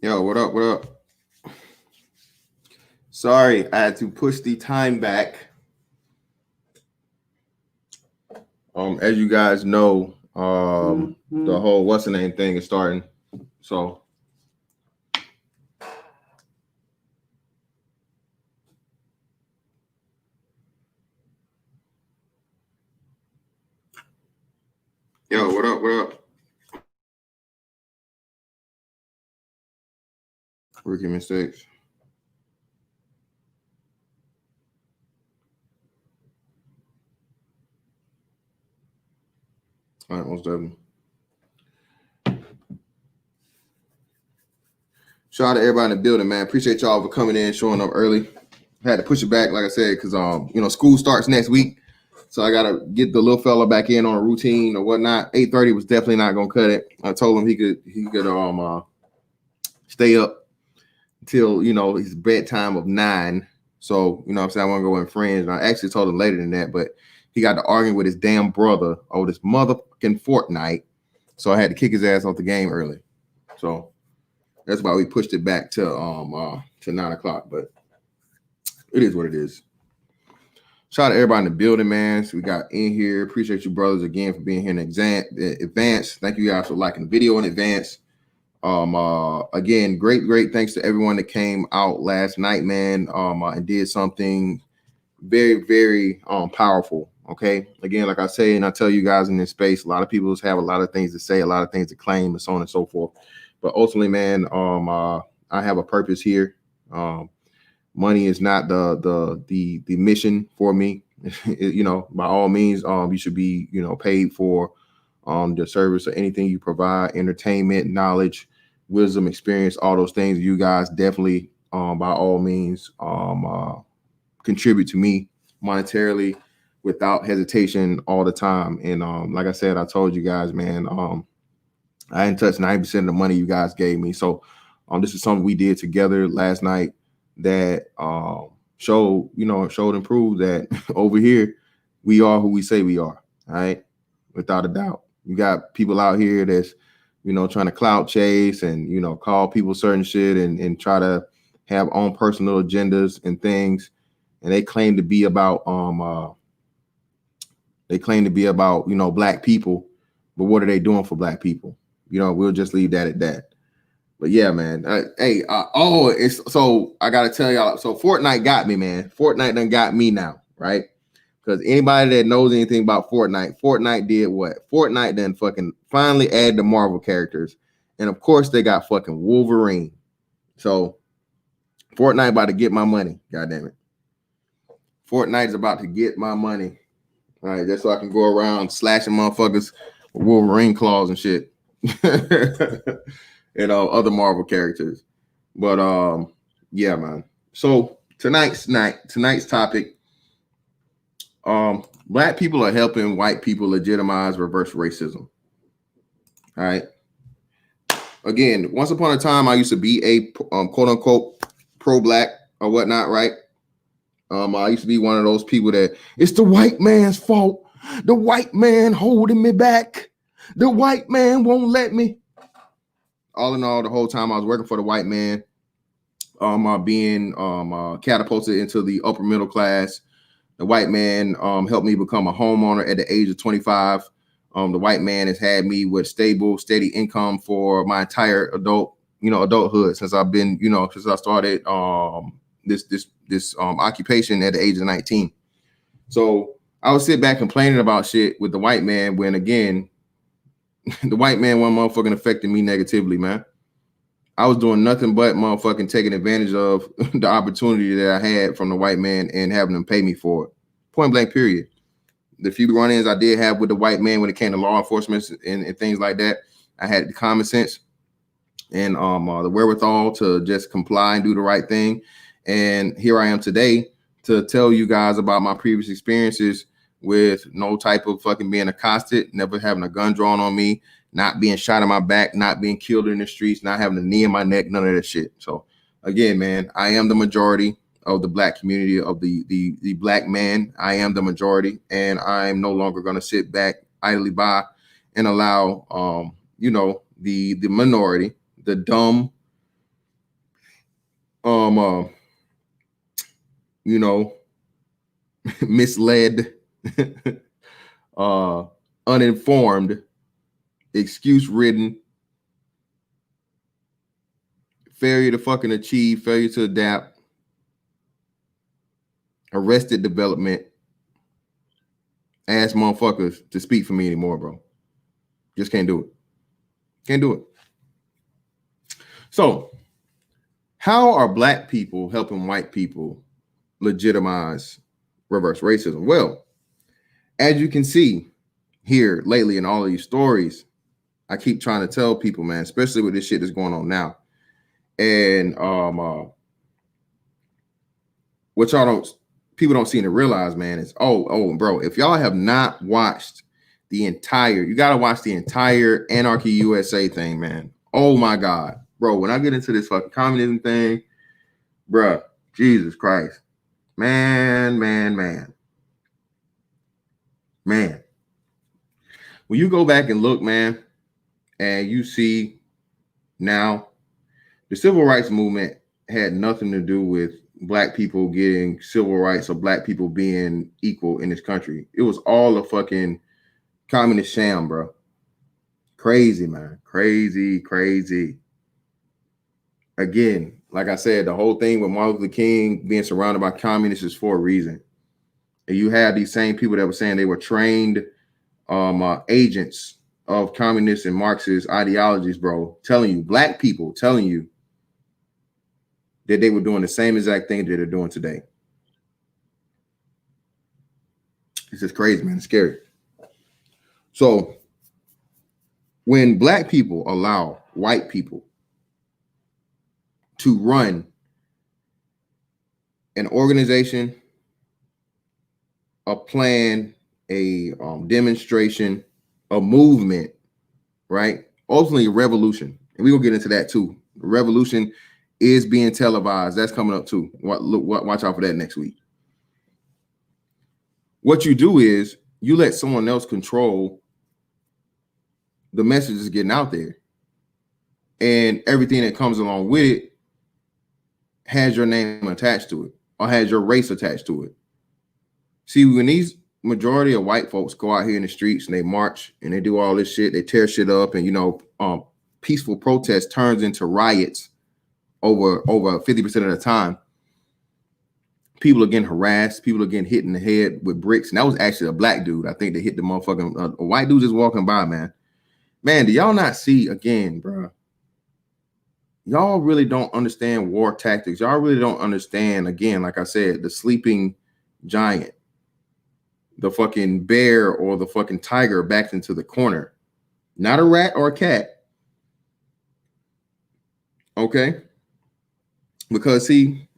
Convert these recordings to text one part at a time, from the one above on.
Yo, what up? What up? Sorry, I had to push the time back. As you guys know, the whole what's the name thing is starting. So yo, what up? What up? Rookie mistakes. All right, most definitely. Shout out to everybody in the building, man. Appreciate y'all for coming in, showing up early. I had to push it back, like I said, because school starts next week. So I gotta get the little fella back in on a routine or whatnot. 8:30 was definitely not gonna cut it. I told him he could stay up till his bedtime of 9. So I'm saying I want to go with friends. And I actually told him later than that, but he got to arguing with his damn brother over this motherfucking Fortnite. So I had to kick his ass off the game early. So that's why we pushed it back to 9:00. But it is what it is. Shout out to everybody in the building, man. So we got in here. Appreciate you brothers again for being here in advance. Thank you guys for liking the video in advance. Again, great thanks to everyone that came out last night, man, and did something very, very powerful. Okay. Again, like I say, and I tell you guys in this space, a lot of people have a lot of things to say, a lot of things to claim, and so on and so forth. But ultimately, man, I have a purpose here. Money is not the mission for me. By all means, you should be, paid for the service or anything you provide, entertainment, knowledge, wisdom, experience, all those things. You guys definitely, by all means, contribute to me monetarily without hesitation all the time. And like I said, I told you guys, man, I didn't touch 90% of the money you guys gave me. So this is something we did together last night that showed and proved that over here we are who we say we are. All right, without a doubt. You got people out here that's trying to clout chase and call people certain shit and try to have own personal agendas and things, and they claim to be about black people, but what are they doing for black people? We'll just leave that at that. But yeah, man. So I gotta tell y'all. So Fortnite got me, man. Fortnite done got me now, right? Because anybody that knows anything about Fortnite did what? Fortnite done fucking finally add the Marvel characters, and of course they got fucking Wolverine. So Fortnite about to get my money. God damn it. Fortnite is about to get my money. All right, just so I can go around slashing motherfuckers with Wolverine claws and shit. Other Marvel characters. But yeah, man. So tonight's topic, black people are helping white people legitimize reverse racism. All right. Again, once upon a time, I used to be a quote unquote pro-black or whatnot, right? I used to be one of those people that it's the white man's fault. The white man holding me back. The white man won't let me. All in all, the whole time I was working for the white man, being catapulted into the upper middle class. The white man helped me become a homeowner at the age of 25. The white man has had me with stable, steady income for my entire adulthood since I've been, since I started this occupation at the age of 19. So I would sit back complaining about shit with the white man when, again, the white man wasn't motherfucking affecting me negatively, man. I was doing nothing but motherfucking taking advantage of the opportunity that I had from the white man and having them pay me for it. Point blank, period. The few run-ins I did have with the white man when it came to law enforcement and things like that, I had the common sense and the wherewithal to just comply and do the right thing. And here I am today to tell you guys about my previous experiences with no type of fucking being accosted, never having a gun drawn on me, not being shot in my back, not being killed in the streets, not having a knee in my neck, none of that shit. So again, man, I am the majority of the black community, of the black man. I am the majority, and I'm no longer going to sit back idly by and allow the minority, the dumb, you know, misled, uninformed, excuse ridden, failure to fucking achieve, failure to adapt, arrested development, ass motherfuckers to speak for me anymore, bro. Just can't do it. Can't do it. So, how are black people helping white people legitimize reverse racism? Well, as you can see here lately in all of these stories, I keep trying to tell people, man, especially with this shit that's going on now. And what people don't seem to realize, man, is bro, if y'all have not watched you gotta watch the entire Anarchy USA thing, man. Oh my God, bro, when I get into this fucking communism thing, bro, Jesus Christ, man. When you go back and look, man, and you see now the civil rights movement had nothing to do with black people getting civil rights or black people being equal in this country. It was all a fucking communist sham, bro. Crazy, man. Crazy. Again, like I said, the whole thing with Martin Luther King being surrounded by communists is for a reason. And you have these same people that were saying they were trained agents of communist and Marxist ideologies, bro, black people telling you that they were doing the same exact thing that they're doing today. It's just crazy, man. It's scary. So when black people allow white people to run an organization, a plan, a demonstration, a movement, right? Ultimately, a revolution. And we're going to get into that too. The revolution is being televised. That's coming up too. Watch out for that next week. What you do is you let someone else control the message that's getting out there. And everything that comes along with it has your name attached to it or has your race attached to it. See, when these majority of white folks go out here in the streets and they march and they do all this shit, they tear shit up, and peaceful protest turns into riots over 50% of the time. People are getting harassed. People are getting hit in the head with bricks. And that was actually a black dude. I think they hit the motherfucking a white dude just walking by, man. Man, do y'all not see again, bro? Y'all really don't understand war tactics. Y'all really don't understand, again, like I said, the sleeping giant, the fucking bear or the fucking tiger backed into the corner, not a rat or a cat. Okay? Because see,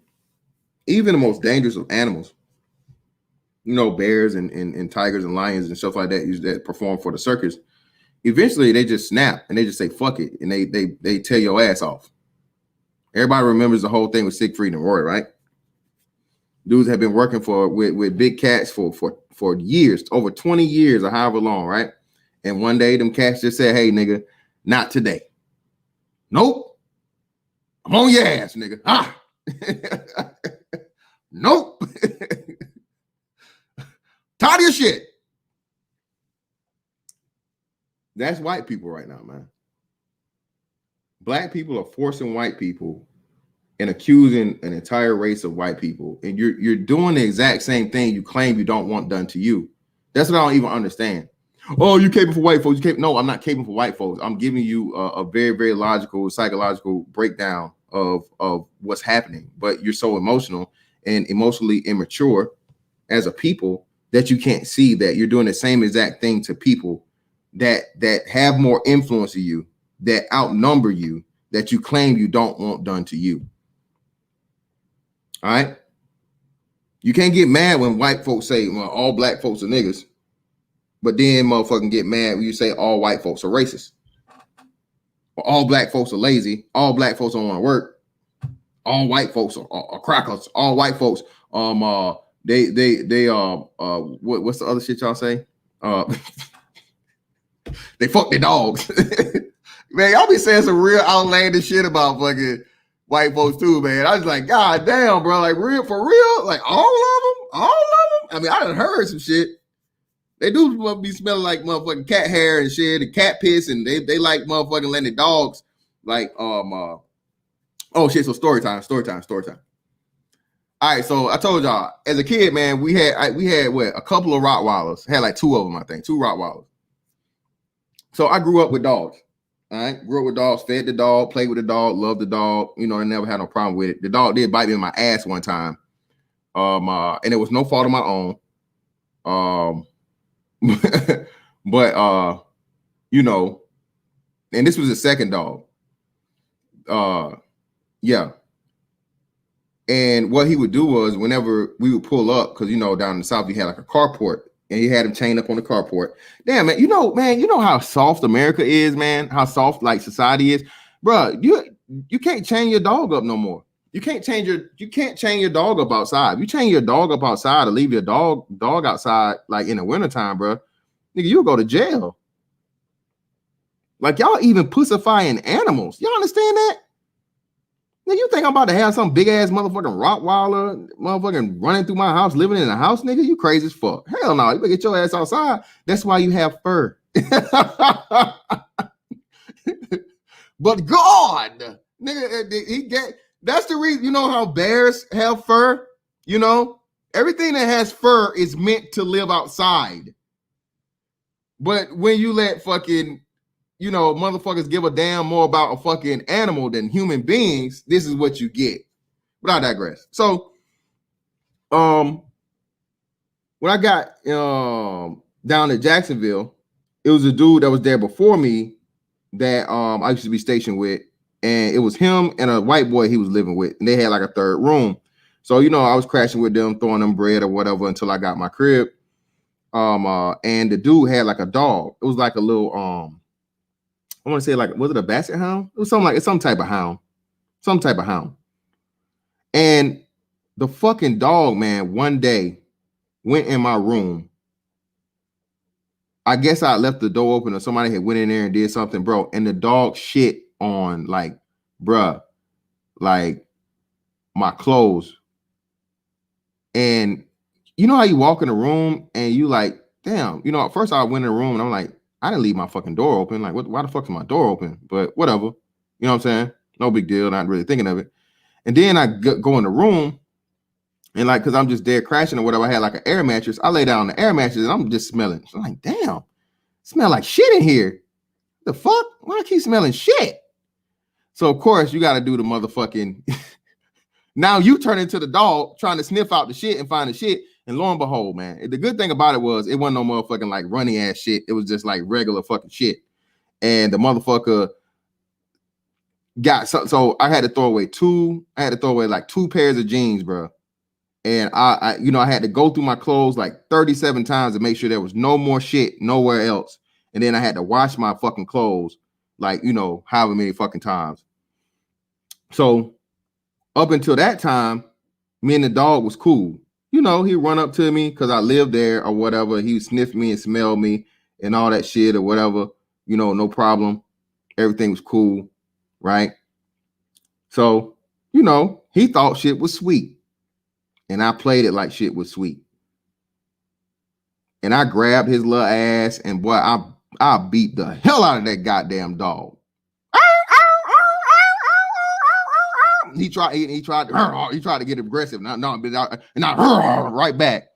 even the most dangerous of animals, bears and tigers and lions and stuff like that perform for the circus, eventually they just snap and they just say fuck it, and they tear your ass off. Everybody remembers the whole thing with Siegfried and Roy, right? Dudes have been working with big cats for years, over 20 years or however long, right? And one day them cats just said, hey, nigga, not today. Nope. I'm on your ass, nigga. Nope. Tired of your shit. That's white people right now, man. Black people are forcing white people and accusing an entire race of white people. And you're doing the exact same thing you claim you don't want done to you. That's what I don't even understand. Oh, you caping for white folks. No, I'm not caping for white folks. I'm giving you a very, very logical, psychological breakdown of what's happening. But you're so emotional and emotionally immature as a people that you can't see that you're doing the same exact thing to people that have more influence than you, that outnumber you, that you claim you don't want done to you. All right? You can't get mad when white folks say, well, all black folks are niggas, but then motherfucking get mad when you say all white folks are racist. Or all black folks are lazy. All black folks don't want to work. All white folks are crackers. All white folks, what's the other shit y'all say? They fuck their dogs. Man, y'all be saying some real outlandish shit about fucking white folks too, man. I was like, God damn, bro, like real for real, like all of them. I mean, I done heard some shit. They do be smelling like motherfucking cat hair and shit, and cat piss, and they like motherfucking letting the dogs like oh shit. So story time. All right, so I told y'all as a kid, man, we had what, a couple of Rottweilers. Had like two of them, I think, two Rottweilers. So I grew up with dogs. All right, grew up with dogs, fed the dog, played with the dog, loved the dog. You know, I never had no problem with it. The dog did bite me in my ass one time, and it was no fault of my own. But you know, and this was the second dog. Yeah. And what he would do was whenever we would pull up, because you know, down in the South, you had like a carport, and he had him chained up on the carport. Damn, man, you know how soft America is, man, how soft like society is. Bro, you can't chain your dog up no more. You can't chain your dog up outside. You chain your dog up outside or leave your dog outside like in the wintertime, bro. Nigga, you'll go to jail. Like, y'all even pussifying animals. Y'all understand that? Nigga, you think I'm about to have some big ass motherfucking Rottweiler motherfucking running through my house, living in a house, nigga? You crazy as fuck. Hell no, you better get your ass outside. That's why you have fur. But God, nigga, that's the reason. You know how bears have fur? You know, everything that has fur is meant to live outside. But when you let fucking, you know, motherfuckers give a damn more about a fucking animal than human beings, this is what you get. But I digress. So, when I got down to Jacksonville, it was a dude that was there before me that I used to be stationed with, and it was him and a white boy he was living with, and they had like a third room. So, you know, I was crashing with them, throwing them bread or whatever until I got my crib. And the dude had like a dog. It was like a little I want to say, like, was it a basset hound? It was some type of hound. And the fucking dog, man, one day went in my room. I guess I left the door open or somebody had went in there and did something, bro. And the dog shit on, like, bruh, like my clothes. And you know how you walk in a room and you like, damn, you know, at first I went in the room and I'm like, I didn't leave my fucking door open. Like, why the fuck is my door open? But whatever. You know what I'm saying? No big deal. Not really thinking of it. And then I go in the room and like, cause I'm just there crashing or whatever. I had like an air mattress. I lay down on the air mattress and I'm just smelling. So I'm like, damn, smell like shit in here. The fuck? Why I keep smelling shit? So of course you got to do the motherfucking. Now you turn into the dog trying to sniff out the shit and find the shit. And lo and behold, man, the good thing about it was it wasn't no motherfucking like runny ass shit. It was just like regular fucking shit. And the motherfucker got so I had to throw away like 2 pairs of jeans, bro. And I you know, I had to go through my clothes like 37 times to make sure there was no more shit nowhere else. And then I had to wash my fucking clothes like, you know, however many fucking times. So up until that time, me and the dog was cool. You know, he'd run up to me because I lived there or whatever. He would sniff me and smell me and all that shit or whatever. You know, no problem. Everything was cool, right? So, you know, he thought shit was sweet. And I played it like shit was sweet. And I grabbed his little ass and boy, I beat the hell out of that goddamn dog. He tried to get aggressive. Right back.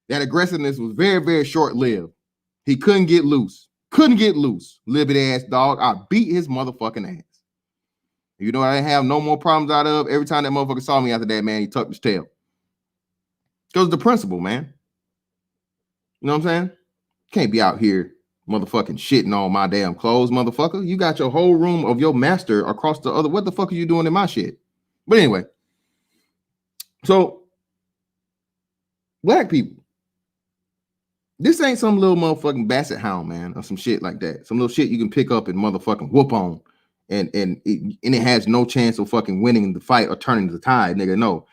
That aggressiveness was very, very short-lived. He couldn't get loose. Liberty ass dog. I beat his motherfucking ass. You know, I didn't have no more problems out of. Every time that motherfucker saw me after that, man, he tucked his tail. Because the principle, man. You know what I'm saying? Can't be out here motherfucking shitting on my damn clothes, motherfucker. You got your whole room of your master across the other. What the fuck are you doing in my shit? But anyway, so black people, this ain't some little motherfucking basset hound, man, or some shit like that. Some little shit you can pick up and motherfucking whoop on, and it has no chance of fucking winning the fight or turning the tide, nigga. No,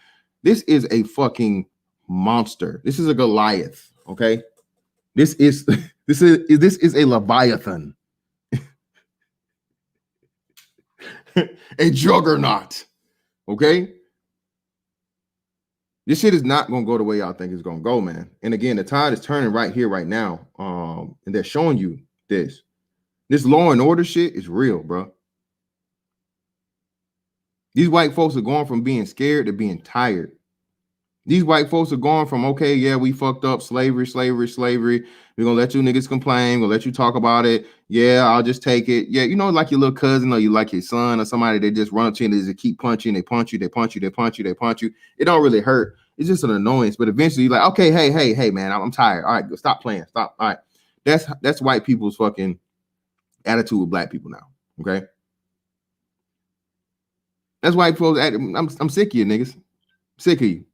this is a fucking monster. This is a Goliath. Okay, this is a Leviathan. a juggernaut. Okay. This shit is not gonna go the way y'all think it's gonna go, man. And again, the tide is turning right here, right now. And they're showing you this. This law and order shit is real, bro. These white folks are going from being scared to being tired. These white folks are going from, okay, yeah, we fucked up, slavery. We're gonna let you niggas complain, we'll let you talk about it. Yeah, I'll just take it. Yeah, you know, like your little cousin or you like your son or somebody, they just run up to you and they just keep punching, they punch you. It don't really hurt. It's just an annoyance. But eventually you're like, okay, hey, man, I'm tired. All right, stop playing. Stop. All right. That's white people's fucking attitude with black people now. Okay. That's white folks. I'm sick of you niggas. Sick of you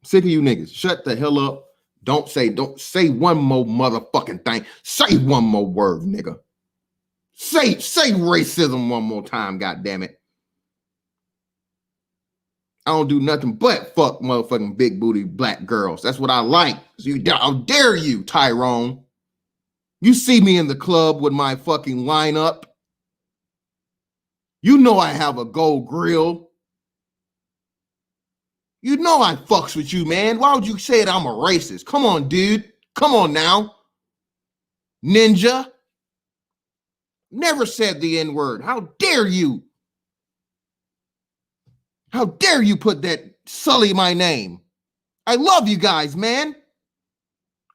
niggas. Shut the hell up. Don't say one more motherfucking thing. Say one more word, nigga. Say racism one more time, goddamn it. I don't do nothing but fuck motherfucking big booty black girls. That's what I like. So how dare you, Tyrone? You see me in the club with my fucking lineup. You know I have a gold grill. You know I fucks with you, man. Why would you say that I'm a racist? Come on, dude. Come on now. Ninja. Never said the N-word. How dare you? How dare you put that sully my name? I love you guys, man.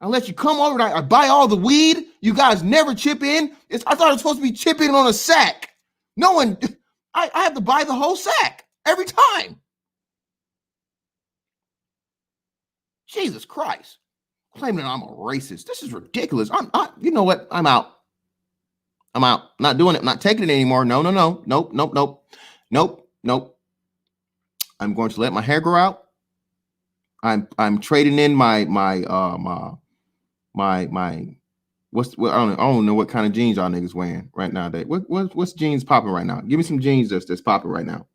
I'll let you come over. I buy all the weed. You guys never chip in. I thought it was supposed to be chipping on a sack. No one. I have to buy the whole sack every time. Jesus Christ. Claiming I'm a racist. This is ridiculous. You know what? I'm out. Not doing it. I'm not taking it anymore. No. Nope. I'm going to let my hair grow out. I'm trading in my I don't know what kind of jeans y'all niggas wearing right now. What's jeans popping right now? Give me some jeans that's popping right now.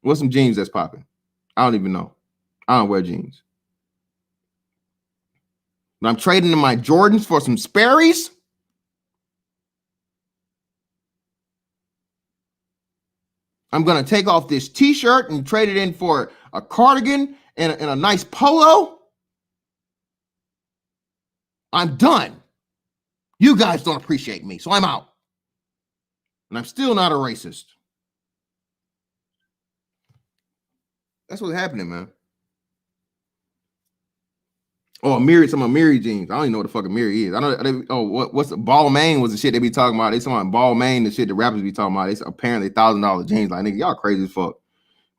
What's some jeans that's popping? I don't even know. I don't wear jeans. But I'm trading in my Jordans for some Sperry's. I'm going to take off this t-shirt and trade it in for a cardigan and a nice polo. I'm done. You guys don't appreciate me, so I'm out. And I'm still not a racist. That's what's happening, man. Oh, some Amiri jeans. I don't even know what the fuck Amiri is. I know. What's the Ball Main was the shit they be talking about. They talking about Ball Main, the shit the rappers be talking about. It's apparently $1,000 jeans. Like, nigga, y'all crazy as fuck.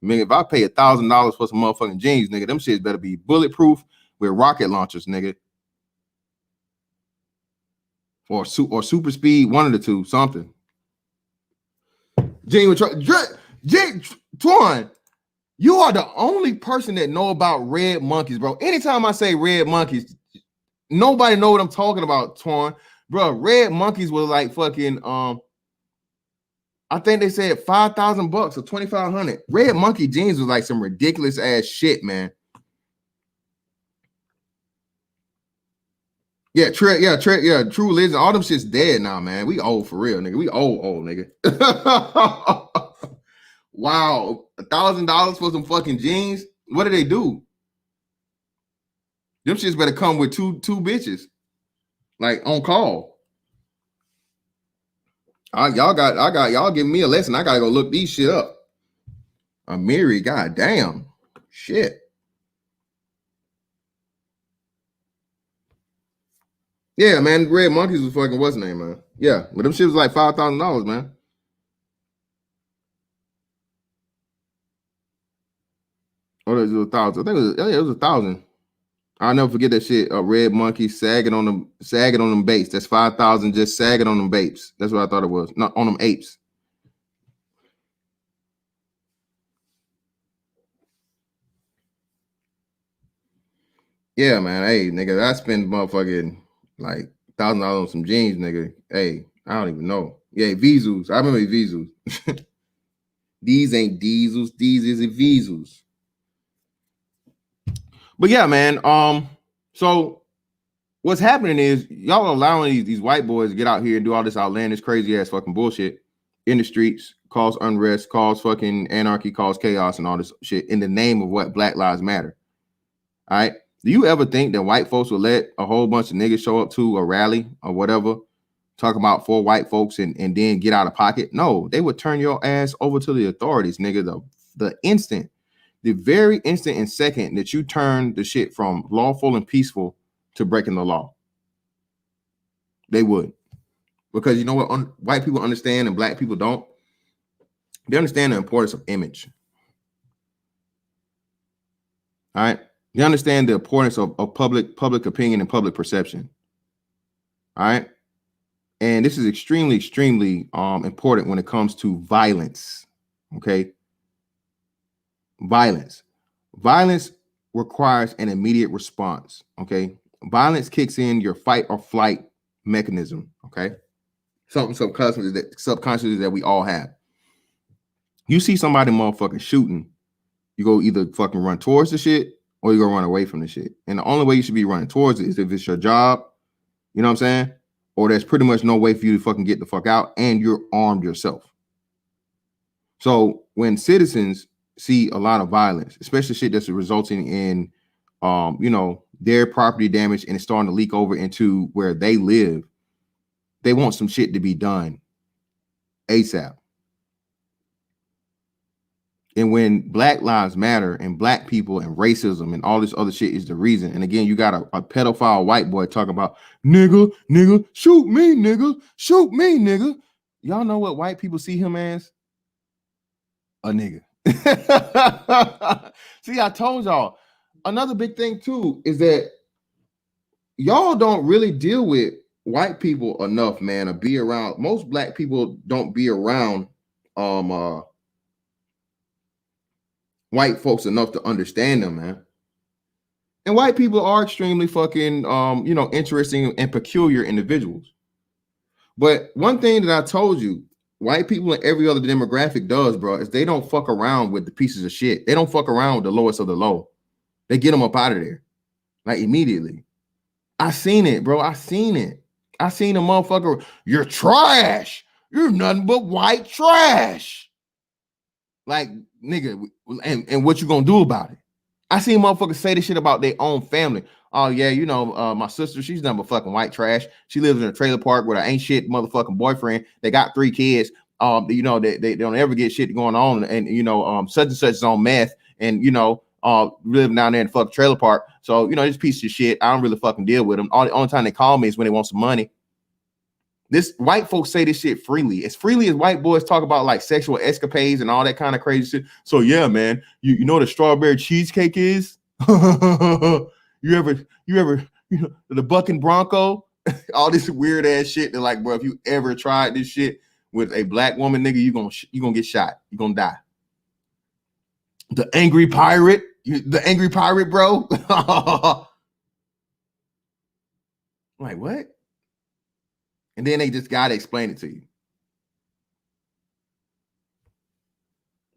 I mean, if I pay $1,000 for some motherfucking jeans, nigga, them shits better be bulletproof with rocket launchers, nigga. Or super speed, one of the two, something. Twan, you are the only person that know about red monkeys, bro. Anytime I say red monkeys, nobody know what I'm talking about, Twan. Bro, red monkeys was like fucking I think they said $5,000 or $2,500. Red monkey jeans was like some ridiculous ass shit, man. Yeah, True Legend. All them shit's dead now, man. We old for real, nigga. We old, nigga. Wow, $1,000 for some fucking jeans. What do they do? Them shits better come with two bitches, like on call. Y'all giving me a lesson. I gotta go look these shit up. Amiri, goddamn, shit. Yeah, man, Red Monkeys was fucking what's name, man? Yeah, but them shit was like $5,000, man. Oh, it was 1,000. I think it was 1,000. I'll never forget that shit. A red monkey sagging on them baits. That's 5,000 just sagging on them baits. That's what I thought it was. Not on them apes. Yeah, man. Hey, nigga, I spend motherfucking like $1,000 on some jeans, nigga. Hey, I don't even know. Yeah, Vizus. I remember Vizus. These ain't diesels. These is Vizus. But yeah, man. So what's happening is y'all allowing these white boys to get out here and do all this outlandish, crazy ass fucking bullshit in the streets, cause unrest, cause fucking anarchy, cause chaos, and all this shit in the name of what Black Lives Matter. All right. Do you ever think that white folks will let a whole bunch of niggas show up to a rally or whatever, talk about 4 white folks and then get out of pocket? No, they would turn your ass over to the authorities, nigga. The very instant and second that you turn the shit from lawful and peaceful to breaking the law, they would. Because you know what white people understand and black people don't? They understand the importance of image. All right. They understand the importance of public opinion and public perception. All right. And this is extremely, extremely important when it comes to violence. Okay. Violence requires an immediate response. Okay. Violence kicks in your fight or flight mechanism. Okay. Something subconsciously that we all have. You see somebody motherfucking shooting, you go either fucking run towards the shit or you go run away from the shit. And the only way you should be running towards it is if it's your job, you know what I'm saying? Or there's pretty much no way for you to fucking get the fuck out and you're armed yourself. So when citizens see a lot of violence, especially shit that's resulting in, their property damage and it's starting to leak over into where they live, they want some shit to be done ASAP. And when Black Lives Matter and black people and racism and all this other shit is the reason. And again, you got a pedophile white boy talking about nigga, shoot me, nigga. Y'all know what white people see him as? A nigga. See, I told y'all. Another big thing too is that y'all don't really deal with white people enough, man, or be around. Most black people don't be around white folks enough to understand them, man. And white people are extremely fucking, interesting and peculiar individuals. But one thing that I told you, white people and every other demographic does, bro, is they don't fuck around with the pieces of shit. They don't fuck around with the lowest of the low. They get them up out of there, like immediately. I seen it, bro. I seen a motherfucker. You're trash. You're nothing but white trash. Like, nigga, and what you gonna do about it? I seen motherfuckers say this shit about their own family. Oh yeah, my sister, she's nothing but fucking white trash. She lives in a trailer park with an ain't shit motherfucking boyfriend. They got 3 kids. They don't ever get shit going on, and such and such is on meth, and living down there in the fucking trailer park. So this piece of shit, I don't really fucking deal with them. The only time they call me is when they want some money. This white folks say this shit freely as white boys talk about like sexual escapades and all that kind of crazy shit. So yeah, man, you know what a strawberry cheesecake is? you ever the Bucking Bronco? All this weird ass shit. They're like, bro, if you ever tried this shit with a black woman, nigga, you gonna get shot. You gonna die. The angry pirate, bro. Like what? And then they just gotta explain it to you.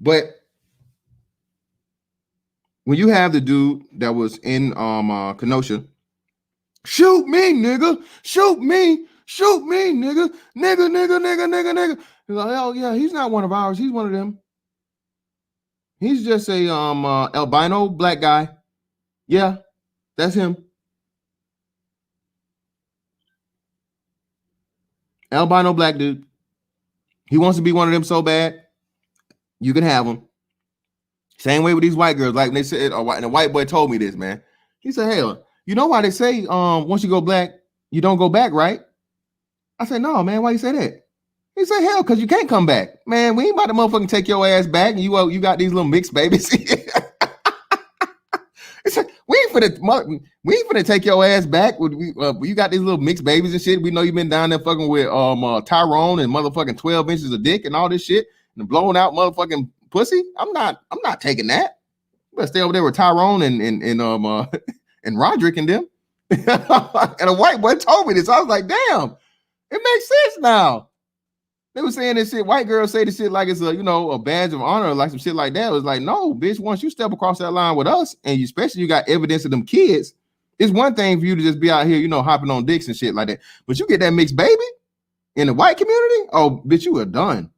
But when you have the dude that was in Kenosha, shoot me, nigga, nigga. He's like, oh yeah, he's not one of ours, he's one of them. He's just a albino black guy. Yeah, that's him. Albino black dude. He wants to be one of them so bad. You can have him. Same way with these white girls. Like they said, and a white boy told me this, man. He said, hell, you know why they say once you go black, you don't go back, right? I said, no, man, why you say that? He said, hell, because you can't come back. Man, we ain't about to motherfucking take your ass back, and you got these little mixed babies. It's like, we ain't finna take your ass back. You got these little mixed babies and shit. We know you've been down there fucking with Tyrone and motherfucking 12 inches of dick and all this shit and blowing out motherfucking pussy. I'm not taking that. You better stay over there with Tyrone and Roderick and them. And a white boy told me this. I was like, damn, it makes sense now. They were saying this shit. White girls say this shit like it's a badge of honor, or like some shit like that. It was like, no, bitch. Once you step across that line with us, and especially you got evidence of them kids, it's one thing for you to just be out here, hopping on dicks and shit like that. But you get that mixed baby in the white community, oh, bitch, you are done.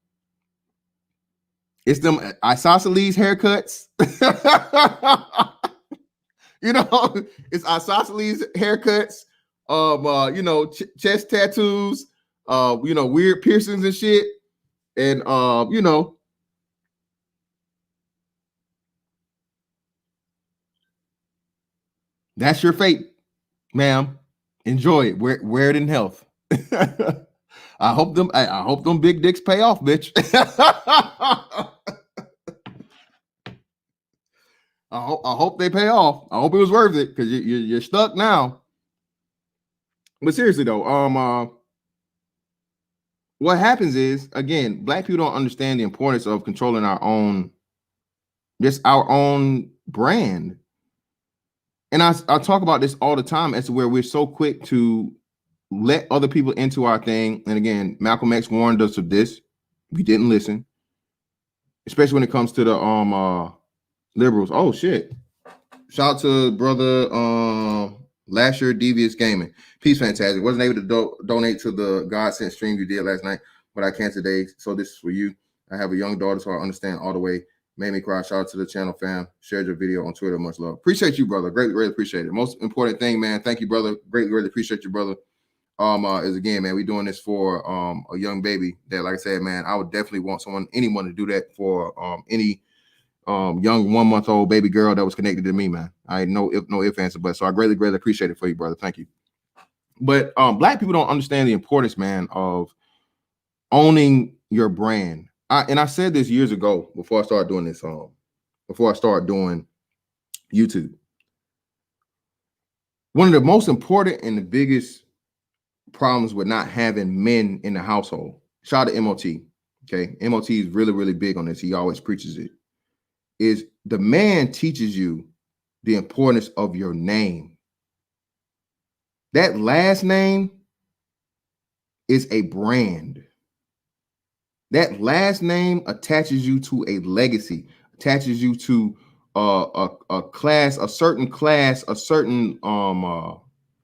It's them isosceles haircuts. You know, it's isosceles haircuts, chest tattoos, weird piercings and shit. And that's your fate, ma'am. Enjoy it. Wear it in health. I hope them big dicks pay off, bitch. I hope they pay off. I hope it was worth it because you're stuck now. But seriously though, what happens is, again, black people don't understand the importance of controlling our own brand. And I talk about this all the time as to where we're so quick to let other people into our thing. And again, Malcolm X warned us of this. We didn't listen, especially when it comes to the liberals. Oh shit. Shout out to brother Lasher Devious Gaming. Peace, fantastic. Wasn't able to donate to the God sent stream you did last night, but I can today. So this is for you. I have a young daughter, so I understand all the way. Made me cry. Shout out to the channel fam. Shared your video on Twitter. Much love. Appreciate you, brother. Greatly appreciate it. Most important thing, man. Thank you, brother. Greatly appreciate you, brother. Is again, man, we doing this for a young baby that, like I said, man, I would definitely want anyone to do that for any young 1-month-old baby girl that was connected to me, man. I no if answer, but so I greatly appreciate it for you, brother. Thank you. But black people don't understand the importance, man, of owning your brand. I said this years ago before I started doing this, before I started doing YouTube. One of the most important and the biggest problems with not having men in the household. Shout out to MOT. Okay. MOT is really big on this. He always preaches it. Is the man teaches you the importance of your name. That last name is a brand. That last name attaches you to a legacy, attaches you to a class, a certain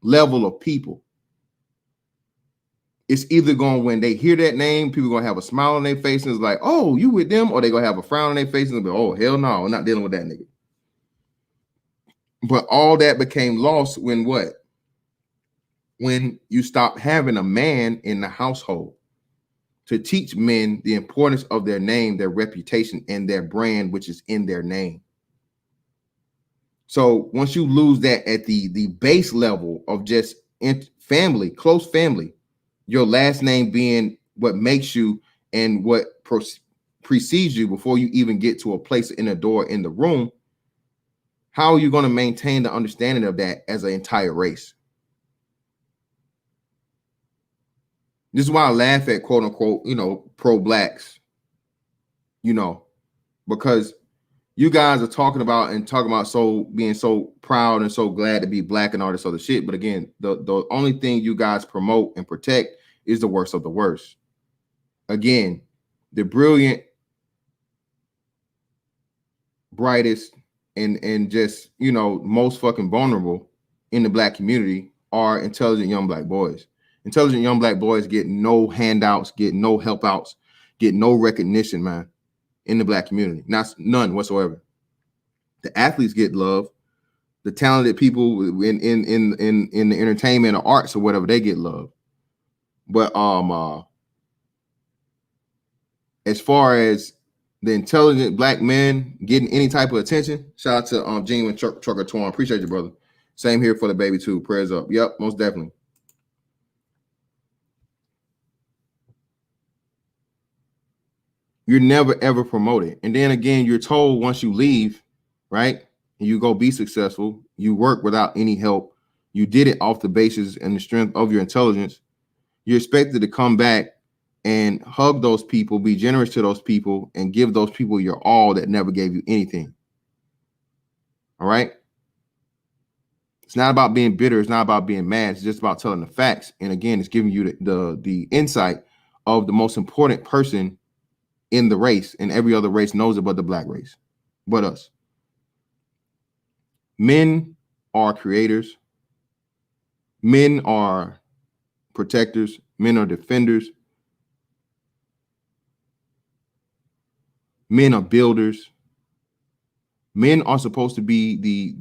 level of people. It's either going, when they hear that name, people gonna have a smile on their face and it's like, oh, you with them, or they gonna have a frown on their face and be, oh, hell no, I'm not dealing with that nigga. But all that became lost when what? When you stop having a man in the household to teach men the importance of their name, their reputation, and their brand, which is in their name. So once you lose that at the base level of just family, close family, your last name being what makes you and what precedes you before you even get to a place in the door in the room, how are you going to maintain the understanding of that as an entire race? This is why I laugh at quote unquote, pro-blacks, because you guys are talking about being so proud and so glad to be black and all this other shit. But again, the only thing you guys promote and protect is the worst of the worst. Again, the brilliant, brightest, and just, most fucking vulnerable in the black community are intelligent young black boys. Intelligent young black boys get no handouts, get no help outs, get no recognition, man, in the black community. None whatsoever. The athletes get love. The talented people in the entertainment or arts or whatever, they get love. But as far as the intelligent black men getting any type of attention, shout out to Genuine Trucker Torn. Appreciate you, brother. Same here for the baby too. Prayers up. Yep, most definitely. You're never ever promoted. And then again, you're told once you leave, right? And you go be successful, you work without any help. You did it off the basis and the strength of your intelligence. You're expected to come back and hug those people, be generous to those people, and give those people your all that never gave you anything. All right. It's not about being bitter. It's not about being mad. It's just about telling the facts. And again, it's giving you the insight of the most important person in the race, and every other race knows it but the black race, but us. Men are creators. Men are protectors. Men are defenders. Men are builders. Men are supposed to be the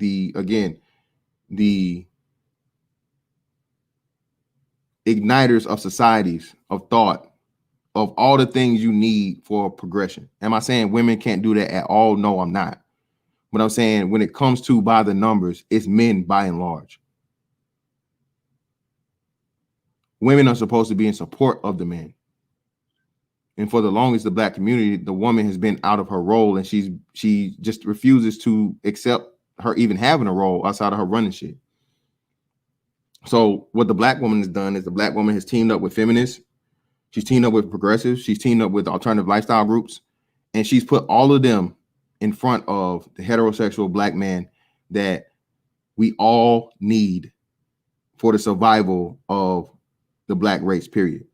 igniters of societies, of thought, of all the things you need for progression. Am I saying women can't do that at all? No, I'm not. But I'm saying when it comes to by the numbers, it's men by and large. Women are supposed to be in support of the men. And for the longest, the black community, the woman has been out of her role, and she just refuses to accept her even having a role outside of her running shit. So what the black woman has done is the black woman has teamed up with feminists. She's teamed up with progressives. She's teamed up with alternative lifestyle groups, and she's put all of them in front of the heterosexual black man that we all need for the survival of the black race, period.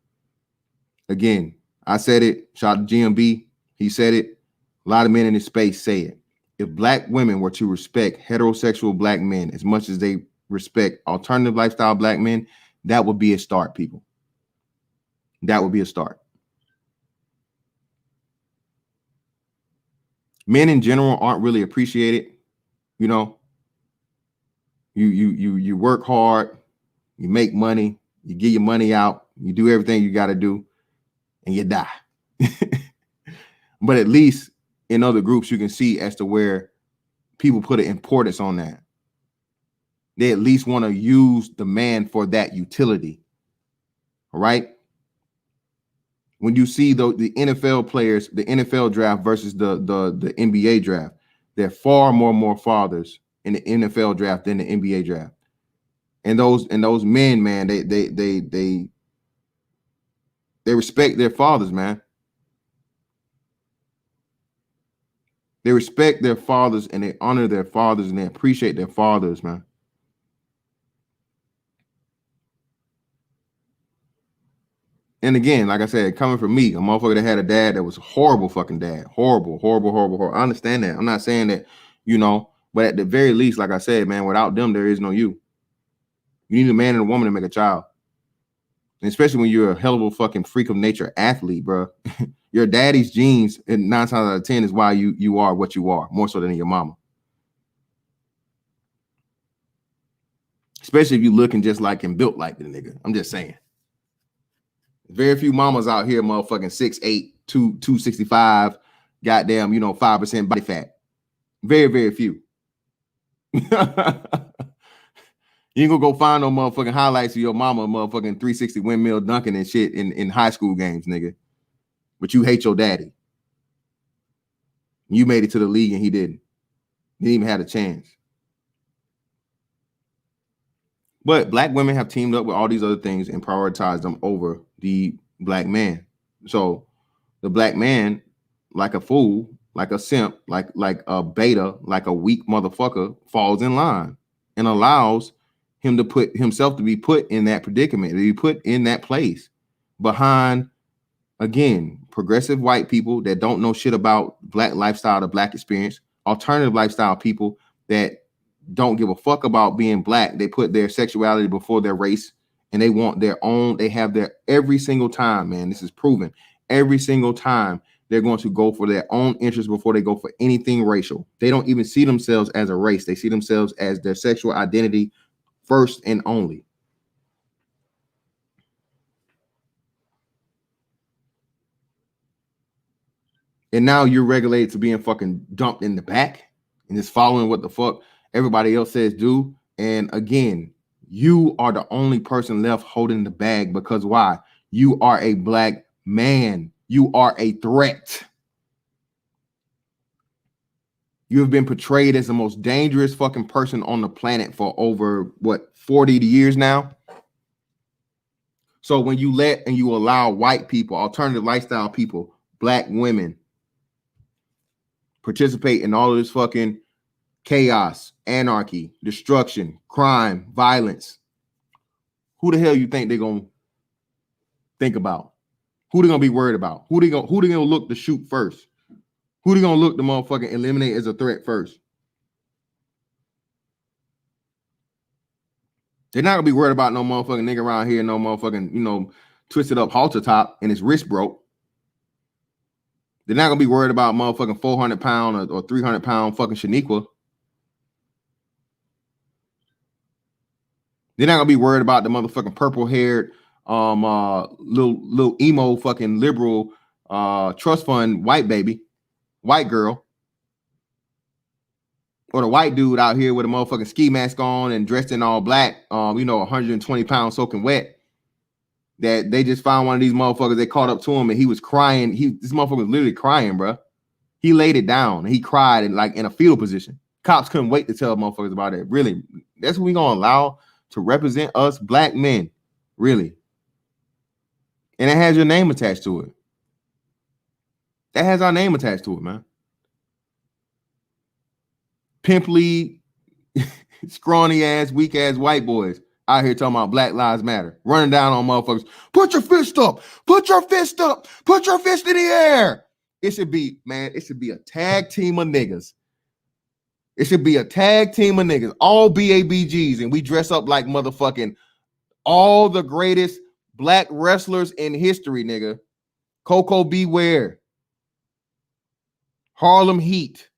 Again, I said it. Shout out to GMB. He said it. A lot of men in this space say it. If black women were to respect heterosexual black men as much as they respect alternative lifestyle black men, that would be a start, people. That would be a start. Men in general aren't really appreciated. You know, you work hard, you make money, you get your money out, you do everything you got to do, and you die. But at least in other groups, you can see as to where people put an importance on that. They at least want to use the man for that utility. All right. When you see the NFL players, the NFL draft versus the NBA draft, there are far more fathers in the NFL draft than the NBA draft. And those men, man, they respect their fathers, man. They respect their fathers and they honor their fathers and they appreciate their fathers, man. And again, like I said, coming from me, a motherfucker that had a dad that was a horrible fucking dad. Horrible. I understand that. I'm not saying that, you know, but at the very least, like I said, man, without them, there is no you. You need a man and a woman to make a child. And especially when you're a hell of a fucking freak of nature athlete, bro. Your daddy's genes, and 9 times out of 10, is why you are what you are, more so than your mama. Especially if you looking just like and built like the nigga. I'm just saying. Very few mamas out here, motherfucking 6'8", 265, goddamn, 5% body fat. Very, very few. You ain't gonna go find no motherfucking highlights of your mama motherfucking 360 windmill dunking and shit in high school games, nigga. But you hate your daddy. You made it to the league and he didn't. He didn't even have a chance. But black women have teamed up with all these other things and prioritized them over the black man. So the black man, like a fool, like a simp, like a beta, like a weak motherfucker, falls in line and allows him to put himself to be put in that predicament, to be put in that place behind, again, progressive white people that don't know shit about black lifestyle, the black experience, alternative lifestyle people that don't give a fuck about being black. They put their sexuality before their race and they want their own. They have their every single time, man. This is proven. Every single time they're going to go for their own interests before they go for anything racial. They don't even see themselves as a race. They see themselves as their sexual identity first and only. And now you're regulated to being fucking dumped in the back and just following what the fuck everybody else says do. And again, you are the only person left holding the bag because why? You are a black man. You are a threat. You have been portrayed as the most dangerous fucking person on the planet for over, 40 years now? So when you let and you allow white people, alternative lifestyle people, black women, participate in all of this fucking chaos, anarchy, destruction, crime, violence, who the hell you think they're gonna think about? Who they gonna be worried about? Who they gonna look to shoot first? Who they gonna look to motherfucking eliminate as a threat first? They're not gonna be worried about no motherfucking nigga around here, no motherfucking, twisted up halter top and his wrist broke. They're not gonna be worried about motherfucking 400-pound or 300-pound fucking Shaniqua. They're not gonna be worried about the motherfucking purple-haired, little emo fucking liberal trust fund white girl, or the white dude out here with a motherfucking ski mask on and dressed in all black, 120 pounds soaking wet. That they just found one of these motherfuckers. They caught up to him and he was crying. This motherfucker was literally crying, bro. He laid it down and he cried in a fetal position. Cops couldn't wait to tell motherfuckers about it. Really, that's what we gonna allow to represent us black men, really. And it has your name attached to it. That has our name attached to it, man. Pimply, scrawny ass, weak ass white boys out here talking about Black Lives Matter, running down on motherfuckers. Put your fist up. Put your fist up. Put your fist in the air. It should be a tag team of niggas. It should be a tag team of niggas, all BABGs, and we dress up like motherfucking all the greatest black wrestlers in history, nigga. Coco Beware, Harlem Heat,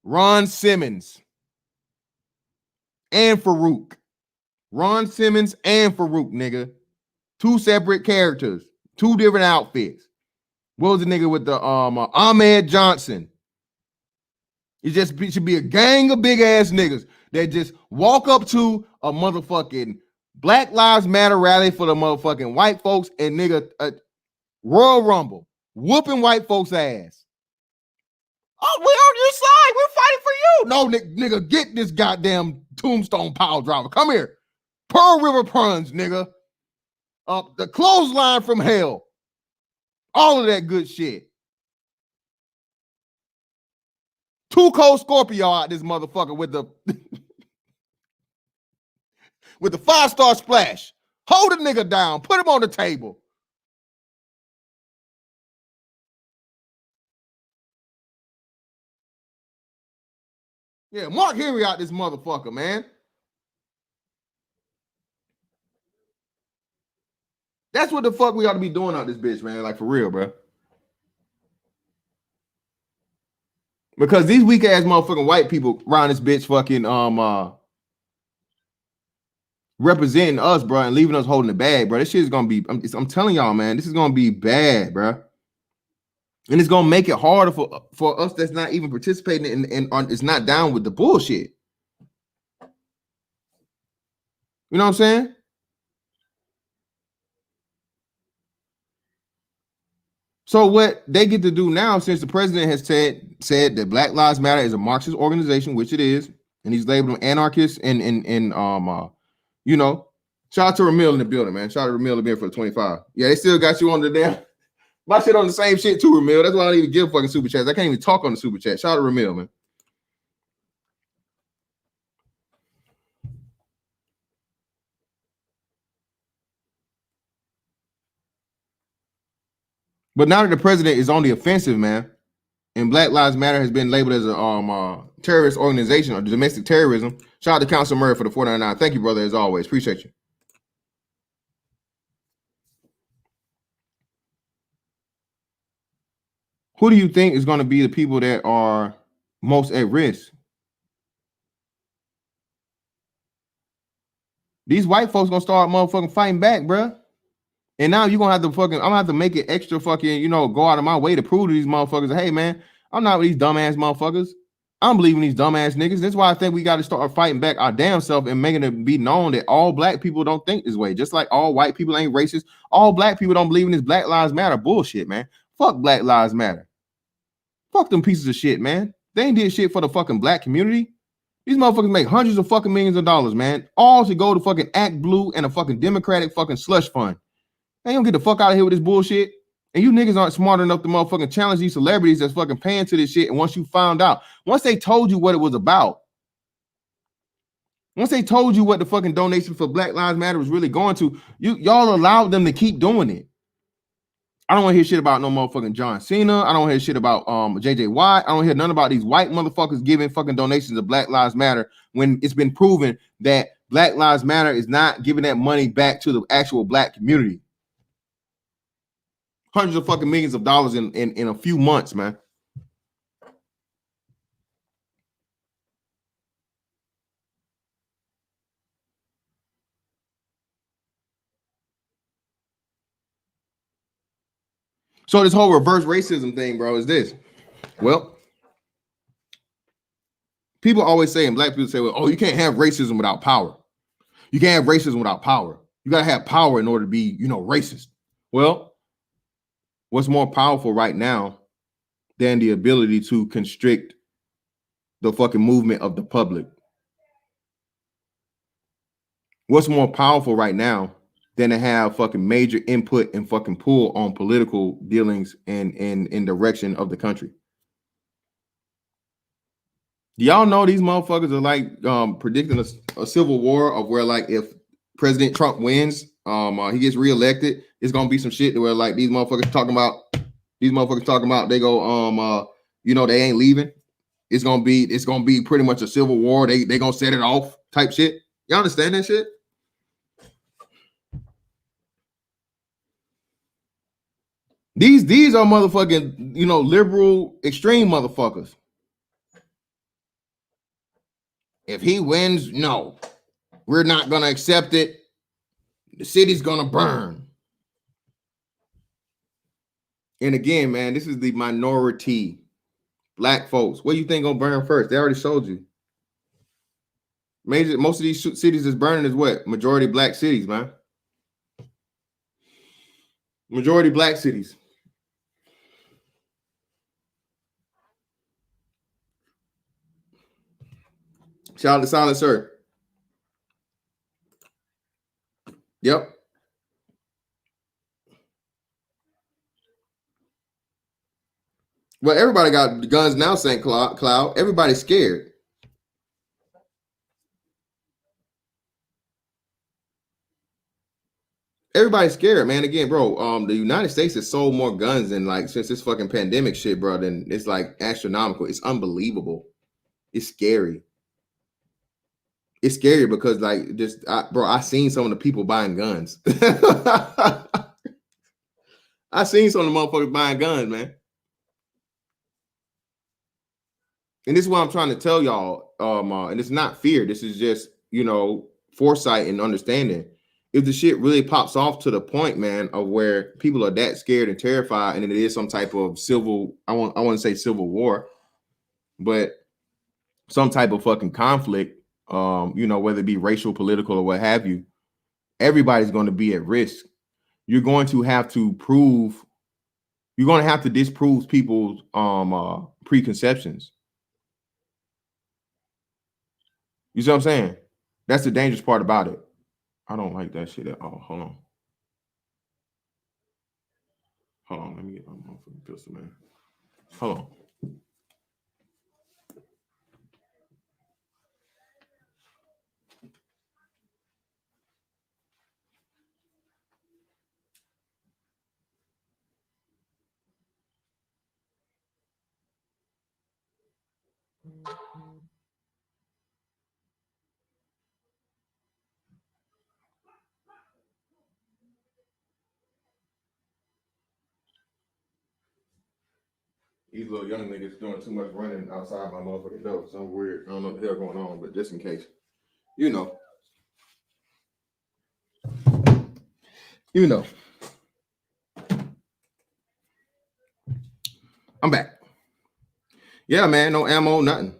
Ron Simmons, and Farouk. Ron Simmons and Farouk, nigga. Two separate characters, two different outfits. What was the nigga with the Ahmed Johnson? It should be a gang of big ass niggas that just walk up to a motherfucking Black Lives Matter rally for the motherfucking white folks and nigga Royal Rumble, whooping white folks' ass. Oh, we on your side. We're fighting for you. No, nigga, get this goddamn tombstone pile driver. Come here. Pearl River Puns, nigga. The clothesline from hell. All of that good shit. Too Cold Scorpio out this motherfucker with the with the 5-star splash. Hold the nigga down. Put him on the table. Yeah, Mark Henry out this motherfucker, man. That's what the fuck we ought to be doing out this bitch, man. Like, for real, bro. Because these weak ass motherfucking white people around this bitch fucking representing us, bro, and leaving us holding the bag, bro. This shit is gonna be. I'm telling y'all, man, this is gonna be bad, bro. And it's gonna make it harder for us that's not even participating and it's not down with the bullshit. You know what I'm saying? So what they get to do now, since the president has said that Black Lives Matter is a Marxist organization, which it is, and he's labeled them anarchists and shout out to Ramil in the building, man. Shout out to Ramil in the building for the 25. Yeah, they still got you on the damn my shit on the same shit too, Ramil. That's why I don't even give fucking super chats. I can't even talk on the super chat. Shout out to Ramil, man. But now that the president is on the offensive, man, and Black Lives Matter has been labeled as a terrorist organization or domestic terrorism, shout out to Council Murray for the 499. Thank you, brother, as always. Appreciate you. Who do you think is going to be the people that are most at risk? These white folks gonna start motherfucking fighting back, bro. And now you're gonna have to I'm gonna have to make it extra fucking, go out of my way to prove to these motherfuckers, hey man, I'm not with these dumbass motherfuckers. I don't believe in these dumbass niggas. That's why I think we got to start fighting back our damn self and making it be known that all black people don't think this way. Just like all white people ain't racist. All black people don't believe in this Black Lives Matter bullshit, man. Fuck Black Lives Matter. Fuck them pieces of shit, man. They ain't did shit for the fucking black community. These motherfuckers make hundreds of fucking millions of dollars, man. All to go to fucking Act Blue and a fucking Democratic fucking slush fund. They don't get the fuck out of here with this bullshit. And you niggas aren't smart enough to motherfucking challenge these celebrities that's fucking paying to this shit. And once you found out, once they told you what it was about, once they told you what the fucking donation for Black Lives Matter was really going to, y'all allowed them to keep doing it. I don't want to hear shit about no motherfucking John Cena. I don't want to hear shit about JJ Watt. I don't hear none about these white motherfuckers giving fucking donations to Black Lives Matter when it's been proven that Black Lives Matter is not giving that money back to the actual black community. Hundreds of fucking millions of dollars in a few months, man. So this whole reverse racism thing, bro, is this. Well, people always say, and black people say, well, oh, you can't have racism without power. You can't have racism without power. You got to have power in order to be, racist. Well, what's more powerful right now than the ability to constrict the fucking movement of the public? What's more powerful right now than to have fucking major input and fucking pull on political dealings and in direction of the country? Do y'all know these motherfuckers are like predicting a civil war of where, like, if President Trump wins, he gets reelected, it's gonna be some shit to where like these motherfuckers talking about they go they ain't leaving. It's gonna be pretty much a civil war. They gonna set it off type shit. Y'all understand that shit? These are motherfucking, liberal extreme motherfuckers. If he wins, no, we're not gonna accept it. The city's gonna burn. And again, man, this is the minority. Black folks. What do you think gonna burn first? They already showed you. Most of these cities that's burning is what? Majority black cities, man. Majority black cities. Shout out to Silent Sir. Yep. Well, everybody got guns now, St. Cloud. Everybody's scared. Everybody's scared, man. Again, bro, the United States has sold more guns than, like, since this fucking pandemic shit, bro. Then it's like astronomical. It's unbelievable. It's scary. It's scary because, like, I seen some of the people buying guns. I seen some of the motherfuckers buying guns, man. And this is what I'm trying to tell y'all. And it's not fear. This is just, foresight and understanding. If the shit really pops off to the point, man, of where people are that scared and terrified, and it is some type of I want to say civil war, but some type of fucking conflict, whether it be racial, political, or what have you, everybody's going to be at risk. You're going to have to disprove people's preconceptions. You see what I'm saying? That's the dangerous part about it. I don't like that shit at all. Hold on. Let me get my motherfucking pistol, man. Hold on. These little young niggas doing too much running outside my motherfucking door. Something weird. I don't know what the hell going on, but just in case. You know. I'm back. Yeah, man. No ammo, nothing.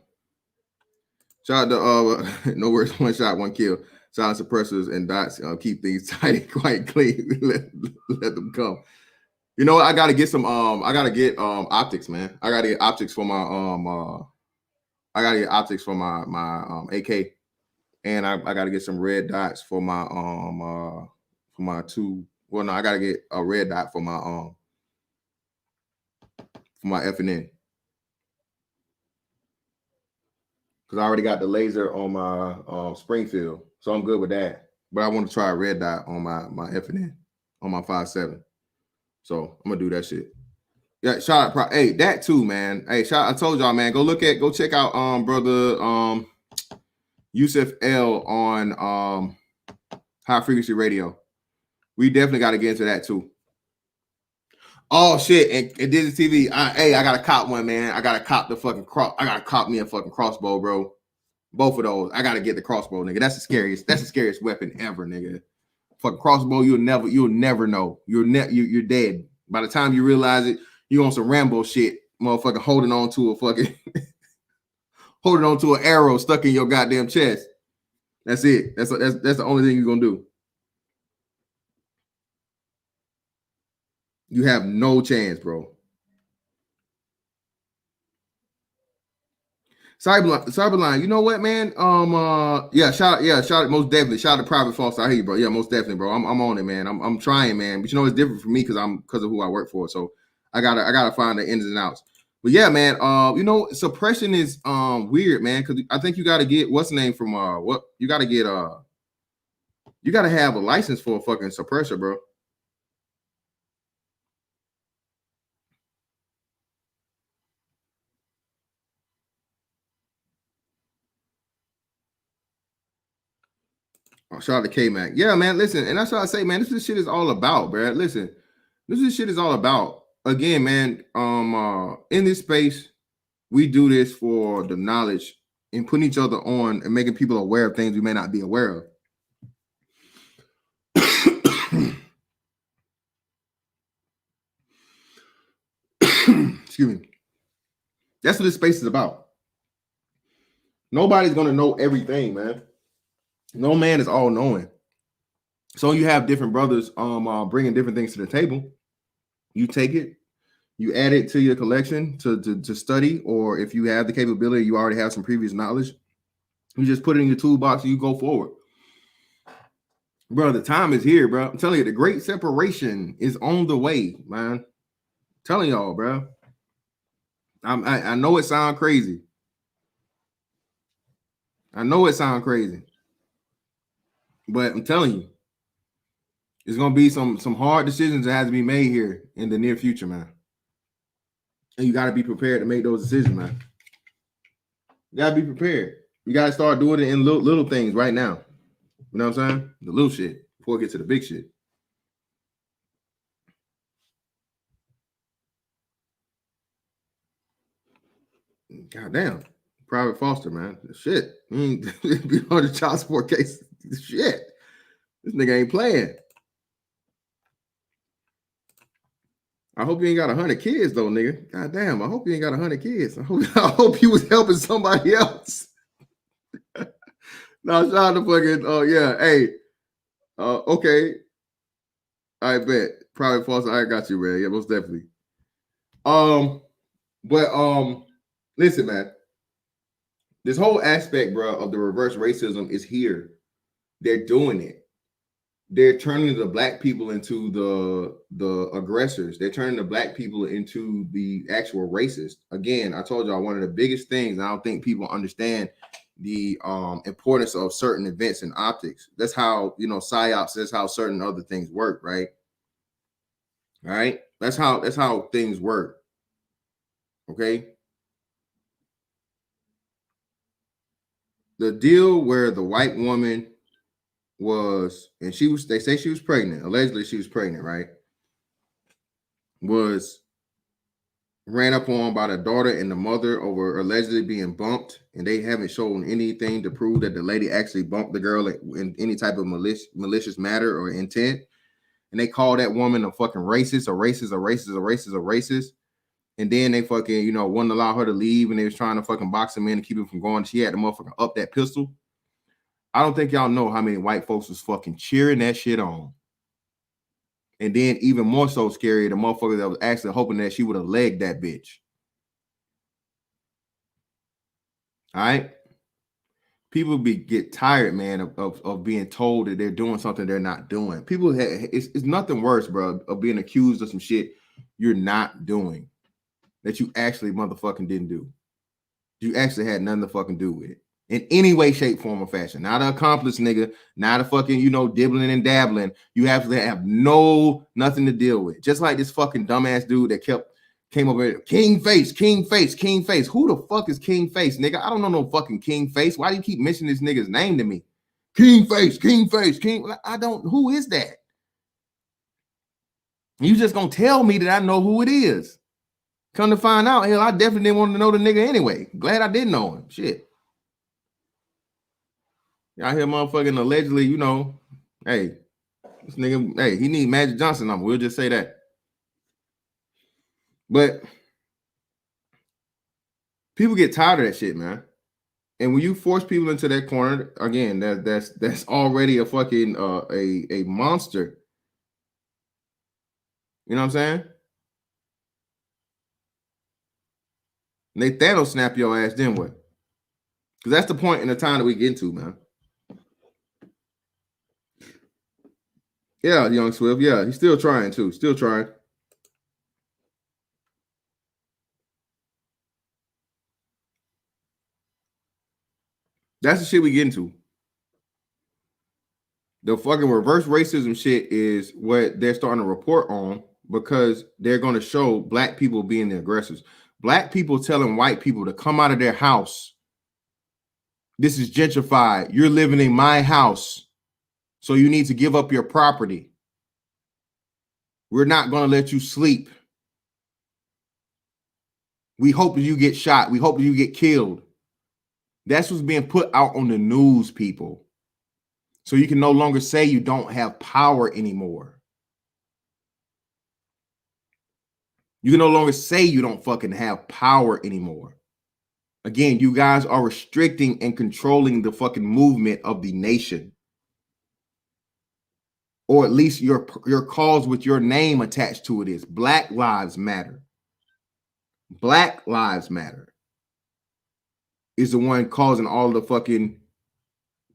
Shout out to no words, one shot, one kill. Silent suppressors and dots. Keep things tight, quite clean. let them come. You know what? I gotta get some. I gotta get optics, man. I gotta get optics for my AK, and I gotta get some red dots for my two. Well, no, I gotta get a red dot for my FNN, because I already got the laser on my Springfield, so I'm good with that. But I want to try a red dot on my FNN on my 5.7. So I'm gonna do that shit. Yeah, shout out, hey, that too, man. Hey, I told y'all, man, go check out brother Yusuf L on High Frequency Radio. We definitely got to get into that too. Oh shit! And Disney TV. Hey, I gotta cop one, man. I gotta cop the fucking cross. I gotta cop me a fucking crossbow, bro. Both of those. I gotta get the crossbow, nigga. That's the scariest. That's the scariest weapon ever, nigga. Fucking crossbow. You'll never know. You're dead by the time you realize it. You on some Rambo shit, motherfucker. Holding on to a fucking holding on to an arrow stuck in your goddamn chest. That's it. That's the only thing you're gonna do. You have no chance, bro. Cyberline, you know what, man? Shout out, most definitely. Shout out to Private Foster. I hear you, bro. Yeah, most definitely, bro. I'm on it, man. I'm trying, man. But you know, it's different for me because of who I work for. So I gotta find the ins and outs. But yeah, man. You know, suppression is weird, man. Because I think you gotta get what's the name from what you gotta get you gotta have a license for a fucking suppressor, bro. Oh, shout out to K-Mac. Yeah, man. Listen, and that's what I say, man. This shit is all about, bro. Listen, this shit is all about. Again, man. In this space, we do this for the knowledge and putting each other on and making people aware of things we may not be aware of. Excuse me. That's what this space is about. Nobody's gonna know everything, man. No man is all knowing. So you have different brothers bringing different things to the table. You take it, you add it to your collection to study, or if you have the capability, you already have some previous knowledge, you just put it in your toolbox and you go forward. Bro, the time is here, bro. I'm telling you, the great separation is on the way, man. I'm telling y'all, bro. I know it sounds crazy. I know it sounds crazy. But I'm telling you, there's gonna be some hard decisions that has to be made here in the near future, man. And you gotta be prepared to make those decisions, man. You gotta be prepared. You gotta start doing it in little things right now. You know what I'm saying? The little shit before we get to the big shit. God damn. Private Foster, man. Shit. Be on the child support case. Shit. This nigga ain't playing. I hope you ain't got 100 kids though, nigga. God damn. I hope you ain't got 100 kids. I hope you was helping somebody else. No, shout out to fucking. Oh yeah. Hey. Okay. I bet. Private Foster. I got you, man. Yeah, most definitely. But listen, man. This whole aspect, bro, of the reverse racism is here. They're doing it. They're turning the black people into the aggressors. They're turning the black people into the actual racists. Again, I told y'all one of the biggest things. I don't think people understand the importance of certain events and optics. That's how psyops. That's how certain other things work, right? All right. That's how things work. Okay. The deal where the white woman was, and they say she was pregnant, allegedly she was pregnant, right? Was ran up on by the daughter and the mother over allegedly being bumped, and they haven't shown anything to prove that the lady actually bumped the girl in any type of malicious matter or intent. And they call that woman a fucking racist, a racist. And then they fucking, wouldn't allow her to leave, and they was trying to fucking box him in and keep him from going. She had the motherfucker up that pistol. I don't think y'all know how many white folks was fucking cheering that shit on. And then even more so scary, the motherfucker that was actually hoping that she would have legged that bitch. All right. People get tired, man, of being told that they're doing something they're not doing. People, it's nothing worse, bro, of being accused of some shit you're not doing, that you actually motherfucking didn't do. You actually had nothing to fucking do with it in any way, shape, form, or fashion. Not an accomplice, nigga. Not a fucking, dibbling and dabbling. You have to have nothing to deal with. Just like this fucking dumbass dude that came over here, King Face. Who the fuck is King Face, nigga? I don't know no fucking King Face. Why do you keep mentioning this nigga's name to me? King Face. I don't. Who is that? You just gonna tell me that I know who it is. Come to find out, hell, I definitely didn't want to know the nigga anyway. Glad I didn't know him. Shit. Y'all hear motherfucking allegedly, you know, hey, this nigga, hey, he need Magic Johnson number. We'll just say that. But people get tired of that shit, man. And when you force people into that corner, again, that's already a fucking a monster. You know what I'm saying? And they Thanos snap your ass, then what? Because that's the point in the time that we get into, man. Yeah, Young Swift. Yeah, he's still trying too. Still trying. That's the shit we get into. The fucking reverse racism shit is what they're starting to report on because they're going to show black people being the aggressors. Black people telling white people to come out of their house. This is gentrified. You're living in my house, so you need to give up your property. We're not going to let you sleep. We hope that you get shot. We hope that you get killed. That's what's being put out on the news, people. So you can no longer say you don't have power anymore. You can no longer say you don't fucking have power anymore. Again, you guys are restricting and controlling the fucking movement of the nation. Or at least your cause with your name attached to it is Black Lives Matter. Black Lives Matter is the one causing all the fucking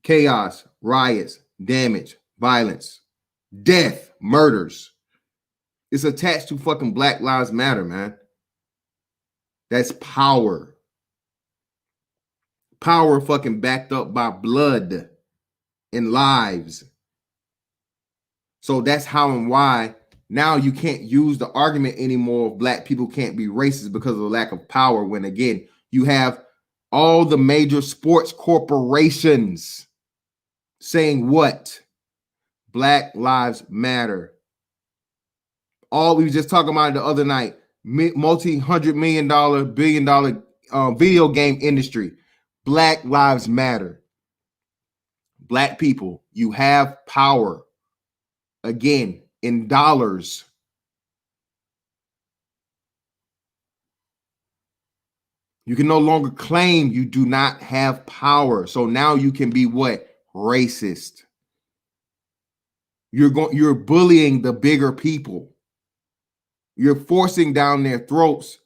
chaos, riots, damage, violence, death, murders. It's attached to fucking Black Lives Matter, man. That's power. Power fucking backed up by blood and lives. So that's how and why now you can't use the argument anymore of black people can't be racist because of the lack of power, when again, you have all the major sports corporations saying what? Black Lives Matter. All we were just talking about the other night, multi-$100 million, billion-dollar video game industry. Black Lives Matter. Black people, you have power. Again, in dollars. You can no longer claim you do not have power. So now you can be what? Racist. You're bullying the bigger people. You're forcing down their throats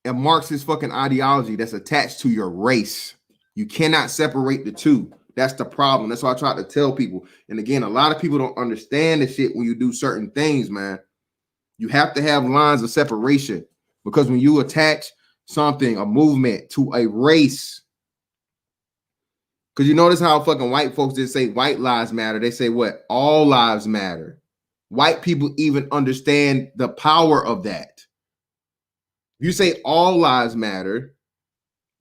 a Marxist fucking ideology that's attached to your race. You cannot separate the two. That's the problem. That's why I try to tell people. And again, a lot of people don't understand the shit when you do certain things, man. You have to have lines of separation, because when you attach something, a movement, to a race, because you notice how fucking white folks didn't say white lives matter. They say what? All lives matter. White people even understand the power of that. You say all lives matter,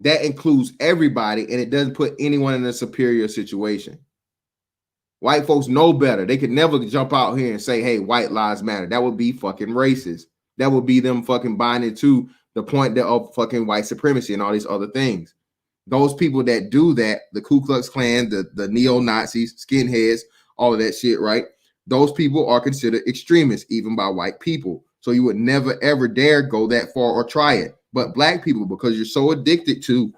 that includes everybody, and it doesn't put anyone in a superior situation. White folks know better. They could never jump out here and say, hey, white lives matter. That would be fucking racist. That would be them fucking buying into the point of fucking white supremacy and all these other things. Those people that do that, the Ku Klux Klan, the neo-Nazis, skinheads, all of that shit, right? Those people are considered extremists, even by white people. So you would never, ever dare go that far or try it. But black people, because you're so addicted to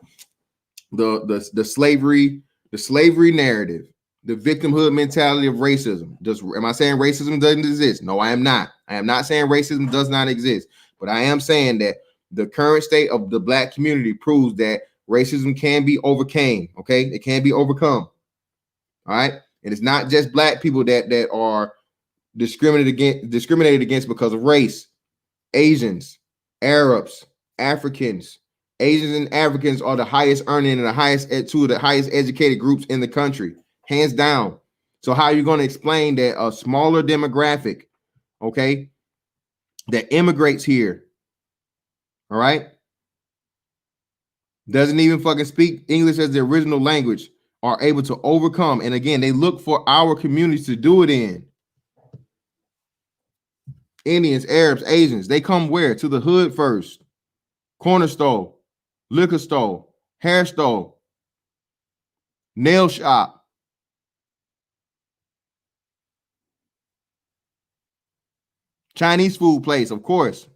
the slavery narrative, the victimhood mentality of racism. Am I saying racism doesn't exist? No, I am not. I am not saying racism does not exist. But I am saying that the current state of the black community proves that racism can be overcame. Okay, it can be overcome. All right, and it's not just black people that are discriminated against because of race. Asians, Arabs, Africans. Asians and Africans are the highest earning and two of the highest educated groups in the country, hands down. So how are you going to explain that a smaller demographic, okay, that immigrates here, all right, doesn't even fucking speak English as their original language, are able to overcome? And again, they look for our communities to do it in. Indians, Arabs, Asians, they come where? To the hood first. Corner store, liquor store, hair store, nail shop. Chinese food place, of course.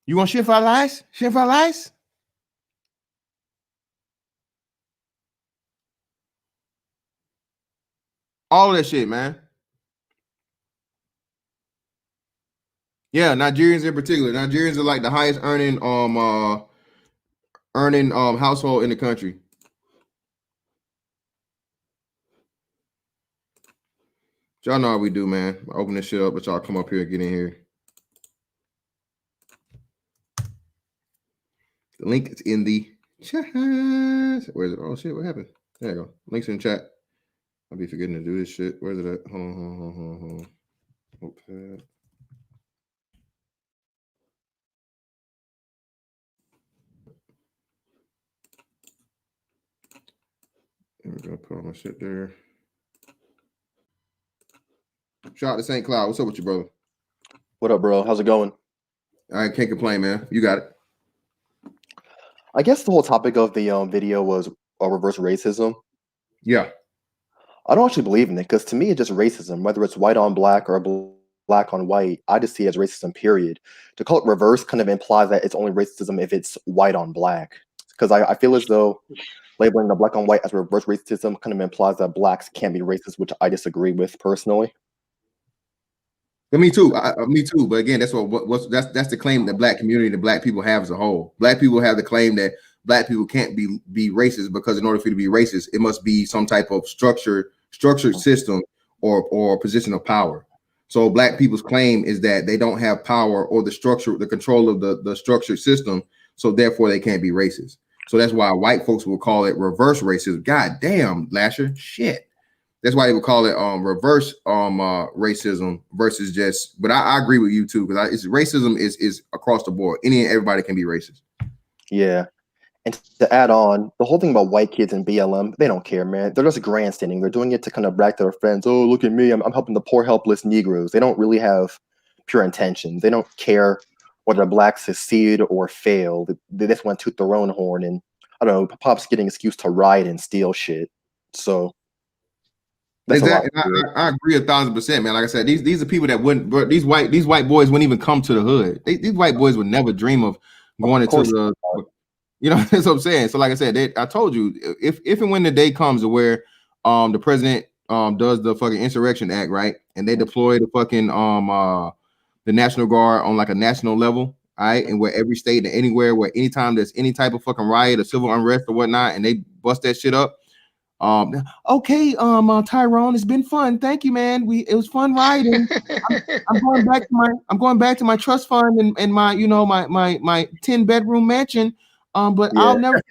You want shit for lies? Shit for lies? All that shit, man. Yeah, Nigerians in particular. Nigerians are like the highest earning household in the country. Y'all know how we do, man. I open this shit up, but y'all come up here and get in here. The link is in the chat. Where is it? Oh shit, what happened? There you go. Links in the chat. I'll be forgetting to do this shit. Where's it at? Hold on. Okay. There we go. Put all my shit there. Shout out to St. Cloud. What's up with you, brother? What up, bro? How's it going? I can't complain, man. You got it. I guess the whole topic of the video was reverse racism. Yeah. I don't actually believe in it because to me it's just racism, whether it's white on black or black on white. I just see it as racism, period. To call it reverse kind of implies that it's only racism if it's white on black. Because I feel as though labeling the black on white as reverse racism kind of implies that blacks can't be racist, which I disagree with personally. Me too. Me too. But again, that's that's the claim that black community, the black people have as a whole. Black people have the claim that black people can't be racist because in order for you to be racist, it must be some type of structured system or position of power. So black people's claim is that they don't have power or the structure, the control of the structured system. So therefore they can't be racist. So that's why white folks will call it reverse racism. God damn, Lasher. Shit. That's why they would call it reverse racism versus just. But I agree with you too because racism is across the board. Any and everybody can be racist. Yeah, and to add on, the whole thing about white kids and BLM, they don't care, man. They're just grandstanding. They're doing it to kind of brag to their friends. Oh, look at me! I'm helping the poor, helpless Negroes. They don't really have pure intentions. They don't care whether blacks succeed or fail. They just want to toot their own horn, and I don't know. Pop's getting an excuse to riot and steal shit. So. That's Exactly. I agree 1,000%, man. Like I said, these are people that wouldn't. Bro, these white boys wouldn't even come to the hood. These white boys would never dream of going into the. You know, that's what I'm saying. So, like I said, I told you, if and when the day comes to where the president does the fucking insurrection act, right, and they deploy the fucking the National Guard on like a national level, all right, and where every state and anywhere where anytime there's any type of fucking riot or civil unrest or whatnot, and they bust that shit up. Okay, Tyrone, it's been fun. Thank you, man. It was fun riding. I'm going back to my trust fund and my, you know, my 10-bedroom mansion. But yeah. I'll never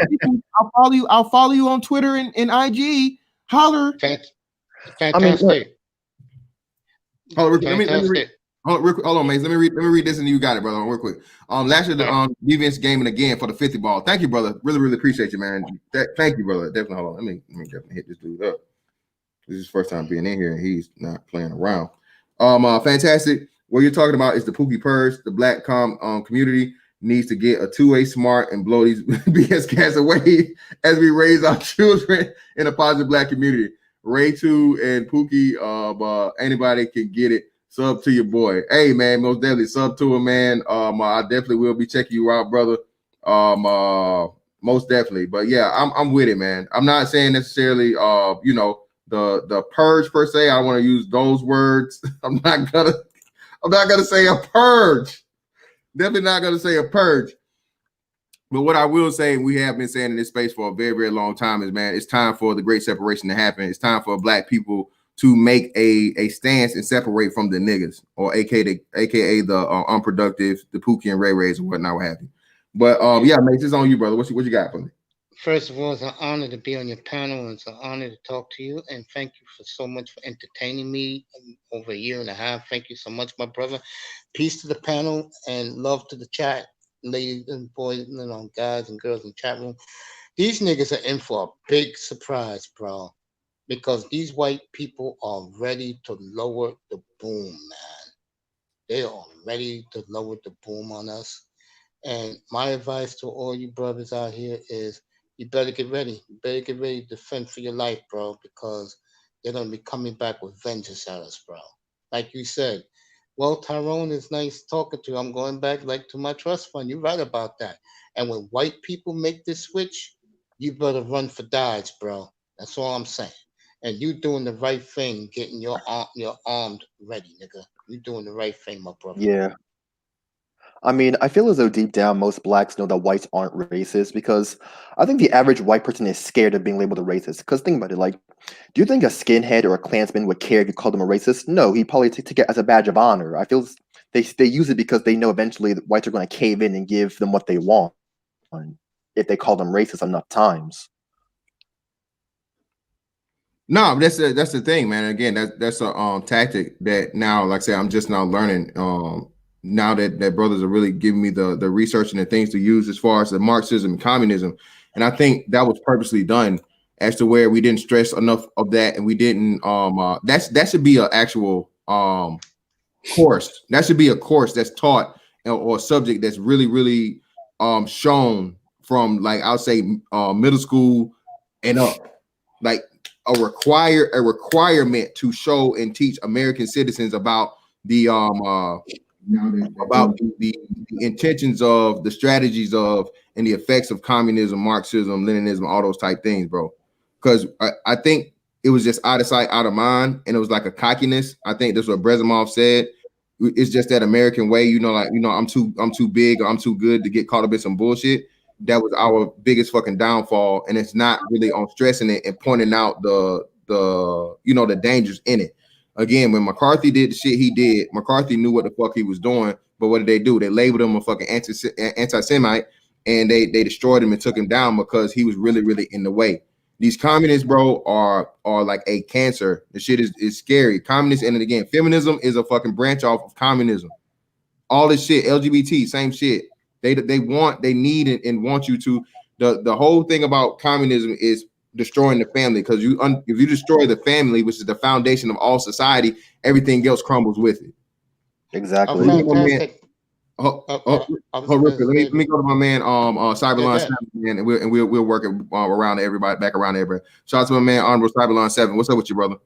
I'll follow you on Twitter and IG. Holler. Fantastic. I mean, Hold on, Mace. Let me read this and you got it, brother. Real quick. Last year the Deviants gaming again for the 50 ball. Thank you, brother. Really appreciate you, man. Thank you, brother. Definitely. Hold on. Let me definitely hit this dude up. This is his first time being in here, and he's not playing around. Fantastic. What you're talking about is the Pookie Purge. The black community needs to get a two-way smart and blow these BS cats away as we raise our children in a positive black community. Ray 2 and Pookie, anybody can get it. Sub to your boy. Hey, man, most definitely sub to him, man. I definitely will be checking you out, brother. Most definitely. But yeah, I'm with it, man. I'm not saying necessarily, you know, the purge per se. I want to use those words. I'm not gonna say a purge. Definitely not gonna say a purge. But what I will say, we have been saying in this space for a very, very long time, is, man, it's time for the great separation to happen. It's time for black people to make a stance and separate from the niggas, or aka the unproductive, the Pookie and Ray Rays or whatnot, what have you. But yeah, Mace, it's on you, brother. What you got for me? First of all, it's an honor to be on your panel, and it's an honor to talk to you. And thank you for so much for entertaining me over a year and a half. Thank you so much, my brother. Peace to the panel and love to the chat, ladies and boys, you know, guys and girls in the chat room. These niggas are in for a big surprise, bro, because these white people are ready to lower the boom, man. They are ready to lower the boom on us. And my advice to all you brothers out here is you better get ready. You better get ready to defend for your life, bro, because they're gonna be coming back with vengeance at us, bro. Like you said, well, Tyrone, is nice talking to you. I'm going back like to my trust fund. You're right about that. And when white people make this switch, you better run for Dodge, bro. That's all I'm saying. And you doing the right thing, getting your armed ready, nigga. You doing the right thing, my brother. Yeah. I mean, I feel as though deep down most blacks know that whites aren't racist because I think the average white person is scared of being labeled a racist. Because think about it, like, do you think a skinhead or a Klansman would care if you called them a racist? No, he'd probably take it as a badge of honor. I feel they use it because they know eventually the whites are going to cave in and give them what they want if they call them racist enough times. No, that's the thing, man. Again, that's a tactic that now, like I said, I'm just now learning. Now that brothers are really giving me the research and the things to use as far as the Marxism and communism, and I think that was purposely done as to where we didn't stress enough of that, and we didn't. That should be an actual course. That should be a course that's taught or a subject that's really shown from, like, I'll say middle school and up, like a requirement to show and teach American citizens about the intentions of, the strategies of, and the effects of communism, Marxism, Leninism, all those type things, bro. Because I think it was just out of sight, out of mind, and it was like a cockiness. I think that's what Brezhnev said. It's just that American way, like, I'm too big or I'm too good to get caught up in some bullshit. That was our biggest fucking downfall, and it's not really on stressing it and pointing out the dangers in it. Again, when McCarthy did the shit he did, McCarthy knew what the fuck he was doing, but what did they do? They labeled him a fucking anti-Semite, and they destroyed him and took him down because he was really in the way. These communists, bro, are like a cancer. The shit is scary. Communists, and again, feminism is a fucking branch off of communism. All this shit, LGBT, same shit. They need and want you to. The whole thing about communism is destroying the family, because if you destroy the family, which is the foundation of all society, everything else crumbles with it. Exactly. Fantastic. Let me go to my man, Cyberline 7, man, and we'll work it around everybody, back around everybody. Shout out to my man, Honorable Cyberline 7. What's up with you, brother?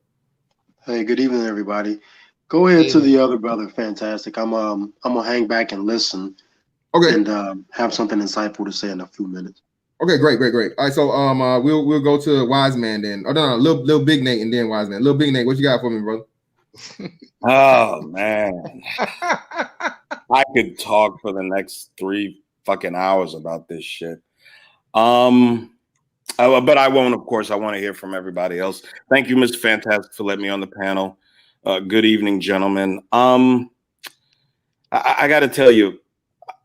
Hey, good evening, everybody. Go ahead to the other brother. Fantastic. I'm gonna hang back and listen. Okay. And have something insightful to say in a few minutes. Okay, great. All right, so we'll go to Wise Man then. Oh no, Lil Big Nate and then Wise Man. Lil Big Nate, what you got for me, brother? Oh man, I could talk for the next 3 fucking hours about this shit. But I won't. Of course, I want to hear from everybody else. Thank you, Mr. Fantastic, for letting me on the panel. Good evening, gentlemen. I got to tell you,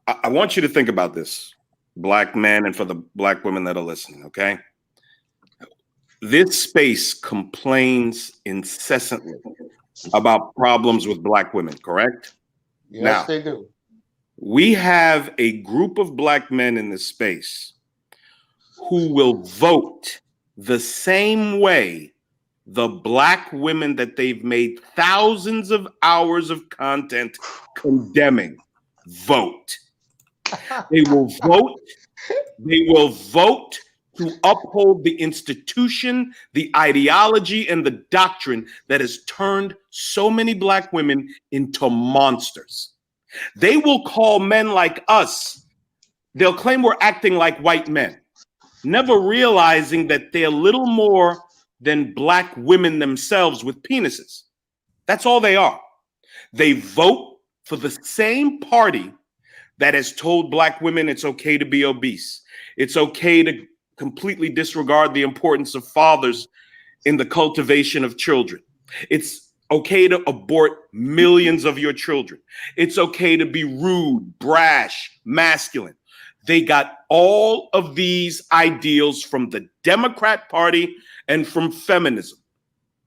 I want you to think about this, Black men, and for the Black women that are listening. Okay, this space complains incessantly about problems with Black women, correct? Yes, now, they do. We have a group of Black men in this space who will vote the same way the Black women that they've made thousands of hours of content condemning vote. They will vote. They will vote to uphold the institution, the ideology, and the doctrine that has turned so many Black women into monsters. They will call men like us, they'll claim we're acting like white men, never realizing that they're little more than Black women themselves with penises. That's all they are. They vote for the same party that has told Black women it's okay to be obese. It's okay to completely disregard the importance of fathers in the cultivation of children. It's okay to abort millions of your children. It's okay to be rude, brash, masculine. They got all of these ideals from the Democrat Party and from feminism.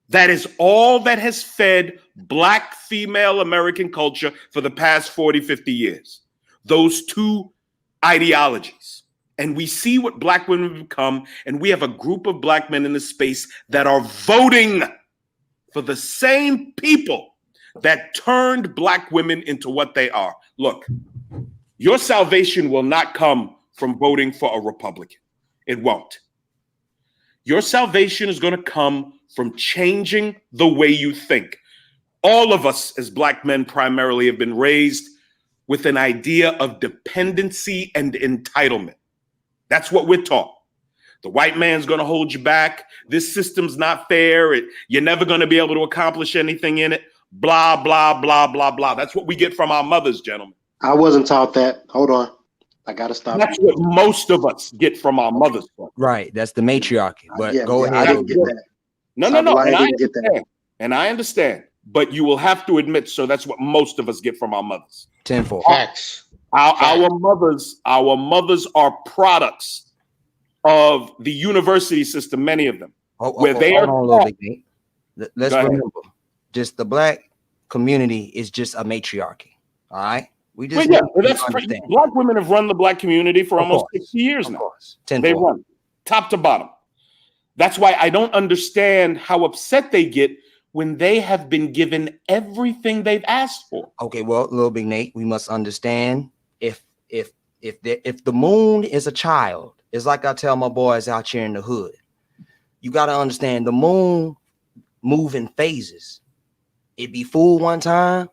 That is all that has fed Black female American culture for the past 40, 50 years. Those two ideologies. and we see what black women have become, and we have a group of black men in the space that are voting for the same people that turned black women into what they are. Look, your salvation will not come from voting for a Republican. It won't. Your salvation is going to come from changing the way you think. All of us as black men primarily have been raised with an idea of dependency and entitlement. That's what we're taught. The white man's going to hold you back. This system's not fair. You're never going to be able to accomplish anything in it. Blah, blah, blah, blah, blah. That's what we get from our mothers, gentlemen. I wasn't taught that. Hold on. I got to stop. That's what most of us get from our mothers. Right. That's the matriarchy. But Yeah, go ahead. I didn't get that. No. And I understand. But you will have to admit, so that's what most of us get from our mothers. 10-4. Facts. Our mothers are products of the university system, many of them, where they are. Let's remember, just the black community is just a matriarchy. All right, we just black women have run the black community for almost 60 years now. They run top to bottom. That's why I don't understand how upset they get when they have been given everything they've asked for. Okay, well, little big Nate, we must understand if the moon is a child, it's like I tell my boys out here in the hood. You got to understand the moon move in phases. It be full one time,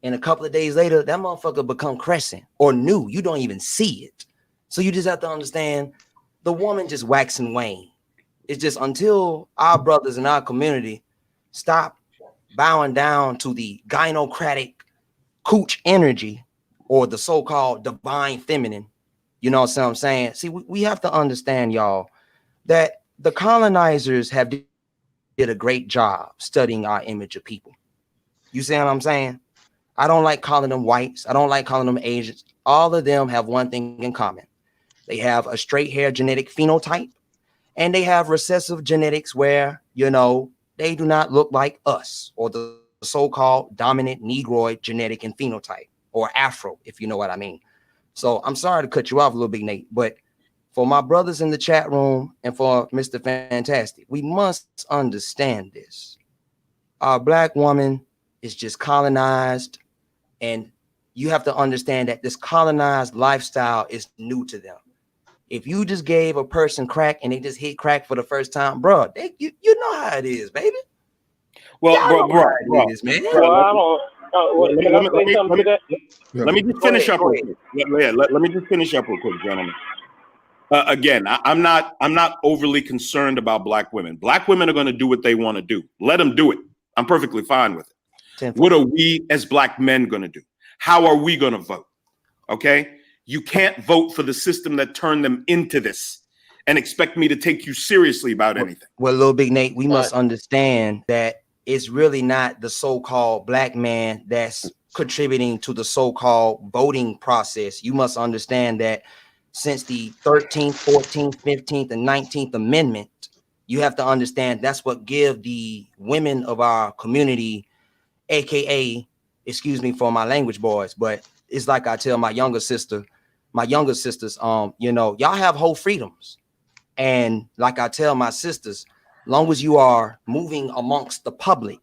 and a couple of days later, that motherfucker become crescent or new. You don't even see it. So you just have to understand the woman just wax and wane. It's just until our brothers in our community stop bowing down to the gynocratic cooch energy or the so-called divine feminine. You know what I'm saying? See, we have to understand, y'all, that the colonizers have did a great job studying our image of people. You see what I'm saying? I don't like calling them whites. I don't like calling them Asians. All of them have one thing in common. They have a straight hair genetic phenotype, and they have recessive genetics where, you know, they do not look like us, or the so-called dominant Negroid genetic and phenotype, or Afro, if you know what I mean. So I'm sorry to cut you off, little big Nate, but for my brothers in the chat room and for Mr. Fantastic, we must understand this. Our black woman is just colonized, and you have to understand that this colonized lifestyle is new to them. If you just gave a person crack and they just hit crack for the first time, bro, you know how it is, baby. Well, bro, let me just finish up real quick. Let me just finish up real quick, gentlemen. Again, I'm not overly concerned about black women. Black women are going to do what they want to do. Let them do it. I'm perfectly fine with it. What are we as black men going to do? How are we going to vote? Okay. You can't vote for the system that turned them into this and expect me to take you seriously about anything. Well, little big Nate, we must understand that it's really not the so-called black man that's contributing to the so-called voting process. You must understand that since the 13th, 14th, 15th, and 19th Amendment, you have to understand that's what give the women of our community, AKA, excuse me for my language, boys, but it's like I tell my younger sisters, you know, y'all have whole freedoms. And like I tell my sisters, long as you are moving amongst the public,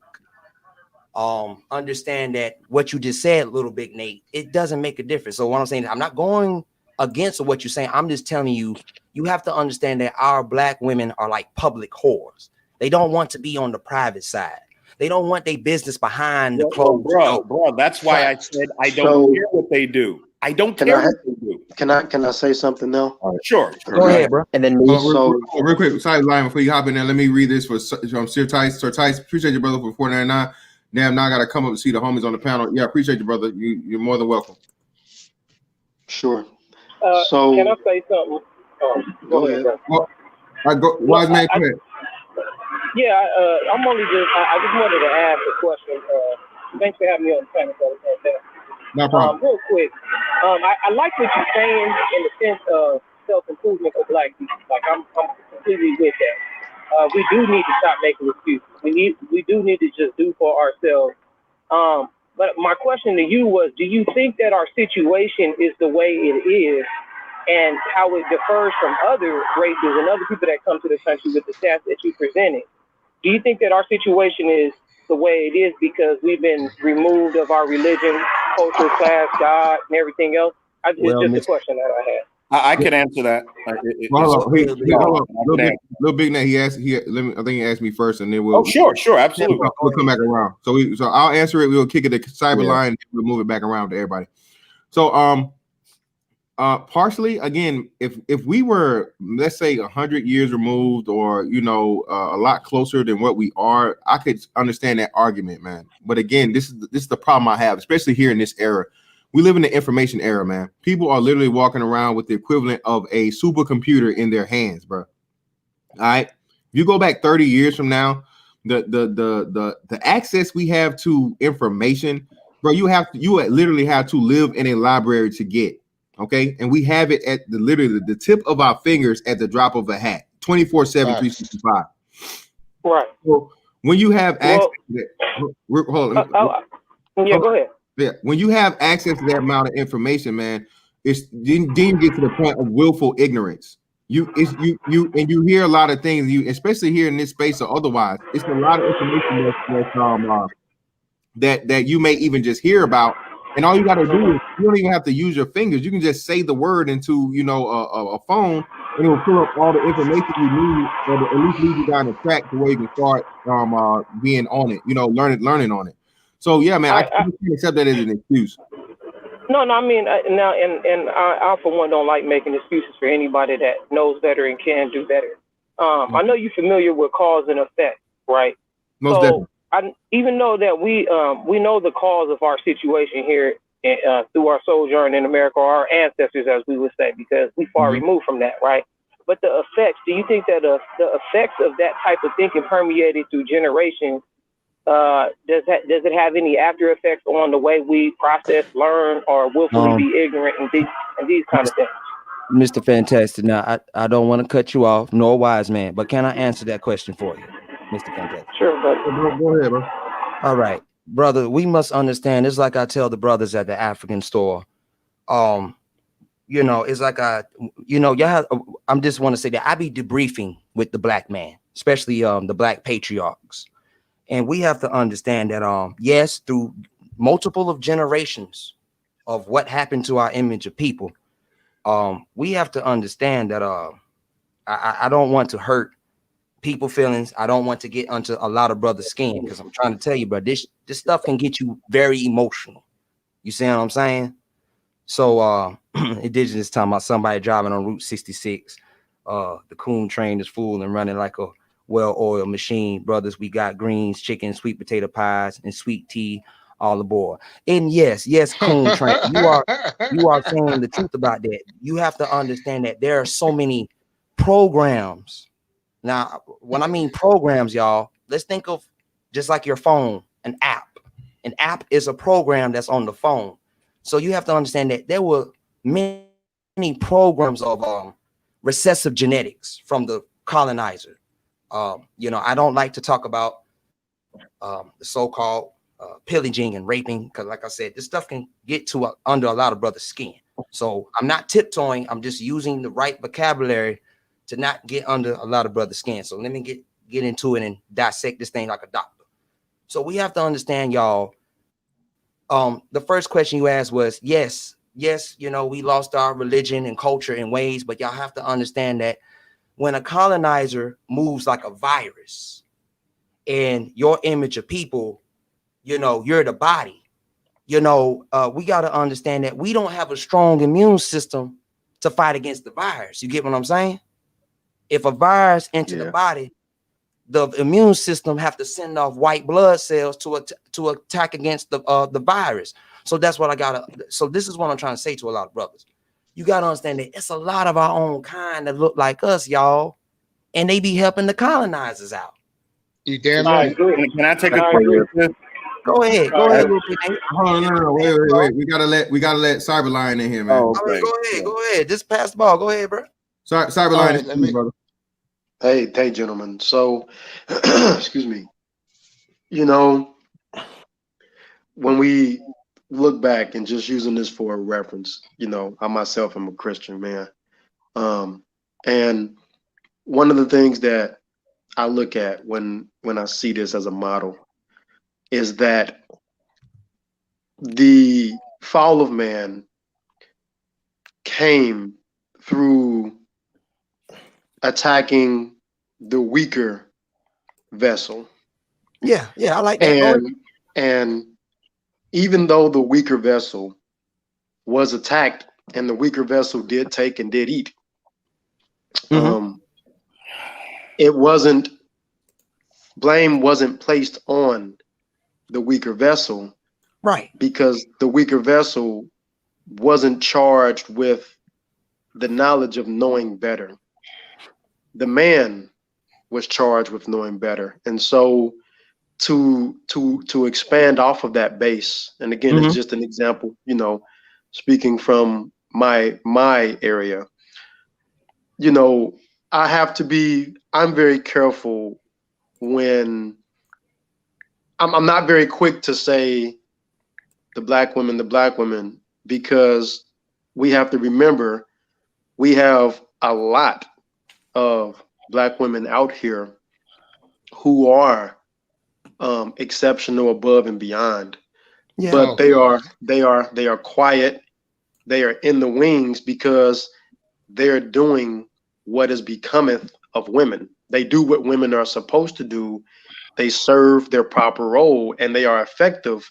understand that what you just said, little big Nate, it doesn't make a difference. So what I'm saying, I'm not going against what you're saying. I'm just telling you, you have to understand that our black women are like public whores. They don't want to be on the private side. They don't want their business behind the closed door. Bro, that's why I said I don't care what they do. I don't care what they do. Can I say something now? Sure. Go ahead, bro. And then real quick, sorry, Lion, before you hop in there, let me read this for Sir Tice. Sir Tice, appreciate your brother for $4.99. Damn, now I gotta come up and see the homies on the panel. Yeah, appreciate you, brother. You're more than welcome. Sure. Can I say something? Go ahead. Wise man, go ahead. Yeah, I'm only I just wanted to ask a question. Thanks for having me on the panel, brother. No problem. Real quick, I like what you're saying in the sense of self-improvement for black people. Like I'm completely with that. We do need to stop making excuses. We do need to just do for ourselves. But my question to you was, do you think that our situation is the way it is and how it differs from other races and other people that come to the country with the stats that you presented. Do you think that our situation is the way it is because we've been removed of our religion, culture, class, God, and everything else? It's Well, just a Miss, question that I had. I can answer that. Hold on, Go ahead, hold on. I can answer. Little Big Nat, he asked. I think he asked me first, and then Oh, sure, absolutely. we'll come back around. So I'll answer it. We'll kick it to Cyberline, and we'll move it back around to everybody. So partially, again, if we were, let's say, 100 years removed, or a lot closer than what we are, I could understand that argument, man. But again, this is the problem I have, especially here in this era. We live in the information era, man. People are literally walking around with the equivalent of a supercomputer in their hands, bro. All right. If you go back 30 years from now, the access we have to information, bro, you literally have to live in a library to get. Okay, and we have it at literally the tip of our fingers at the drop of a hat, 24/7, 365. Right. So when you have access go ahead. Yeah, when you have access to that amount of information, man, then you get to the point of willful ignorance. You hear a lot of things, especially here in this space or otherwise. It's a lot of information that you may even just hear about, and all you got to do is you don't even have to use your fingers. You can just say the word into a phone, and it will pull up all the information you need, or at least lead you down the track to where you can start being on it, learning on it. So yeah, man, I can't accept that as an excuse. No, I mean now, and I for one don't like making excuses for anybody that knows better and can do better. I know you're familiar with cause and effect, right? Most definitely. Even though that we know the cause of our situation here through our sojourn in America, or our ancestors, as we would say, because we far removed from that, right? But the effects, do you think that the effects of that type of thinking permeated through generations? Does it have any after effects on the way we process, learn, or willfully be ignorant and these kind of things? Mr. Fantastic. Now, I don't want to cut you off, nor wise man, but can I answer that question for you, Mr. Fantastic? Sure, buddy. Go ahead, bro. All right, brother. We must understand. It's like I tell the brothers at the African store. It's like I'm just want to say that I be debriefing with the black man, especially the black patriarchs. And we have to understand that, yes, through multiple of generations of what happened to our image of people, we have to understand that I don't want to hurt people feelings. I don't want to get onto a lot of brothers' skin, because I'm trying to tell you, bro, this stuff can get you very emotional. You see what I'm saying? So indigenous time about somebody driving on Route 66. The coon train is full and running like a well-oiled machine. Brothers, we got greens, chicken, sweet potato pies, and sweet tea all aboard. And yes, coon train, you are saying the truth about that. You have to understand that there are so many programs. Now, when I mean programs, y'all, let's think of just like your phone, an app. An app is a program that's on the phone. So you have to understand that there were many programs of recessive genetics from the colonizer. I don't like to talk about the so-called pillaging and raping, because like I said, this stuff can get to under a lot of brothers' skin. So I'm not tiptoeing. I'm just using the right vocabulary to not get under a lot of brothers' skin. So let me get into it and dissect this thing like a doctor. So we have to understand, y'all. The first question you asked was, yes, we lost our religion and culture in ways, but y'all have to understand that when a colonizer moves like a virus and your image of people, you're the body, we got to understand that we don't have a strong immune system to fight against the virus. You get what I'm saying? If a virus enters the body, the immune system have to send off white blood cells to attack against the virus. So that's what so this is what I'm trying to say to a lot of brothers. You got to understand that it's a lot of our own kind that look like us, y'all, and they be helping the colonizers out. You damn right. Can I take a quick? Go ahead. Hold on, no, wait. We gotta let Cyberline in here, man. Go ahead. Just pass the ball. Go ahead, bro. Cyberline, brother. Hey, gentlemen. So, excuse me. When we look back and just using this for a reference, I myself am a Christian, man. And one of the things that I look at when I see this as a model is that the fall of man came through attacking the weaker vessel. Yeah, I like that. And even though the weaker vessel was attacked and the weaker vessel did take and did eat, blame wasn't placed on the weaker vessel, right? Because the weaker vessel wasn't charged with the knowledge of knowing better. The man was charged with knowing better. And so to expand off of that base, and again, it's just an example, speaking from my area, I'm very careful when I'm not very quick to say the black women, because we have to remember we have a lot of black women out here who are exceptional, above and beyond. Yeah. But they are quiet. They are in the wings because they're doing what is becometh of women. They do what women are supposed to do. They serve their proper role and they are effective,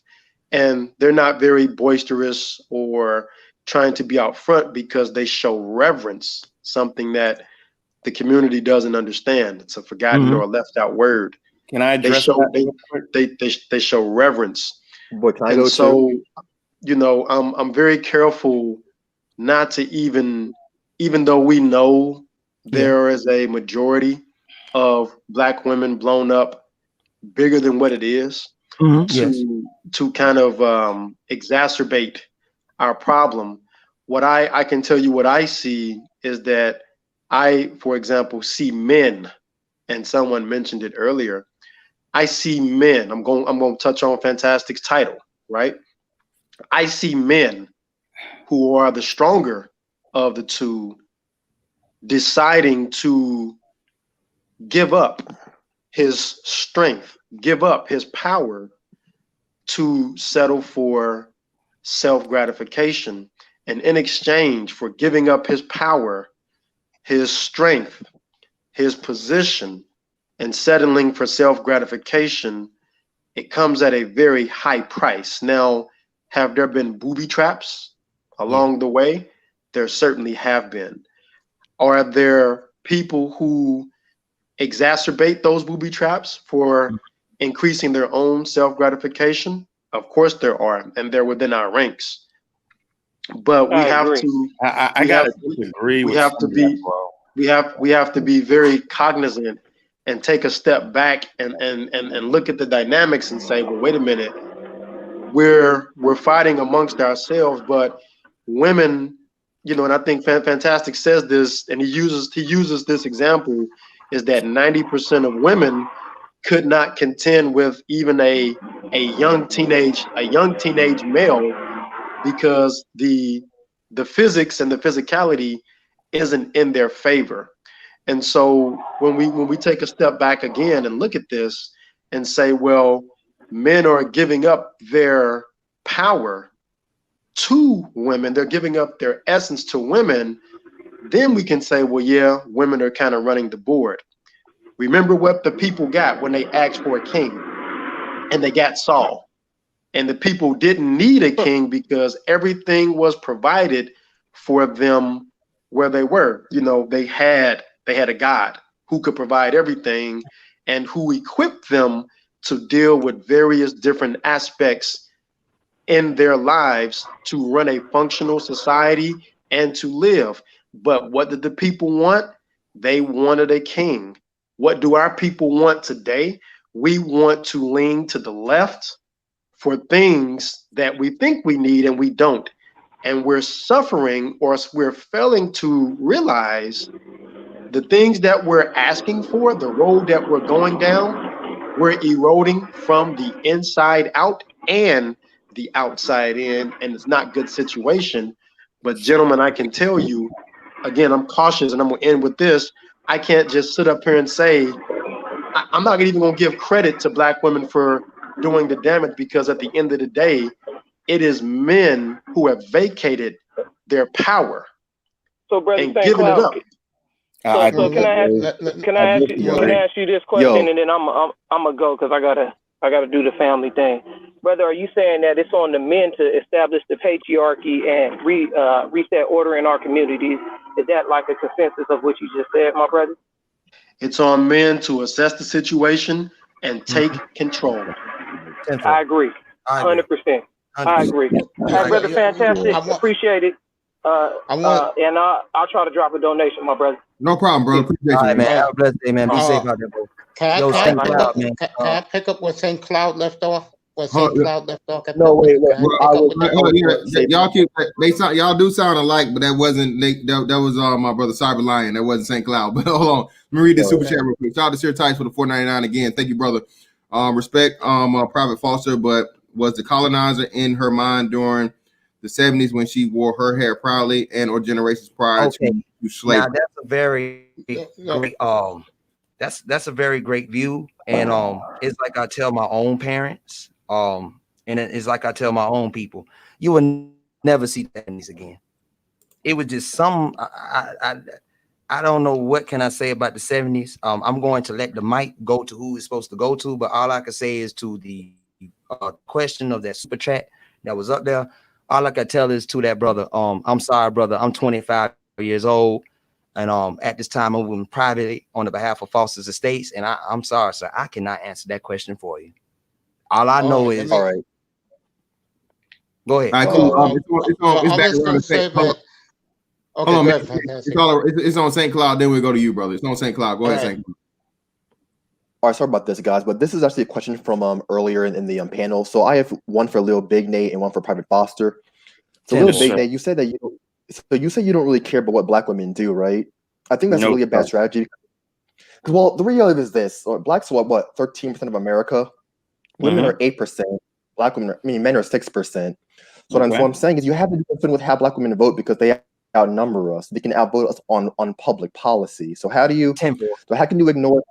and they're not very boisterous or trying to be out front because they show reverence, something that the community doesn't understand. It's a forgotten or a left out word. Can I address they show reverence. But can I and go so too? I'm very careful not to even though we know there is a majority of black women blown up bigger than what it is, to kind of exacerbate our problem. What I can tell you, what I see is that I, for example, see men, and someone mentioned it earlier. I see men. I'm going to touch on Fantastic's title, right? I see men who are the stronger of the two deciding to give up his strength, give up his power to settle for self-gratification. And in exchange for giving up his power, his strength, his position, and settling for self-gratification, it comes at a very high price. Now, have there been booby traps along the way? There certainly have been. Are there people who exacerbate those booby traps for increasing their own self-gratification? Of course there are, and they're within our ranks. But we have to we have to be very cognizant and take a step back and look at the dynamics and say, well, wait a minute, we're fighting amongst ourselves, but women, and I think Fantastic says this, and he uses this example, is that 90% of women could not contend with even a young teenage male, because the physics and the physicality isn't in their favor. And so when we take a step back again and look at this and say, well, men are giving up their power to women, they're giving up their essence to women, then we can say, well, yeah, women are kind of running the board. Remember what the people got when they asked for a king, and they got Saul. And the people didn't need a king because everything was provided for them where they were. They had a God who could provide everything and who equipped them to deal with various different aspects in their lives to run a functional society and to live. But what did the people want? They wanted a king. What do our people want today? We want to lean to the left for things that we think we need and we don't. And we're suffering, or we're failing to realize the things that we're asking for, the road that we're going down, we're eroding from the inside out and the outside in, and it's not good situation. But gentlemen, I can tell you, again, I'm cautious, and I'm gonna end with this. I can't just sit up here and say I'm not even gonna give credit to Black women for doing the damage, because at the end of the day, it is men who have vacated their power So, brother and St. given it Cloud, up. so can I ask you this question, and then I'm gonna go because I gotta do the family thing. Brother, are you saying that it's on the men to establish the patriarchy and reset order in our communities? Is that like a consensus of what you just said, my brother? It's on men to assess the situation and take control. I agree, 100%. I agree. All right, brother, fantastic. Appreciate it. And I'll try to drop a donation, my brother. No problem, bro. Appreciate All you, right, man. man. Have a blessed day, man. Be safe out there, bro. Yo, St. Cloud, man. Can I pick up where St. Cloud left off? Where Huh, St. Cloud left off? No, wait. Y'all do sound alike, but that wasn't that was my brother Cyber Lion. That wasn't St. Cloud. But hold on, let me read this super chat real quick. Shout out to Sir Tice for the $4.99 again. Thank you, brother. Respect, Private Foster, but was the colonizer in her mind during the 70s when she wore her hair proudly, and or generations prior to slavery? Now that's a very great that's a very great view, and it's like I tell my own parents, and it's like I tell my own people, you will never see the 70s again. It was just some I don't know what can I say about the 70s. I'm going to let the mic go to who it's supposed to go to, but all I can say is to the question of that super chat that was up there. All I can tell is to that brother, I'm sorry, brother. I'm 25 years old, and at this time I'm moving privately on the behalf of Foster's Estates, and I'm sorry, sir. I cannot answer that question for you. All I know is all right. Go ahead. It's on St. Cloud. Then we'll go to you, brother. It's on St. Cloud. Go ahead, St. Cloud. All right, sorry about this, guys, but this is actually a question from earlier in the panel. So I have one for Lil Big Nate and one for Private Foster. So Lil Big Nate, you said that you say you don't really care about what Black women do, right? I think that's really a bad strategy. Well, the reality is this: Blacks are what 13% of America. Women are 8%. Black women, men are 6%. So what I'm saying is you have to be concerned with how Black women vote because they outnumber us. They can outvote us on public policy. So how can you ignore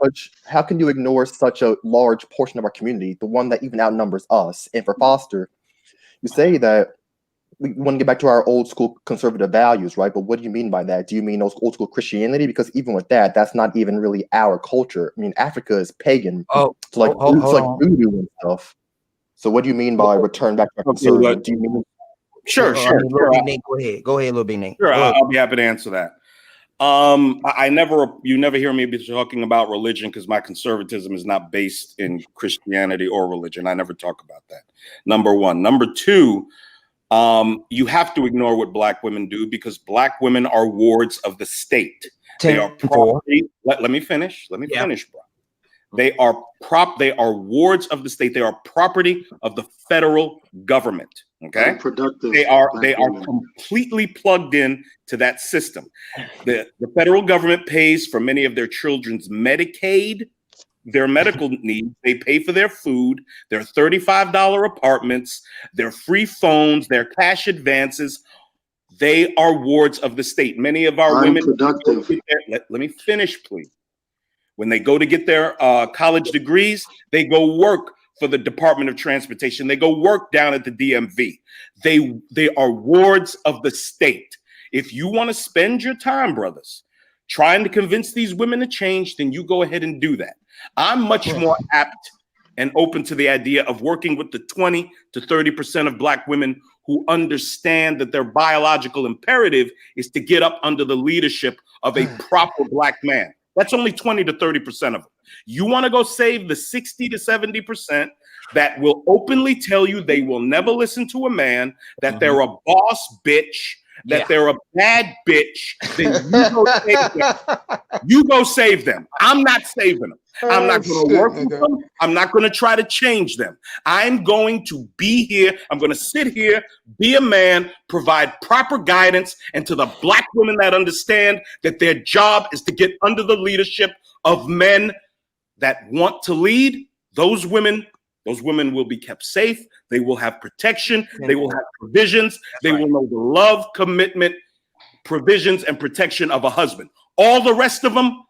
such a large portion of our community, the one that even outnumbers us? And for Foster, you say that we want to get back to our old school conservative values, right? But what do you mean by that? Do you mean old school Christianity? Because even with that, that's not even really our culture. I mean, Africa is pagan. It's like voodoo and stuff. So what do you mean by return back to conservative? Do you mean Sure. Go ahead, Lil Big Nate. Sure, I'll be happy to answer that. You never hear me be talking about religion because my conservatism is not based in Christianity or religion. I never talk about that. Number one. Number two, you have to ignore what Black women do because Black women are wards of the state. They are property. Let me finish. Let me finish, bro. They are wards of the state. They are property of the federal government. Okay. They are completely plugged in to that system. The federal government pays for many of their children's Medicaid, their medical needs. They pay for their food, their $35 apartments, their free phones, their cash advances. They are wards of the state. Many of our women. Let me finish, please. When they go to get their college degrees, they go work for the Department of Transportation. They go work down at the DMV. They are wards of the state. If you want to spend your time, brothers, trying to convince these women to change, then you go ahead and do that. I'm much more apt and open to the idea of working with the 20 to 30% of Black women who understand that their biological imperative is to get up under the leadership of a proper Black man. That's only 20 to 30% of them. You want to go save the 60 to 70% that will openly tell you they will never listen to a man, that they're a boss bitch, that they're a bad bitch, then you go save them. I'm not saving them. I'm not going to work with them. I'm not going to try to change them. I'm going to be here. I'm going to sit here, be a man, provide proper guidance, and to the Black women that understand that their job is to get under the leadership of men that want to lead. Those women will be kept safe. They will have protection. They will have provisions. They will know the love, commitment, provisions and protection of a husband. All the rest of them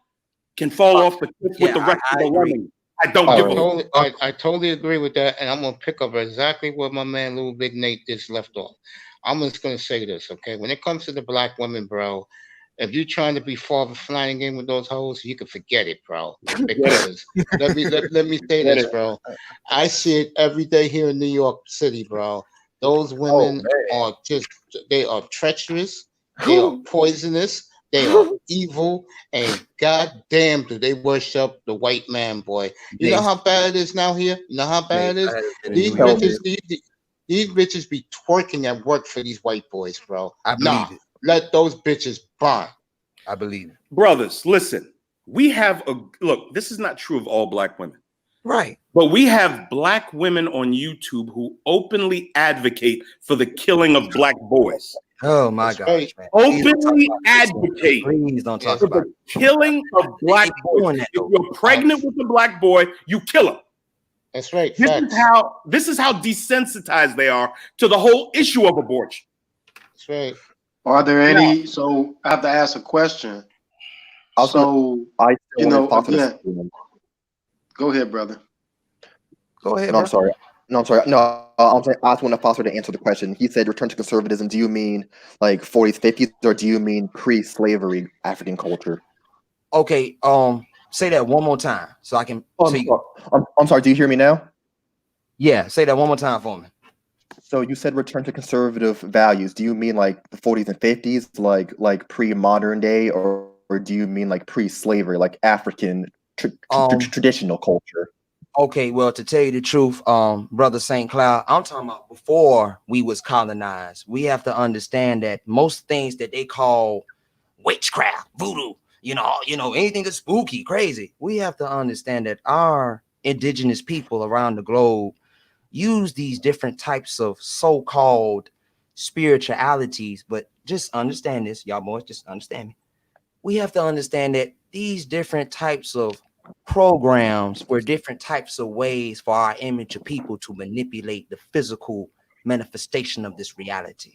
can fall off the cliff with the rest of the women. I don't give a I totally agree with that, and I'm gonna pick up exactly where my man Little Big Nate just left off. I'm just gonna say this, okay? When it comes to the black women, bro, if you're trying to be Father Flanagan with those hoes, you can forget it, bro. Because let me say this, bro. I see it every day here in New York City, bro. Those women are they are treacherous, they are poisonous, they are evil, and goddamn do they worship the white man, boy. You know how bad it is now here? You know how bad it is? These bitches be twerking at work for these white boys, bro. I believe it. Let those bitches burn. I believe it. Brothers, listen, we have look, this is not true of all black women. Right. But we have black women on YouTube who openly advocate for the killing of black boys. Oh my gosh, man. Openly advocate. Please don't talk about the killing of black boys. If you're pregnant with a black boy, you kill him. That's right. This is how desensitized they are to the whole issue of abortion. That's right. Are there any? So I have to ask a question. Go ahead, brother. Go ahead. No, I'm sorry. I just want to Foster to answer the question. He said, "Return to conservatism." Do you mean like 40s, 50s, or do you mean pre-slavery African culture? Okay. Say that one more time so I can. I'm sorry. Do you hear me now? Yeah. Say that one more time for me. So you said return to conservative values. Do you mean like the 40s and 50s, like pre-modern day, or do you mean like pre-slavery, like African traditional culture? Okay, well, to tell you the truth, Brother St. Cloud, I'm talking about before we was colonized. We have to understand that most things that they call witchcraft, voodoo, you know, anything that's spooky, crazy. We have to understand that our indigenous people around the globe use these different types of so-called spiritualities, but just understand this, y'all boys, just understand me. We have to understand that these different types of programs were different types of ways for our image of people to manipulate the physical manifestation of this reality.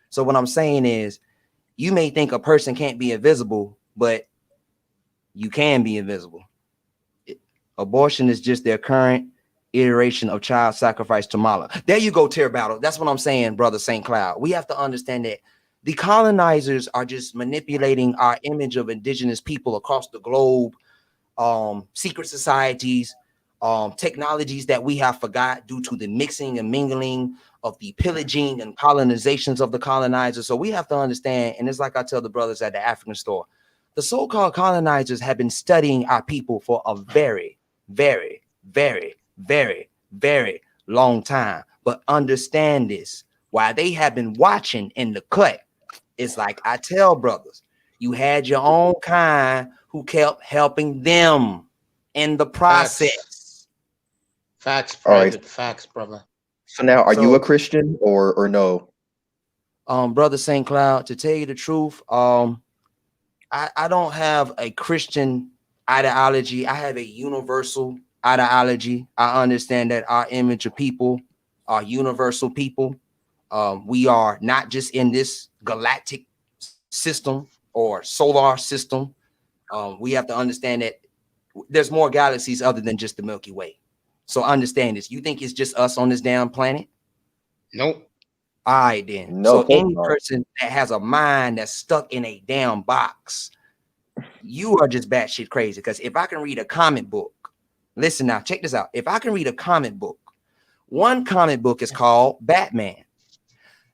So what I'm saying is, you may think a person can't be invisible, but you can be invisible. Abortion is just their current iteration of child sacrifice to Mala. There you go, Tear Battle. That's what I'm saying, Brother St. Cloud. We have to understand that the colonizers are just manipulating our image of indigenous people across the globe, secret societies, technologies that we have forgot due to the mixing and mingling of the pillaging and colonizations of the colonizers. So we have to understand, and it's like I tell the brothers at the African store, the so-called colonizers have been studying our people for a very, very, very, very, very long time. But understand this, while they have been watching in the cut, it's like I tell brothers, you had your own kind who kept helping them in the process. Facts, private facts, brother. So now, are you a Christian or no? Brother St. Cloud, to tell you the truth, I don't have a Christian ideology. I have a universal ideology. I understand that our image of people are universal people. We are not just in this galactic system or solar system. We have to understand that there's more galaxies other than just the Milky Way. So understand this. You think it's just us on this damn planet? Nope. All right, then. No, so any person that has a mind that's stuck in a damn box, you are just batshit crazy. Because if I can read a comic book, listen now, check this out. If I can read a comic book, one comic book is called Batman.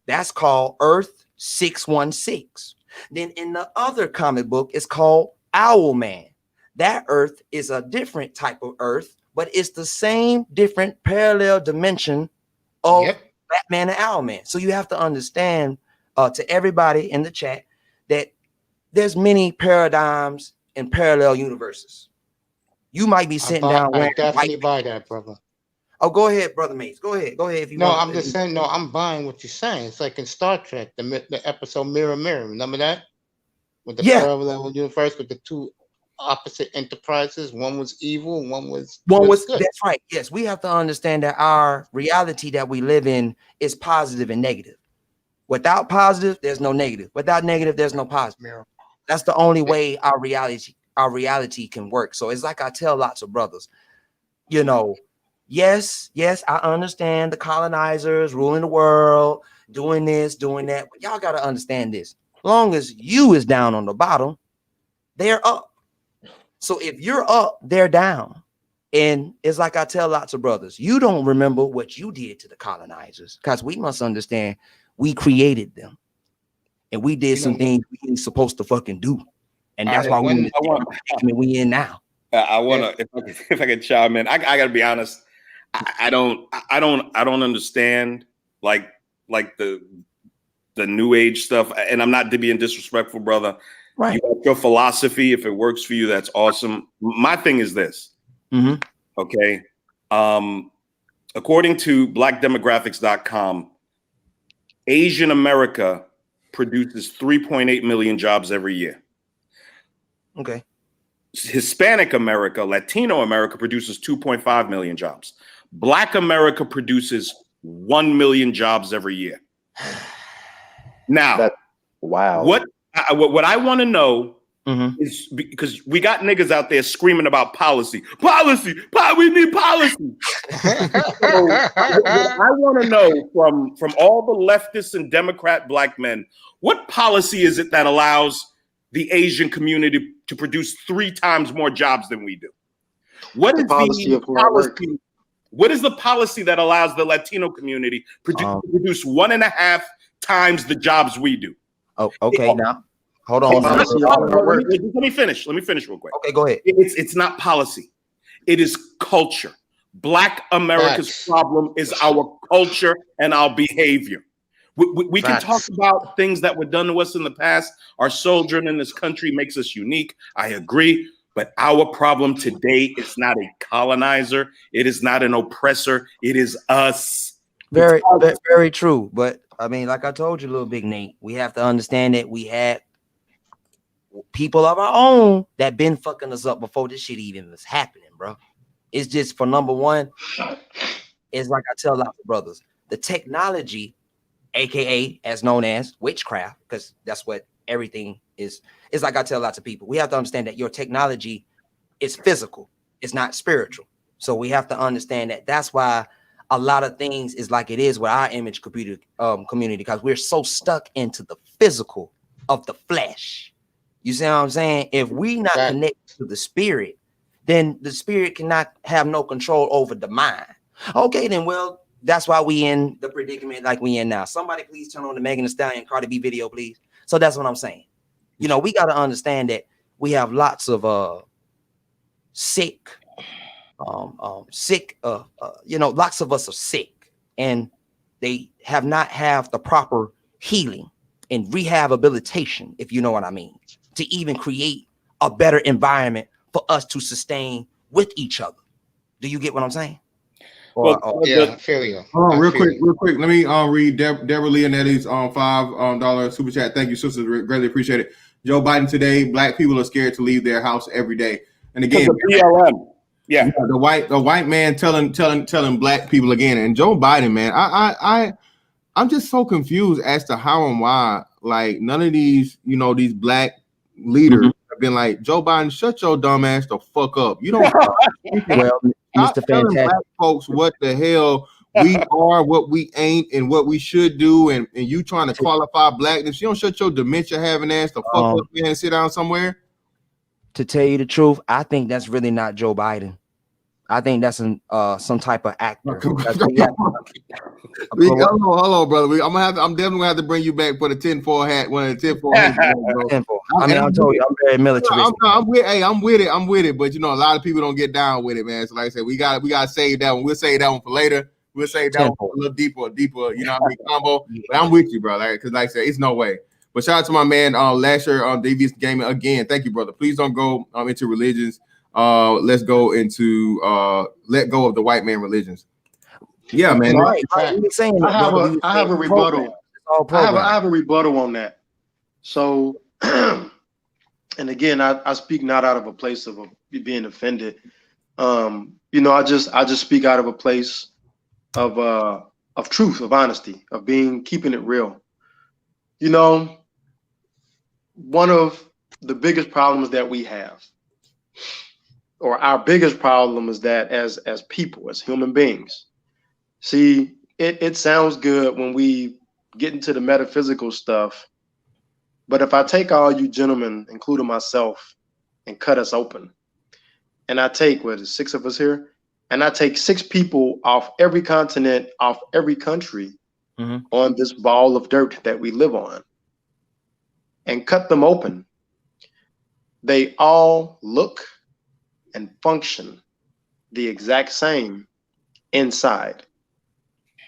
That's called Earth 616. Then in the other comic book, it's called Owlman. That Earth is a different type of Earth, but it's the same different parallel dimension of Batman and Owlman. So you have to understand, to everybody in the chat, that there's many paradigms and parallel universes. You might be sitting down. I definitely buy that, brother. Oh, go ahead, Brother Mace. Go ahead if you want. No, I'm just saying. No, I'm buying what you're saying. It's like in Star Trek, the episode Mirror Mirror. Remember that? With the parallel universe with the two opposite enterprises. One was evil, one was good. That's right. Yes, we have to understand that our reality that we live in is positive and negative. Without positive, there's no negative. Without negative, there's no positive. That's the only way our reality can work. So it's like I tell lots of brothers, you know, yes, I understand the colonizers ruling the world, doing this, doing that. But y'all got to understand this. As long as you is down on the bottom, they're up. So if you're up, they're down. And it's like I tell lots of brothers, you don't remember what you did to the colonizers, because we must understand we created them. And we did some things we ain't supposed to fucking do. And that's why we in now. I want to, if I can chime in, I got to be honest. I don't understand like the new age stuff. And I'm not being disrespectful, brother. Right. You got your philosophy. If it works for you, that's awesome. My thing is this. Okay. According to blackdemographics.com, Asian America produces 3.8 million jobs every year. Okay. Hispanic America, Latino America produces 2.5 million jobs. Black America produces 1 million jobs every year. Now, wow. What I want to know is, because we got niggas out there screaming about policy. We need policy. So, what I want to know from all the leftists and Democrat black men, what policy is it that allows the Asian community to produce 3 times more jobs than we do? What is the policy? What is the policy that allows the Latino community to produce 1.5 times the jobs we do? Oh, okay. Now, hold on. Let me finish real quick. Okay, go ahead. It's not policy. It is culture. Black America's problem is our culture and our behavior. We can talk about things that were done to us in the past. Our sojourn in this country makes us unique. I agree. But our problem today is not a colonizer. It is not an oppressor. It is us. Very true. But I mean, like I told you, little big Nate, we have to understand that we had people of our own that been fucking us up before this shit even was happening, bro. It's just, for number one, it's like I tell lots of brothers, the technology, aka as known as witchcraft, because that's what everything is. It's like I tell lots of people, we have to understand that your technology is physical, it's not spiritual. So we have to understand that. That's why a lot of things is like it is with our image community, because we're so stuck into the physical of the flesh. You see what I'm saying? If we not connected to the spirit, then the spirit cannot have no control over the mind. Okay, then, well, that's why we in the predicament like we in now. Somebody please turn on the Megan Thee Stallion Cardi B video, please. So that's what I'm saying. You know, we got to understand that we have lots of sick, lots of us are sick, and they have not have the proper healing and rehabilitation, if you know what I mean, to even create a better environment for us to sustain with each other. Do you get what I'm saying? Yeah, I feel you. Hold on, real quick. Let me read Deborah Leonetti's $5 super chat. Thank you, sisters. Greatly appreciate it. Joe Biden today. Black people are scared to leave their house every day. And again, BLM. Yeah, the white man telling black people again. And Joe Biden, man, I'm just so confused as to how and why. Like, none of these, these black leaders have been like, Joe Biden, shut your dumb ass the fuck up. You don't. Well, Stop telling black folks what the hell we are, what we ain't, and what we should do, and you trying to qualify blackness. You don't shut your dementia having ass the fuck up, man, and sit down somewhere. To tell you the truth, I think that's really not Joe Biden. I think that's some type of actor. Hold on, brother. I'm definitely gonna have to bring you back for the 10-4 hat. One of the 10-4 hats. I mean, I told you, I'm very militaristic. I'm with it. But a lot of people don't get down with it, man. So like I said, we gotta save that one. We'll save that one for later. We'll save that one for a little deeper, combo. But I'm with you, bro. Because like I said, it's no way. But shout out to my man Lasher Devious Gaming again. Thank you, brother. Please don't go into religions. Let's go into let go of the white man religions. Yeah, man. Right. I have a rebuttal. I have a rebuttal on that. So, and again, I speak not out of a place of being offended. I just speak out of a place of truth, of honesty, of keeping it real. You know, one of the biggest problems that we have, or our biggest problem, is that as people, as human beings, see, it sounds good when we get into the metaphysical stuff, but if I take all you gentlemen, including myself, and cut us open, and I take, what is 6 of us here, and I take 6 people off every continent, off every country, on this ball of dirt that we live on, and cut them open, they all look and function the exact same inside.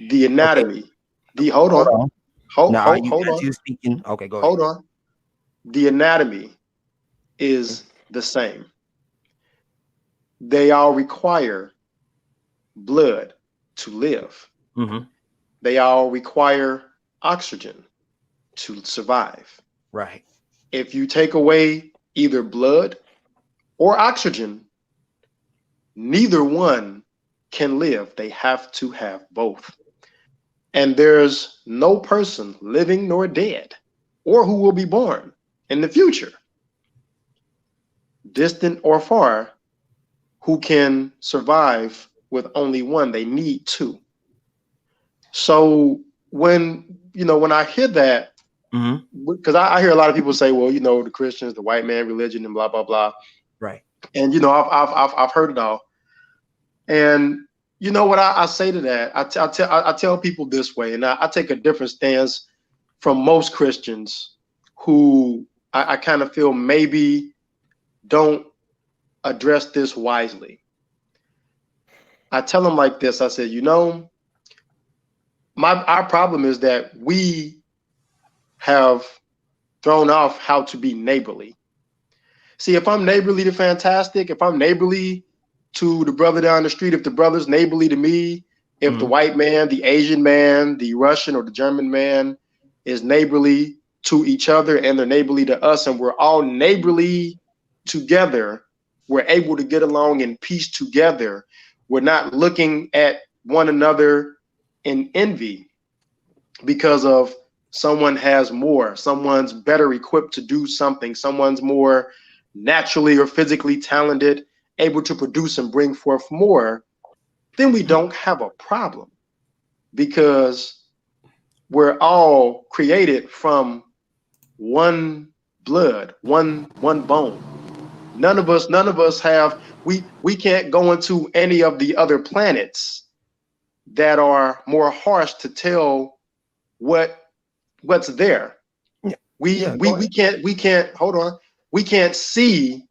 The anatomy, hold on. Hold on. You speaking? Okay, go ahead. Hold on. The anatomy is the same. They all require blood to live. They all require oxygen to survive. Right. If you take away either blood or oxygen, neither one can live. They have to have both. And there's no person living nor dead, or who will be born in the future, distant or far, who can survive with only one. They need two. So when I hear that, because I hear a lot of people say, well, the Christians, the white man religion, and blah blah blah. Right. And I've heard it all. And you know what I say to that? I tell people this way, and I take a different stance from most Christians who I kind of feel maybe don't address this wisely. I tell them like this. I said, our problem is that we have thrown off how to be neighborly. See, if I'm neighborly to Fantastic, if I'm neighborly to the brother down the street, if the brother's neighborly to me, if the white man, the Asian man, the Russian or the German man is neighborly to each other, and they're neighborly to us, and we're all neighborly together, we're able to get along in peace together. We're not looking at one another in envy because of someone has more, someone's better equipped to do something, someone's more naturally or physically talented, able to produce and bring forth more, then we don't have a problem, because we're all created from one blood, one bone. None of us have, we can't go into any of the other planets that are more harsh to tell what's there. We can't hold on. We can't see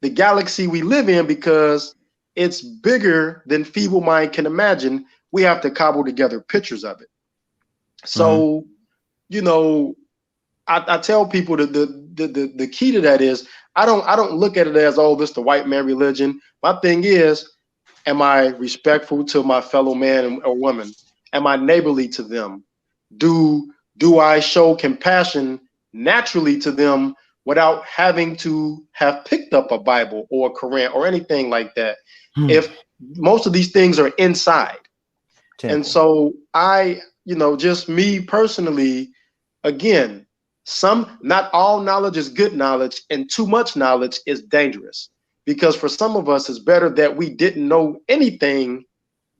the galaxy we live in because it's bigger than feeble mind can imagine. We have to cobble together pictures of it. So, I tell people that the key to that is I don't look at it as, oh, this the white man religion. My thing is, am I respectful to my fellow man or woman? Am I neighborly to them? Do I show compassion naturally to them without having to have picked up a Bible or a Quran or anything like that? If most of these things are inside. And so I, just me personally, again, not all knowledge is good knowledge, and too much knowledge is dangerous, because for some of us, it's better that we didn't know anything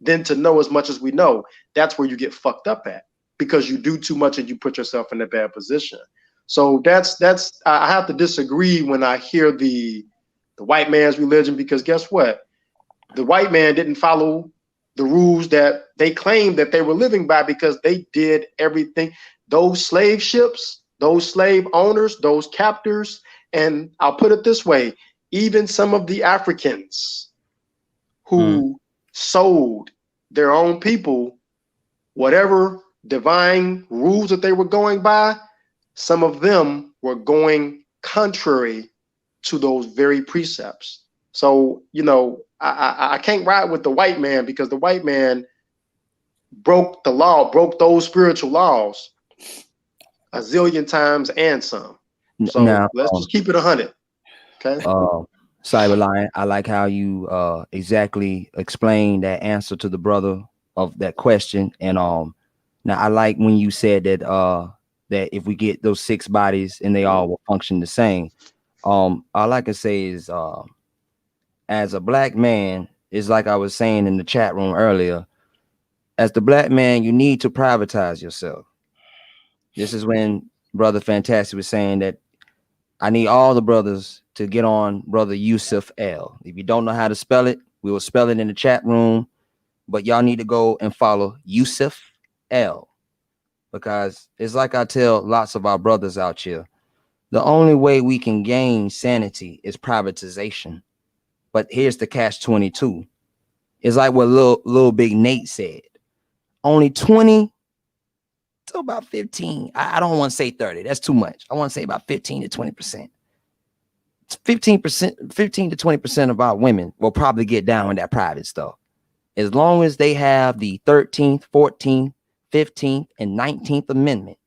than to know as much as we know. That's where you get fucked up at, because you do too much and you put yourself in a bad position. So that's I have to disagree when I hear the white man's religion, because guess what? The white man didn't follow the rules that they claimed that they were living by, because they did everything. Those slave ships, those slave owners, those captors, and I'll put it this way, even some of the Africans who sold their own people whatever divine rules that they were going by, some of them were going contrary to those very precepts. So, I can't ride with the white man, because the white man broke the law, broke those spiritual laws a zillion times and some. So now, let's just keep it 100. Okay. Cyberline, I like how you exactly explained that answer to the brother of that question. And now I like when you said that that if we get those 6 bodies and they all will function the same. All I can say is, as a black man, is like I was saying in the chat room earlier, as the black man, you need to privatize yourself. This is when Brother Fantastic was saying that I need all the brothers to get on Brother Yusuf L. If you don't know how to spell it, we will spell it in the chat room, but y'all need to go and follow Yusuf L, because it's like I tell lots of our brothers out here, the only way we can gain sanity is privatization. But here's the catch-22. It's like what little Big Nate said. Only 20 to about 15. I don't want to say 30. That's too much. I want to say about 15 to 20%. 15%, 15 to 20% of our women will probably get down with that private stuff. As long as they have the 13th, 14th, 15th, and 19th Amendment.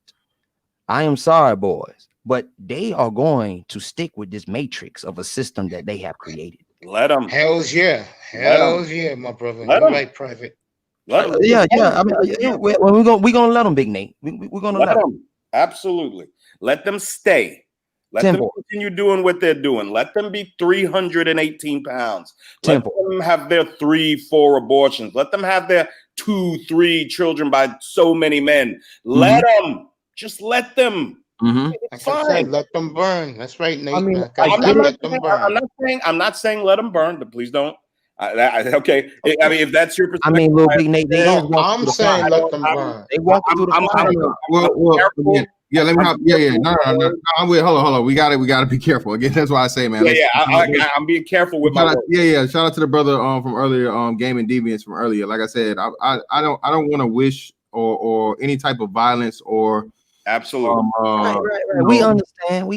I am sorry, boys, but they are going to stick with this matrix of a system that they have created. Let them. Hells yeah. Hells yeah, my brother. You're right, Private. Let them. Yeah. I mean, yeah. We're gonna let them, Big Nate. We're gonna let them. Absolutely. Let them stay. Let them continue doing what they're doing. Let them be 318 pounds. Let them have their 3-4 abortions. Let them have their 2-3 children by so many men. Let them. Just let them. It's fine. Let them burn. That's right, Nate. I mean, I'm not saying let them burn, but please don't. Okay. I mean, if that's your perspective. I mean, little Big Nate. I'm saying let them burn. They walk through the fire. Yeah, let me help. Yeah. No. I'm with. Hold on. We gotta be careful. Again, that's why I say, man. I'm being careful with my words. Yeah. Shout out to the brother from earlier, Gaming Deviants from earlier. Like I said, I don't want to wish or any type of violence or absolutely. Right. We understand.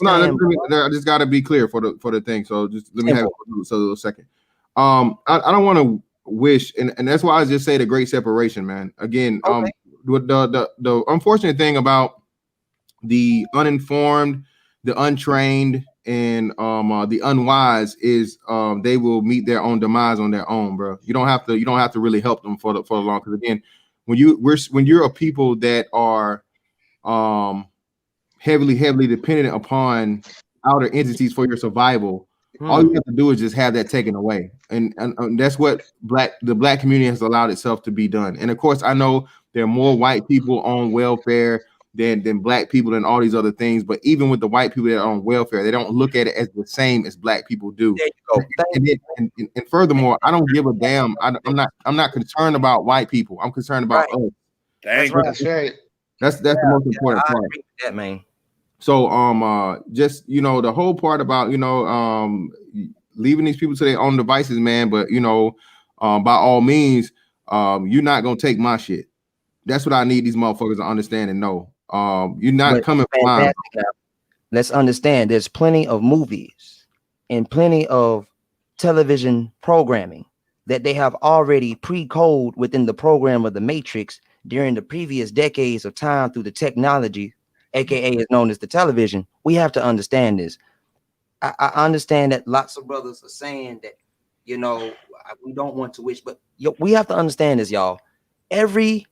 No, I just gotta be clear for the thing. So just let me have a second. I don't want to wish, and that's why I just say the great separation, man. Again, the unfortunate thing about the uninformed, the untrained, and the unwise is they will meet their own demise on their own, bro. You don't have to really help them for the long, because again, when you're a people that are heavily dependent upon outer entities for your survival, all you have to do is just have that taken away, and that's what the black community has allowed itself to be done. And of course, I know there are more white people on welfare than black people and all these other things, but even with the white people that are on welfare, they don't look at it as the same as black people do. There you go. And furthermore, I don't give a damn. I'm not concerned about white people. I'm concerned about us. That's right. That's the most important part. I agree with that, man. So just the whole part about leaving these people to their own devices, man. But by all means, you're not gonna take my shit. That's what I need these motherfuckers to understand and know. You're not coming from mine. Let's understand there's plenty of movies and plenty of television programming that they have already pre-coded within the program of the Matrix during the previous decades of time through the technology, aka is known as the television. We have to understand this. I understand that lots of brothers are saying that, we don't want to wish, but we have to understand this, y'all. Every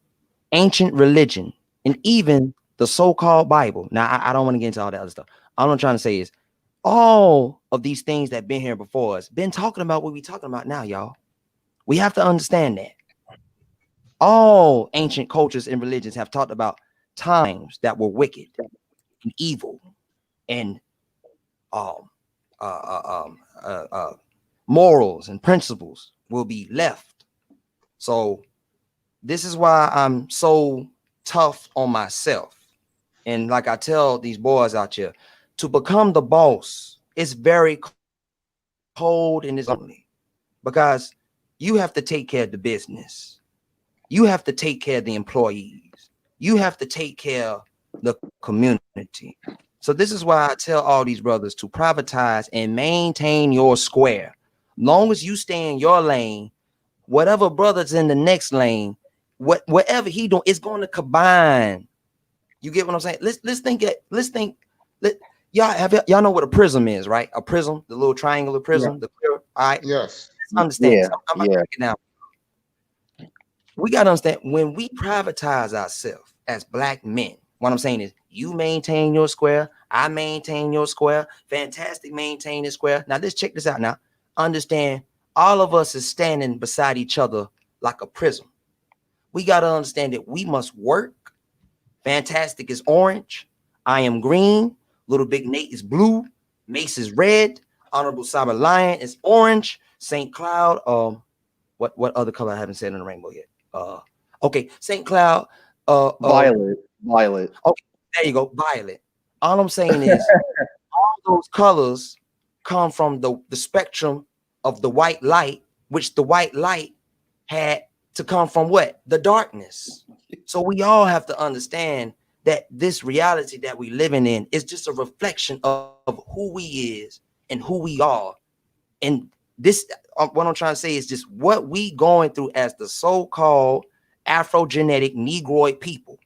ancient religion and even the so-called Bible. Now, I don't want to get into all that other stuff. All I'm trying to say is all of these things that been here before us been talking about what we talking about now, y'all. We have to understand that. All ancient cultures and religions have talked about times that were wicked and evil and morals and principles will be left. So this is why I'm so tough on myself. And like I tell these boys out here, to become the boss is very cold and it's only because you have to take care of the business. You have to take care of the employees. You have to take care of the community. So this is why I tell all these brothers to privatize and maintain your square. Long as you stay in your lane, whatever brother's in the next lane, whatever he doing, it's going to combine. You get what I'm saying? Let's think. Y'all know what a prism is, right? A prism, the little triangular prism. Yeah. The clear, all right. Yes. Let's understand. I'm gonna break it down. We gotta understand when we privatize ourselves as black men. What I'm saying is, You maintain your square. I maintain your square. Fantastic maintain his square. Now let's check this out now. Understand, all of us is standing beside each other like a prism. We got to understand that we must work. Fantastic is orange. I am green. Little Big Nate is blue. Mace is red. Honorable Cyber Lion is orange. St. Cloud, what other color I haven't said in the rainbow yet? Okay, St. Cloud, Violet. Okay, there you go, violet. All I'm saying is all those colors come from the spectrum of the white light, which the white light had to come from what? The darkness. So we all have to understand that this reality that we living in is just a reflection of who we is and who we are. And this, what I'm trying to say is just what we going through as the so-called Afrogenetic Negroid people,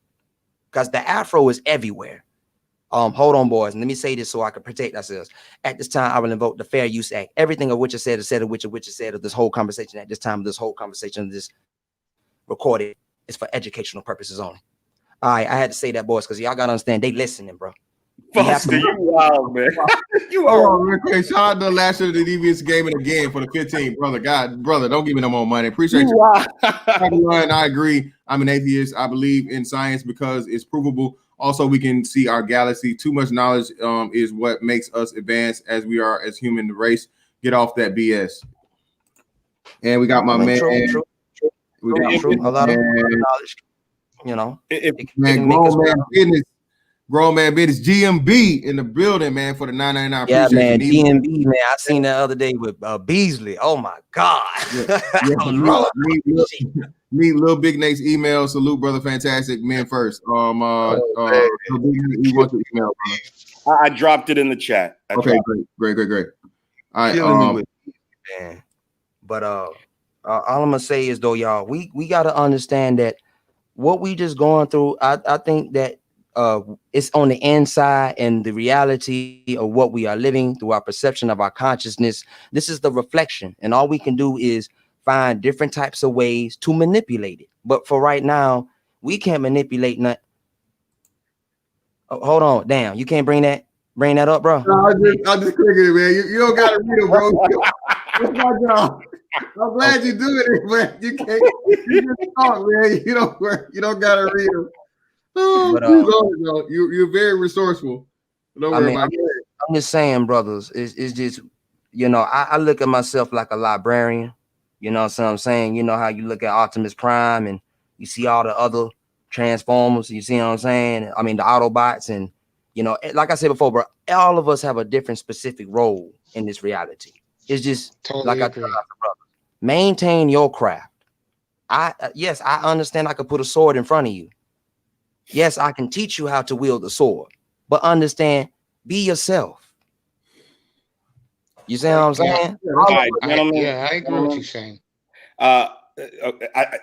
because the Afro is everywhere. Hold on, boys. Let me say this so I can protect ourselves. At this time, I will invoke the Fair Use Act. Everything of which is said, of which is said of this whole conversation at this time, this whole conversation, this recorded is for educational purposes only. All right, I had to say that, boys, because y'all gotta understand they listening, bro. Foster, you wild, man. You Hold are. on, real quick. Shout out to last year the Devious Gaming again for the 15, brother. God, brother, don't give me no more money. Appreciate you. And I agree. I'm an atheist. I believe in science because it's provable. Also, we can see our galaxy. Too much knowledge is what makes us advance as we are as human race. Get off that BS. And we got my man. True. We got A lot of knowledge. You know, man, grown man business. GMB in the building, man, for the 999. Yeah, man, GMB, man. I seen that other day with Beasley. Oh my God. Meet Lil Big Nate's email. Salute, brother. Fantastic. Men first. You want the email, brother? I dropped it in the chat. Okay, great. All right, man. But all I'm gonna say is though, y'all, we gotta understand that what we just going through, I think that it's on the inside, and the reality of what we are living through our perception of our consciousness. This is the reflection, and all we can do is find different types of ways to manipulate it. But for right now, we can't manipulate nothing. Oh, hold on, damn, you can't bring that up, bro. No, I just click it, man. You don't gotta read it, bro. That's my job. I'm glad you're doing it, but you can't. You just talk, man. You don't gotta read them. Oh, but, you're very resourceful. Don't worry about it. I'm just saying, brothers. It's just, I look at myself like a librarian. You know what I'm saying? You know how you look at Optimus Prime and you see all the other Transformers. You see what I'm saying? I mean, the Autobots, and like I said before, bro, all of us have a different specific role in this reality. It's just totally like I tell brother, maintain your craft. Yes, I understand I could put a sword in front of you. Yes, I can teach you how to wield the sword, but understand, be yourself. You see what I'm saying? I agree with you saying. I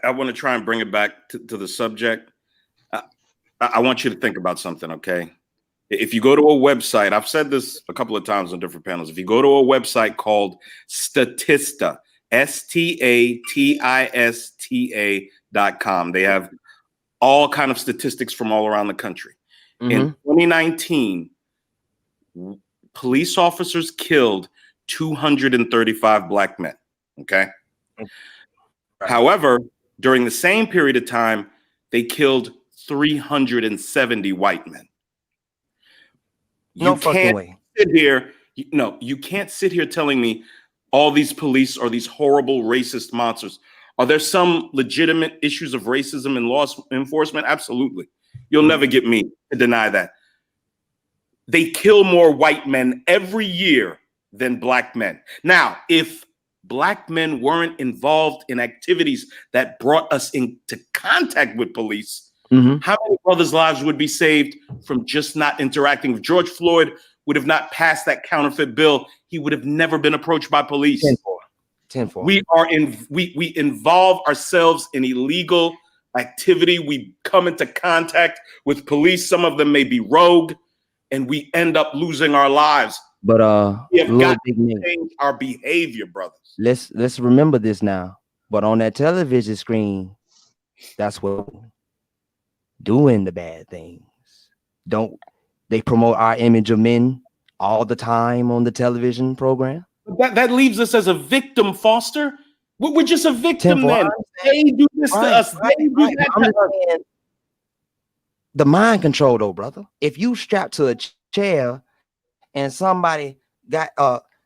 want to try and bring it back to the subject. I want you to think about something, okay? If you go to a website, I've said this a couple of times on different panels. If you go to a website called Statista, STATISTA.com, they have all kind of statistics from all around the country. Mm-hmm. In 2019, police officers killed 235 black men. Okay. Right. However, during the same period of time, they killed 370 white men. No fucking way. You can't sit here telling me all these police are these horrible racist monsters. Are there some legitimate issues of racism in law enforcement? Absolutely. You'll never get me to deny that. They kill more white men every year than black men. Now, if black men weren't involved in activities that brought us into contact with police, how many brothers' lives would be saved from just not interacting? If George Floyd would have not passed that counterfeit bill, he would have never been approached by police. 10-4. We involve ourselves in illegal activity. We come into contact with police. Some of them may be rogue, and we end up losing our lives. But we have got to change our behavior, brothers. Let's remember this now. But on that television screen, that's what doing the bad things. Don't they promote our image of men all the time on the television program? That leaves us as a victim, Foster. We're just a victim then. They do this to us. They do that I'm to just us. saying, the mind control though, brother. If you strapped to a chair and somebody got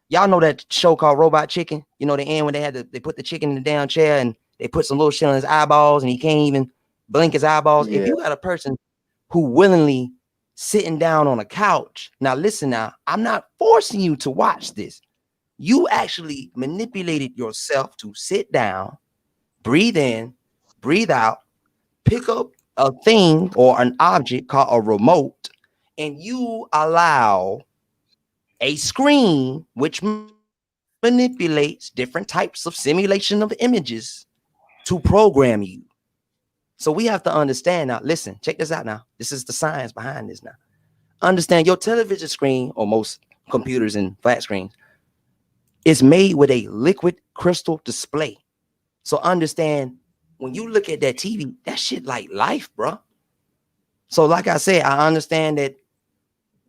y'all know that show called Robot Chicken? You know, the end when they put the chicken in the damn chair and they put some little shit on his eyeballs and he can't even blink his eyeballs. Yeah. If you got a person who willingly sitting down on a couch, now listen, now I'm not forcing you to watch this. You actually manipulated yourself to sit down, breathe in, breathe out, pick up a thing or an object called a remote, and you allow a screen which manipulates different types of simulation of images to program you. So we have to understand now. Listen, check this out now. This is the science behind this now. Understand your television screen, or most computers and flat screens, is made with a liquid crystal display. So understand, when you look at that TV, that shit like life, bro. So like I said, I understand that,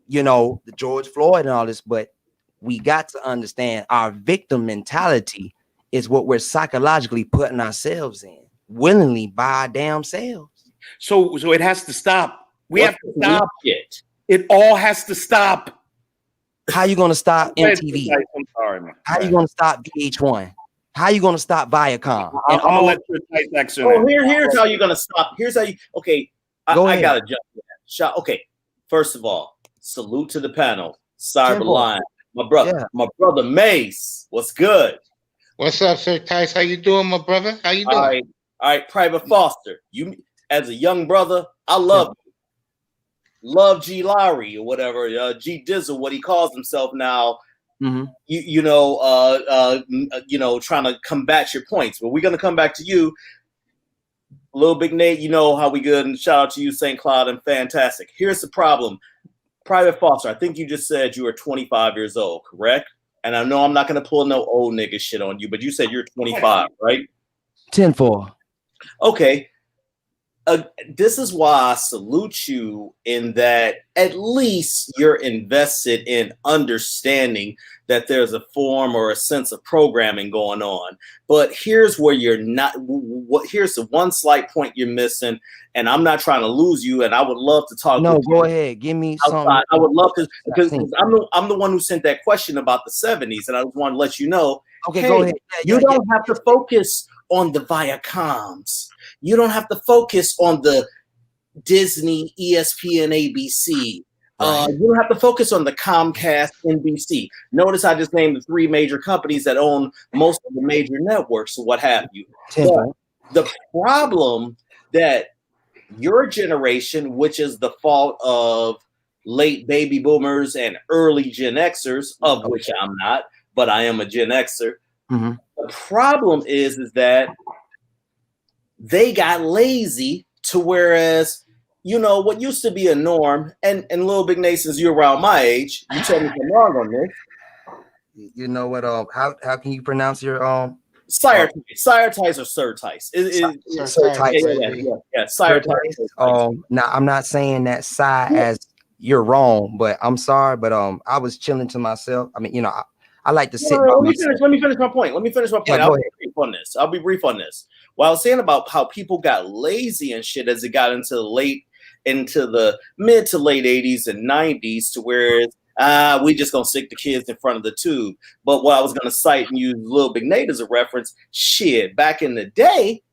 you know, the George Floyd and all this, but we got to understand our victim mentality is what we're psychologically putting ourselves in willingly by our damn selves. So it has to stop. We What's have to stop. it. It all has to stop. How you gonna stop MTV? I'm sorry, man. How you gonna stop VH1? How you gonna stop Viacom? And I'm gonna let you type action. Oh, here's how you're gonna stop. Here's how you. Okay, I gotta jump in. Shot. Okay, first of all, salute to the panel. Cyber Lion, my brother Mace. What's good? What's up, Sir Tice? How you doing, my brother? How you doing? All right, Private Foster. You, as a young brother, I love you. Love G Lowry or whatever, G Dizzle, what he calls himself now. Mm-hmm. You know, trying to combat your points. But we're gonna come back to you, Little Big Nate. You know how we good, and shout out to you, St. Cloud, and fantastic. Here's the problem, Private Foster. I think you just said you were 25 years old, correct? And I know I'm not gonna pull no old nigga shit on you, but you said you're 25, right? 10-4. Okay. This is why I salute you in that at least you're invested in understanding that there's a form or a sense of programming going on. But here's where you're not. Here's the one slight point you're missing, and I'm not trying to lose you. And I would love to talk. No, go ahead. Give me something. I would love to, because I'm the one who sent that question about the 70s, and I just want to let you know. Okay, hey, go ahead. You don't have to focus on the Viacoms. You don't have to focus on the Disney, ESPN, ABC. You don't have to focus on the Comcast, NBC. Notice I just named the 3 major companies that own most of the major networks or what have you. The problem that your generation, which is the fault of late baby boomers and early Gen Xers, of which I'm not, but I am a Gen Xer. Mm-hmm. The problem is that they got lazy to whereas, you know, what used to be a norm, and Little Big Nate, since you're around my age, you tell me if I'm wrong on this. You know what? How can you pronounce your Sire Tice or Sir Tice? Sir Tice. Yeah, Sire Tice. Now I'm not saying that as you're wrong, but I'm sorry, but I was chilling to myself. I mean, you know, I like to sit. Let me finish my point. Yeah, I'll be brief on this. Well, I was saying about how people got lazy and shit as it got into the mid to late 80s and 90s, to where we just gonna stick the kids in front of the tube. But what I was gonna cite and use Little Big Nate as a reference, shit, back in the day,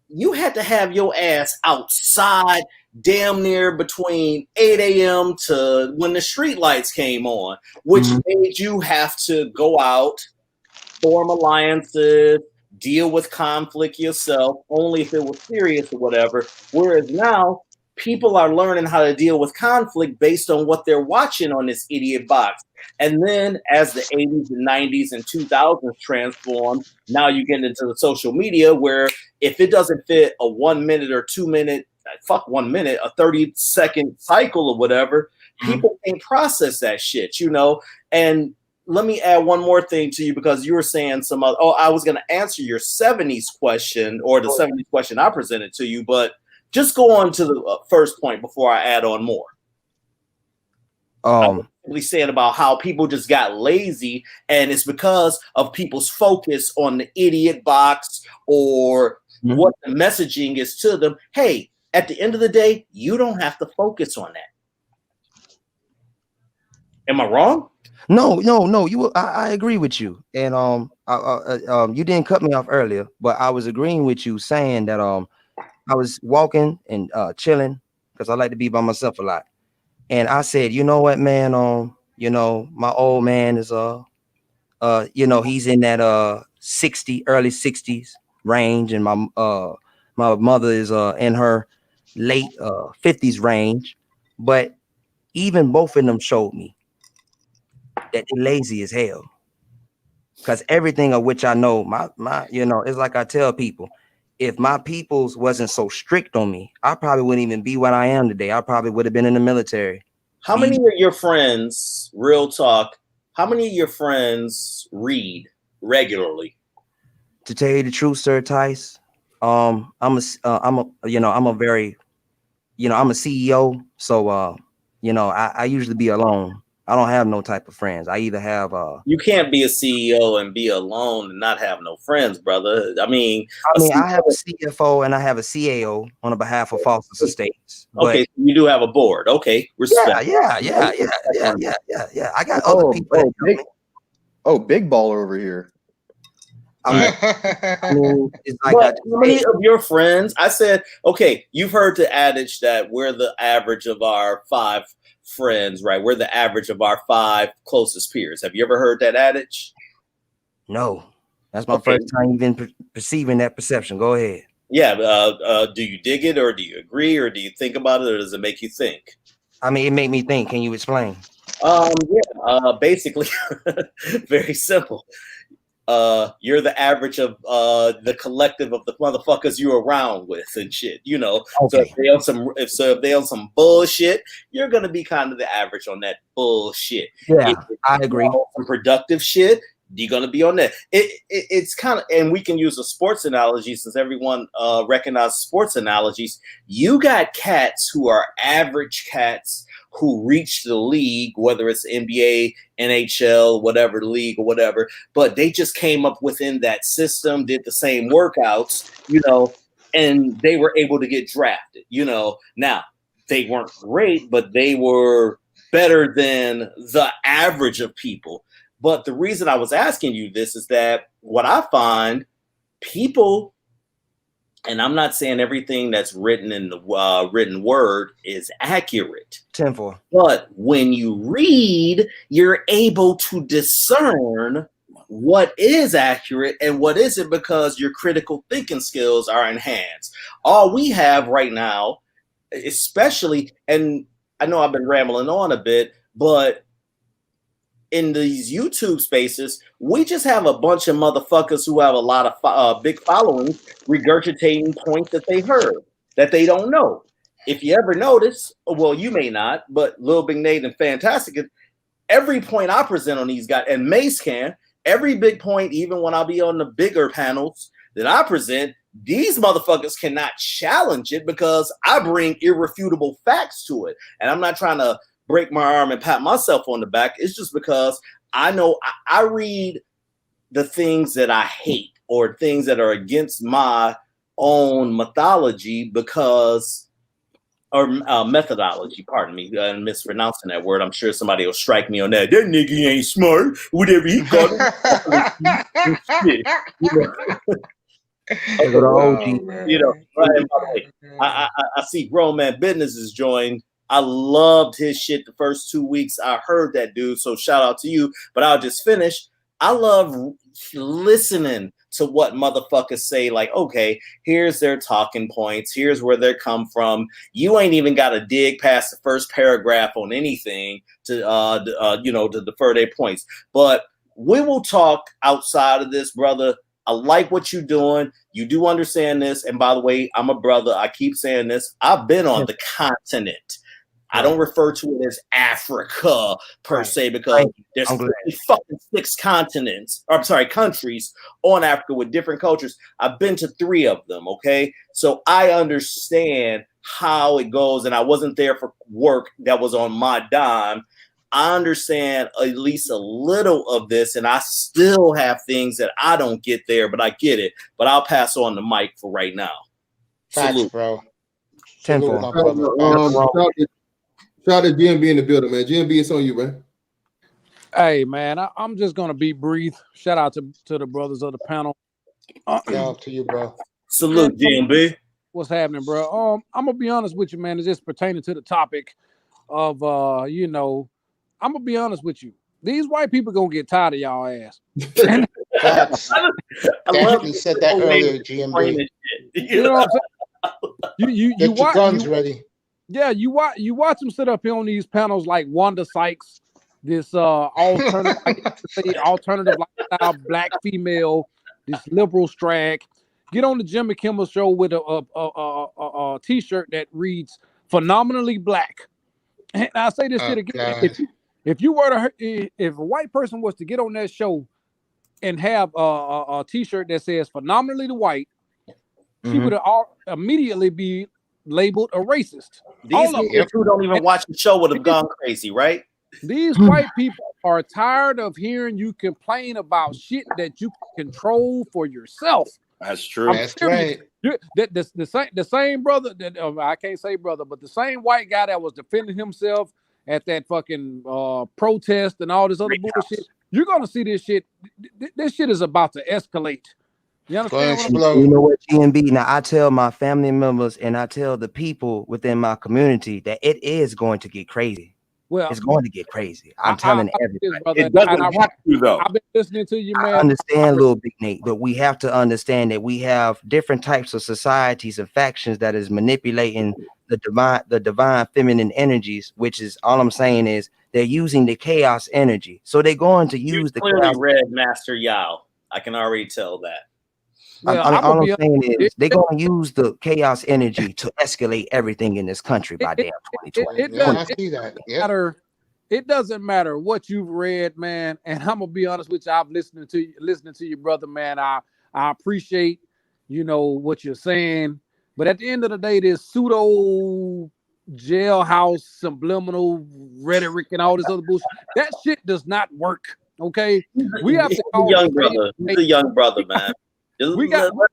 you had to have your ass outside damn near between 8 a.m. to when the street lights came on, which made you have to go out, form alliances, deal with conflict yourself, only if it was serious or whatever. Whereas now, people are learning how to deal with conflict based on what they're watching on this idiot box. And then as the 80s and 90s and 2000s transform, now you get into the social media where if it doesn't fit a 1 minute or 2 minute, fuck 1 minute, a 30-second cycle or whatever, people can't process that shit, you know? And let me add one more thing to you, because you were saying some other, I was going to answer your 70s question, or the 70s question I presented to you, but just go on to the first point before I add on more. I was simply saying about how people just got lazy, and it's because of people's focus on the idiot box or what the messaging is to them. Hey, at the end of the day, you don't have to focus on that. Am I wrong? No. I agree with you, and you didn't cut me off earlier, but I was agreeing with you saying that I was walking and chilling because I like to be by myself a lot, and I said, you know what, man, my old man is he's in that early 60s range, and my mother is in her late 50s range, but even both of them showed me that they're lazy as hell. Because everything of which I know, my it's like I tell people, if my peoples wasn't so strict on me, I probably wouldn't even be what I am today. I probably would have been in the military. How many of your friends, real talk, how many of your friends read regularly? To tell you the truth, Sir Tice, I'm a CEO, so I usually be alone. I don't have no type of friends. I either have you can't be a CEO and be alone and not have no friends, brother. I have a CFO and I have a CAO on the behalf of Foster's Estates. Okay, so you do have a board. Okay, respect. Yeah. I got other people. Big baller over here. It's like how many of your friends? I said, okay, you've heard the adage that we're the average of our 5 friends, right? We're the average of our 5 closest peers. Have you ever heard that adage? No, that's my first time even perceiving that perception. Go ahead. Yeah. Do you dig it, or do you agree, or do you think about it, or does it make you think? I mean, it made me think. Can you explain? Basically, very simple. You're the average of the collective of the motherfuckers you're around with and shit, Okay. So if they on some bullshit, you're gonna be kind of the average on that bullshit. Yeah, I agree. Some productive shit, you're gonna be on that. It's kind of, and we can use a sports analogy since everyone recognizes sports analogies. You got cats who are average cats who reach the league, whether it's NBA, NHL, whatever league or whatever, but they just came up within that system, did the same workouts, and they were able to get drafted, Now, they weren't great, but they were better than the average of people. But the reason I was asking you this is that what I find people, and I'm not saying everything that's written in the written word is accurate. 10-4. But when you read, you're able to discern what is accurate and what isn't because your critical thinking skills are enhanced. All we have right now, especially, and I know I've been rambling on a bit, but in these YouTube spaces, we just have a bunch of motherfuckers who have a lot of big followings regurgitating points that they heard that they don't know. If you ever notice, well, you may not, but Lil Big Nate and Fantastic, every point I present on these guys, and Mace can, every big point, even when I'll be on the bigger panels that I present, these motherfuckers cannot challenge it because I bring irrefutable facts to it. And I'm not trying to break my arm and pat myself on the back. It's just because I know I read the things that I hate or things that are against my own methodology methodology, pardon me, I'm mispronouncing that word. I'm sure somebody will strike me on that. That nigga ain't smart, whatever he called it. I see Grown Man Business is joined. I loved his shit the first 2 weeks. I heard that dude, so shout out to you. But I'll just finish. I love listening to what motherfuckers say. Like, okay, here's their talking points. Here's where they come from. You ain't even got to dig past the first paragraph on anything to defer their points. But we will talk outside of this, brother. I like what you're doing. You do understand this. And by the way, I'm a brother. I keep saying this. I've been on the continent. I don't refer to it as Africa per se because there's fucking 6 continents, or I'm sorry, countries on Africa with different cultures. I've been to 3 of them, okay? So I understand how it goes, and I wasn't there for work that was on my dime. I understand at least a little of this, and I still have things that I don't get there, but I get it. But I'll pass on the mic for right now. Facts, Salute. bro. Tenfold. Salute, my brother. Shout out to GMB in the building, man. GMB, it's on you, man. Hey, man, I'm just gonna be brief. Shout out to the brothers of the panel. Shout to you, bro. Salute, GMB. What's happening, bro? I'm gonna be honest with you, man. It's just pertaining to the topic of I'm gonna be honest with you. These white people gonna get tired of y'all ass. Facts. I Definitely said that earlier, GMB. You know what I'm saying? You Get your guns ready. Yeah, you watch them sit up here on these panels like Wanda Sykes, this alternative lifestyle black female, this liberal strag. Get on the Jimmy Kimmel show with a t-shirt that reads "phenomenally black." And I say this shit again: if a white person was to get on that show and have a t-shirt that says "phenomenally white," she would immediately be labeled a racist. These people who don't even watch the show would have gone crazy, right? These white people are tired of hearing you complain about shit that you can control for yourself. That's true. That's right. The same brother that I can't say brother, but the same white guy that was defending himself at that fucking protest and all this other bullshit. You're gonna see this shit. This shit is about to escalate. You understand? You know what, GMB? Now I tell my family members and I tell the people within my community that it is going to get crazy. Well, it's going to get crazy. I'm telling everybody. It doesn't have to, though. I've been listening to you, man. I understand, little Big Nate, but we have to understand that we have different types of societies and factions that is manipulating the divine feminine energies, which is all I'm saying is they're using the chaos energy. So they're going to use the clearly chaos. Red Master Yao. I can already tell that. Well, all I'm saying is they're going to use the chaos energy to escalate everything in this country by damn 2020. It doesn't matter what you've read, man. And I'm gonna be honest with you. I'm listening to you, brother, man. I appreciate, what you're saying. But at the end of the day, this pseudo jailhouse subliminal rhetoric and all this other bullshit, that shit does not work. Okay, we have to call young brother. He's a young brother, man. We got, what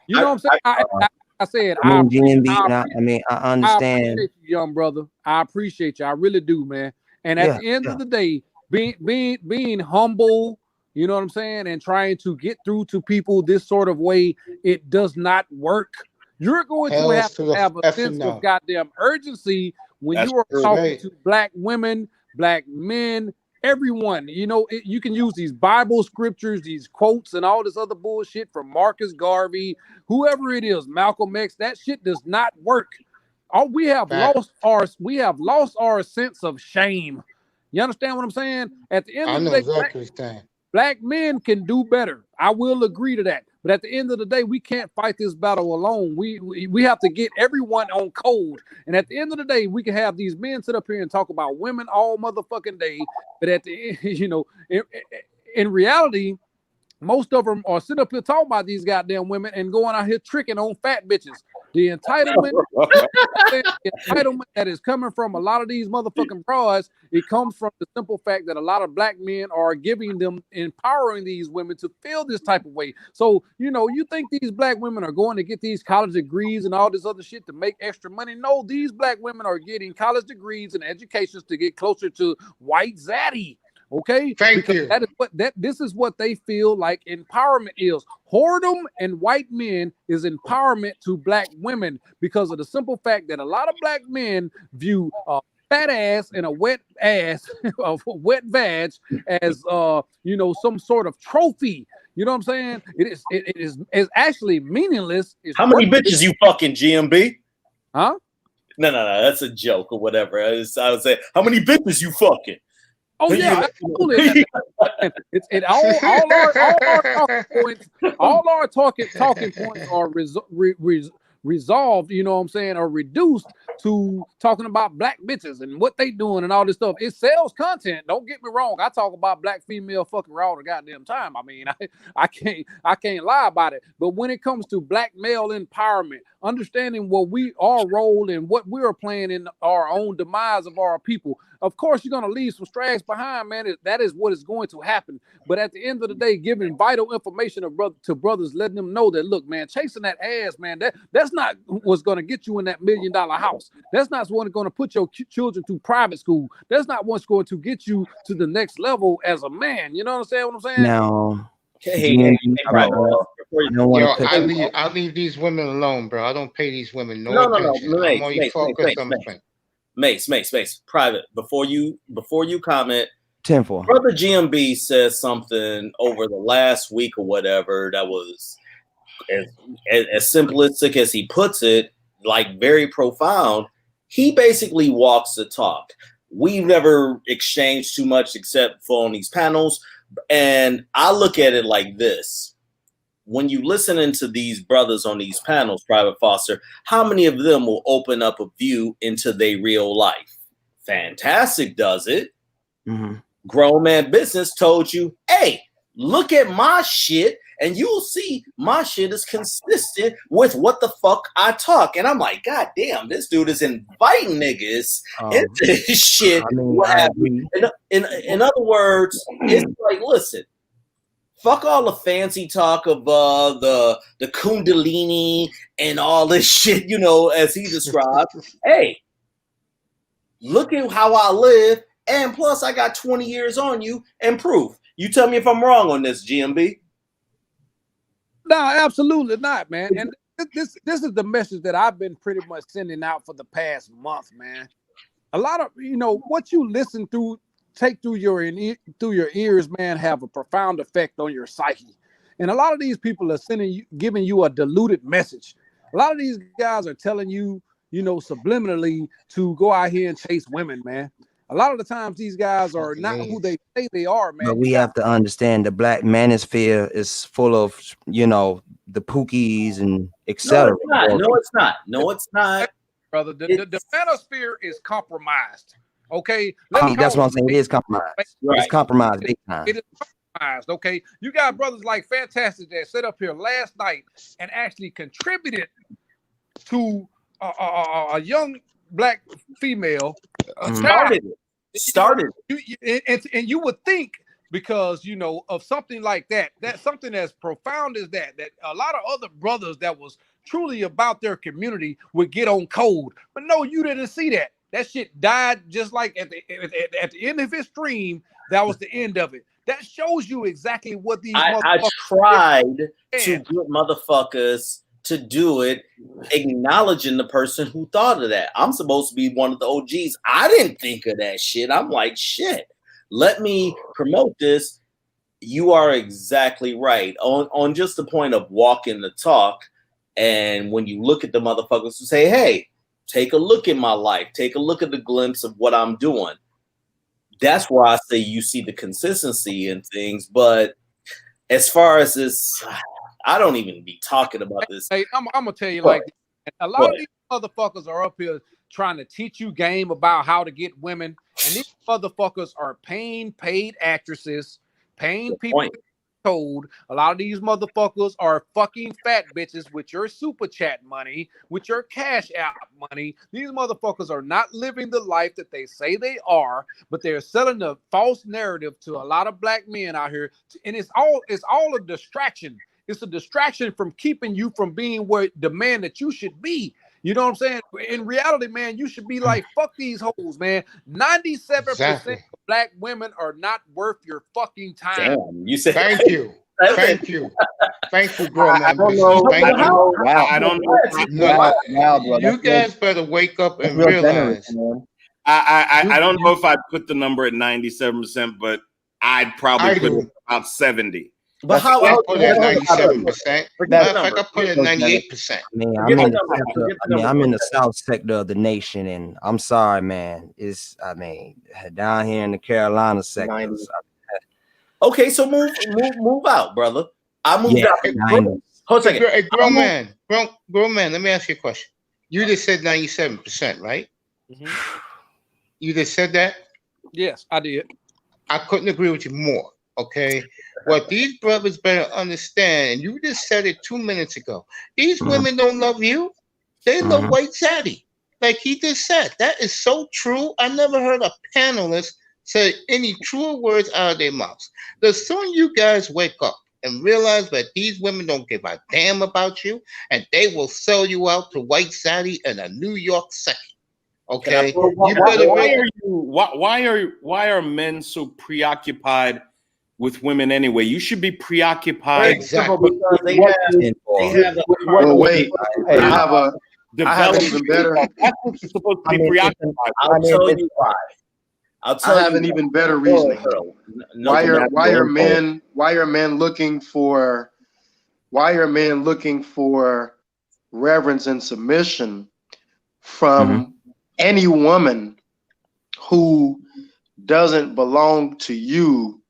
I'm saying. I said, I understand. I appreciate you, young brother. I appreciate you. I really do, man. And at the end of the day, being humble, you know what I'm saying, and trying to get through to people this sort of way, it does not work. You're going to have a sense of goddamn urgency when you are talking to black women, black men, everyone. You can use these Bible scriptures, these quotes, and all this other bullshit from Marcus Garvey, whoever it is, Malcolm X. That shit does not work. We have lost our sense of shame. You understand what I'm saying? At the end of the day, black men can do better. I will agree to that. But at the end of the day, we can't fight this battle alone. We have to get everyone on code. And at the end of the day, we can have these men sit up here and talk about women all motherfucking day. But at the end, in reality, most of them are sitting up here talking about these goddamn women and going out here tricking on fat bitches. The entitlement that is coming from a lot of these motherfucking broads, it comes from the simple fact that a lot of black men are giving them, empowering these women to feel this type of way. So, you think these black women are going to get these college degrees and all this other shit to make extra money? No, these black women are getting college degrees and educations to get closer to white zaddy. Okay, thank you. This is what they feel like empowerment is. Whoredom and white men is empowerment to black women because of the simple fact that a lot of black men view fat ass and a wet ass, a wet vag as some sort of trophy. You know what I'm saying? It is actually meaningless. How many bitches you fucking, GMB? Huh? No, that's a joke or whatever. I would say, how many bitches you fucking? Oh yeah, absolutely. All our talking points are resolved. You know what I'm saying, or reduced to talking about black bitches and what they doing and all this stuff. It sells content. Don't get me wrong. I talk about black female fucking all the goddamn time. I mean, I can't lie about it. But when it comes to black male empowerment, understanding what we our role and what we are playing in our own demise of our people. Of course, you're gonna leave some strags behind, man. That is what is going to happen. But at the end of the day, giving vital information to brothers, letting them know that, look, man, chasing that ass, man, that's not what's gonna get you in that $1 million house. That's not what's gonna put your children through private school. That's not what's going to get you to the next level as a man. You know what I'm saying? Now, Hey, Private, Yo, I leave these women alone, bro. I don't pay these women no attention. I'm only focused on my friend. Mace, Private. Before you comment, 10-4. Brother GMB says something over the last week or whatever that was as simplistic as he puts it, like very profound. He basically walks the talk. We've never exchanged too much except for on these panels. And I look at it like this. When you listen into these brothers on these panels, Private Foster, how many of them will open up a view into their real life? Fantastic does it. Mm-hmm. Grown Man Business told you, hey, look at my shit and you'll see my shit is consistent with what the fuck I talk. And I'm like, God damn, this dude is inviting niggas into this shit. I mean, in other words, it's like, listen, fuck all the fancy talk of the Kundalini and all this shit, you know, as he described. Hey, look at how I live. And plus, I got 20 years on you and proof. You tell me if I'm wrong on this, GMB. No, absolutely not, man. And this is the message that I've been pretty much sending out for the past month, man. A lot of, you know, what you listen through, take through your ears, man, have a profound effect on your psyche. And a lot of these people are giving you a diluted message. A lot of these guys are telling you, you know, subliminally to go out here and chase women, man. A lot of the times these guys are not who they say they are, man. But we have to understand the black manosphere is full of, you know, the pookies and etc. No, it's not. Brother, the manosphere is compromised. Okay? That's what I'm saying. It is compromised. Right. It's compromised big time. It is compromised, okay? You got brothers like Fantastic that set up here last night and actually contributed to a young black female started. And you would think, because, you know, of something like that something as profound as that a lot of other brothers that was truly about their community would get on code. But no, you didn't see that. That shit died just like at the end of his stream. That was the end of it. That shows you exactly what these I tried to get motherfuckers to do it, acknowledging the person who thought of that. I'm supposed to be one of the OGs. I didn't think of that shit. I'm like, shit, let me promote this. You are exactly right. On just the point of walking the talk, and when you look at the motherfuckers who say, hey, take a look at my life, take a look at the glimpse of what I'm doing. That's why I say you see the consistency in things. But as far as this, I don't even be talking about this. Hey, I'm gonna tell you like this. A lot of these motherfuckers are up here trying to teach you game about how to get women, and these motherfuckers are paid actresses, paying people told. A lot of these motherfuckers are fucking fat bitches with your super chat money, with your cash app money. These motherfuckers are not living the life that they say they are, but they're selling a false narrative to a lot of black men out here, and it's all a distraction. It's a distraction from keeping you from being the man that you should be. You know what I'm saying? In reality, man, you should be like, fuck these hoes, man. 97% of black women are not worth your fucking time. Damn, you said thank you. Thank you, grown man. I don't know. You guys better wake up and realize. I don't know if I'd put the number at 97%, but I'd probably put it about 70. But how I put it at 97%. Matter of fact, I put it at 98%. I'm in the south sector of the nation, and I'm sorry, man. Down here in the Carolina sector. Okay, so move out, brother. I moved out. Hold a second. Hey, grown man. Let me ask you a question. You just said 97%, right? Mm-hmm. You just said that? Yes, I did. I couldn't agree with you more. Okay, what these brothers better understand, and you just said it 2 minutes ago. These women don't love you. They love white zaddy. Like he just said. That is so true. I never heard a panelist say any truer words out of their mouths. The sooner you guys wake up and realize that these women don't give a damn about you, and they will sell you out to white zaddy in a New York second. Okay, why are men so preoccupied with women anyway? You should be preoccupied. Exactly. Because they have a Well, wait, I have an even better. That's what you're supposed to be preoccupied. I'll tell you why. I have an even better reasoning. Why are men looking for reverence and submission from any woman who doesn't belong to you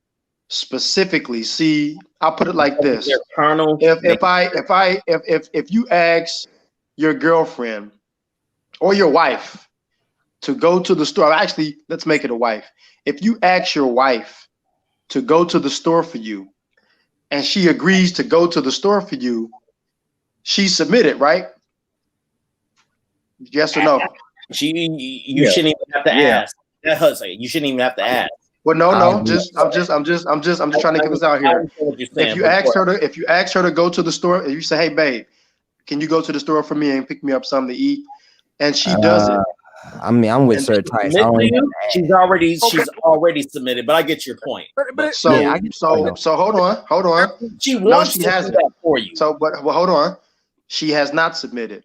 specifically? See, I'll put it like this. If you ask your girlfriend or your wife to go to the store, actually, let's make it a wife. If you ask your wife to go to the store for you and she agrees to go to the store for you, she's submitted, right? Yes or no? You shouldn't even have to ask. You shouldn't even have to ask. Well, no. I'm just trying to get this out here. If you ask her to go to the store, and you say, "Hey, babe, can you go to the store for me and pick me up something to eat?" and she does it. I mean, I'm with Sir Tice. She's already submitted, but I get your point. So hold on. She wants to do that for you. But hold on. She has not submitted.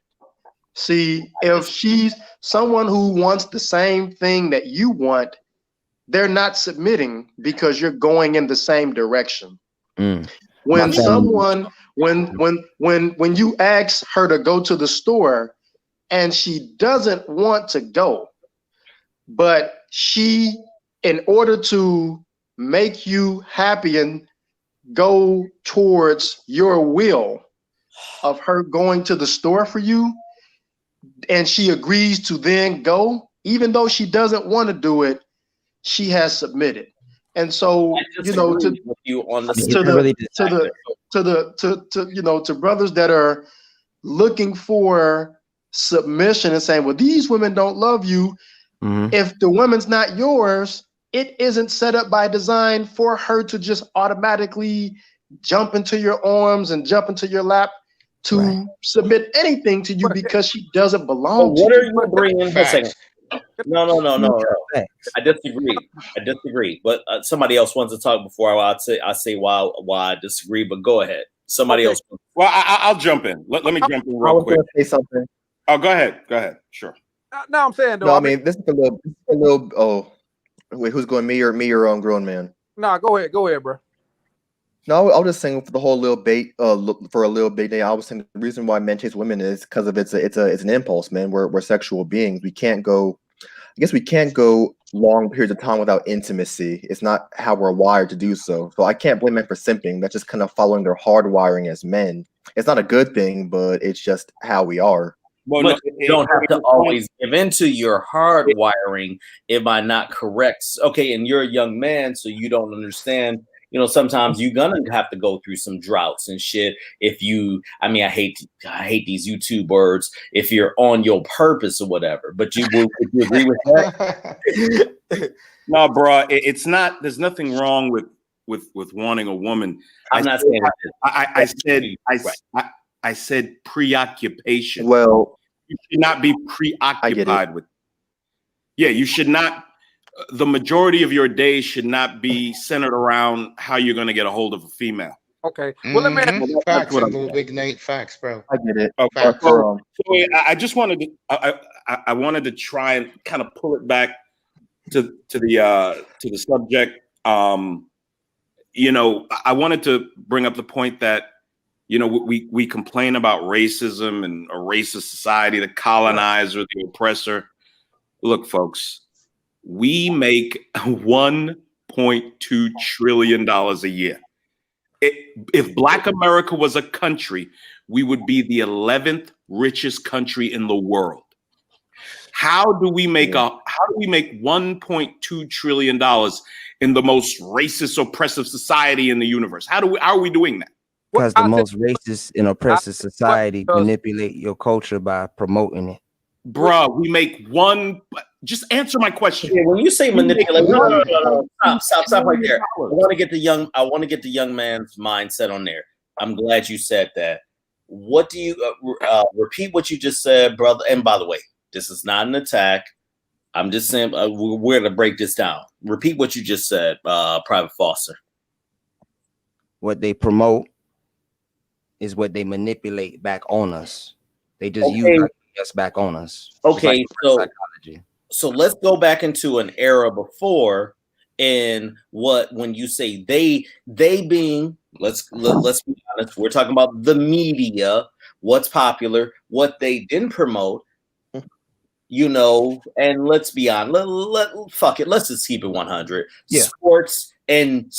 See, if she's someone who wants the same thing that you want, they're not submitting because you're going in the same direction. When you ask her to go to the store and she doesn't want to go, but she, in order to make you happy and go towards your will of her going to the store for you, and she agrees to then go, even though she doesn't want to do it, she has submitted. And so, to brothers that are looking for submission and saying, well, these women don't love you. If the woman's not yours, it isn't set up by design for her to just automatically jump into your arms and jump into your lap to submit anything to you because she doesn't belong to you. What are you bringing? No. I disagree. But somebody else wants to talk before I say why I disagree. But go ahead. Somebody else. Well, I'll jump in. Let me jump in real quick. Say something. Oh, go ahead. Sure. No, I'm saying though. No, I mean this is a little. Oh, wait, who's going? Me or grown man? No, go ahead, bro. No, I was just saying for the whole little bait. For a little bait day, I was saying the reason why men chase women is because of it's an impulse, man. We're sexual beings. We can't go. I guess we can't go long periods of time without intimacy. It's not how we're wired to do so. So I can't blame men for simping. That's just kind of following their hard wiring as men. It's not a good thing, but it's just how we are. Well, but you don't have to always give into your hard wiring. Am I not correct? Okay, and you're a young man, so you don't understand. Sometimes you're gonna have to go through some droughts and shit. I hate these YouTube words. If you're on your purpose or whatever, but would you agree with that? No, bro, it's not. There's nothing wrong with wanting a woman. I'm not saying I said preoccupation. Well, you should not be preoccupied with. Yeah, you should not. The majority of your day should not be centered around how you're going to get a hold of a female. Okay. Well, let me facts, facts, bro. I get it. Okay. So I just wanted to. I wanted to try and kind of pull it back to the subject. I wanted to bring up the point that we complain about racism and a racist society, the colonizer, the oppressor. Look, folks. We make $1.2 trillion a year. If Black America was a country, we would be the 11th richest country in the world. How do we make $1.2 trillion in the most racist, oppressive society in the universe? How are we doing that? Because the most racist and oppressive society manipulate your culture by promoting it. Bruh, we make one. Just answer my question. Okay, when you say manipulate, stop right there. I want to get the young man's mindset on there. I'm glad you said that. What do you repeat what you just said, brother? And by the way, this is not an attack. I'm just saying we're gonna break this down. Repeat what you just said, Private Foster. What they promote is what they manipulate back on us. They just use us back on us. Okay, so let's go back into an era before, and when you say they being, let's be honest, we're talking about the media, what's popular, what they didn't promote, and let's be honest, fuck it, let's just keep it 100. Yeah. Sports and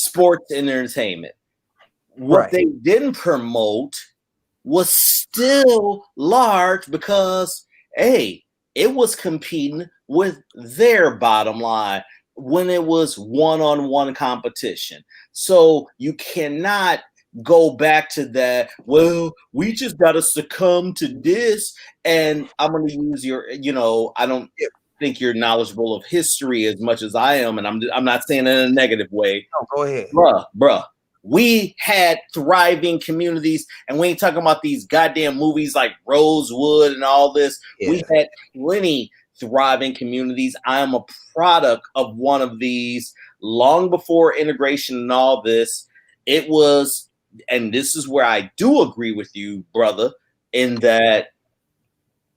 entertainment. What they didn't promote was still large because, it was competing with their bottom line when it was one-on-one competition. So you cannot go back to that. Well, we just got to succumb to this. And I'm going to use your, I don't think you're knowledgeable of history as much as I am. And I'm not saying it in a negative way. No, go ahead. Bruh. We had thriving communities, and we ain't talking about these goddamn movies like Rosewood and all this. Yeah. We had plenty thriving communities. I am a product of one of these long before integration and all this. It was, and this is where I do agree with you, brother, in that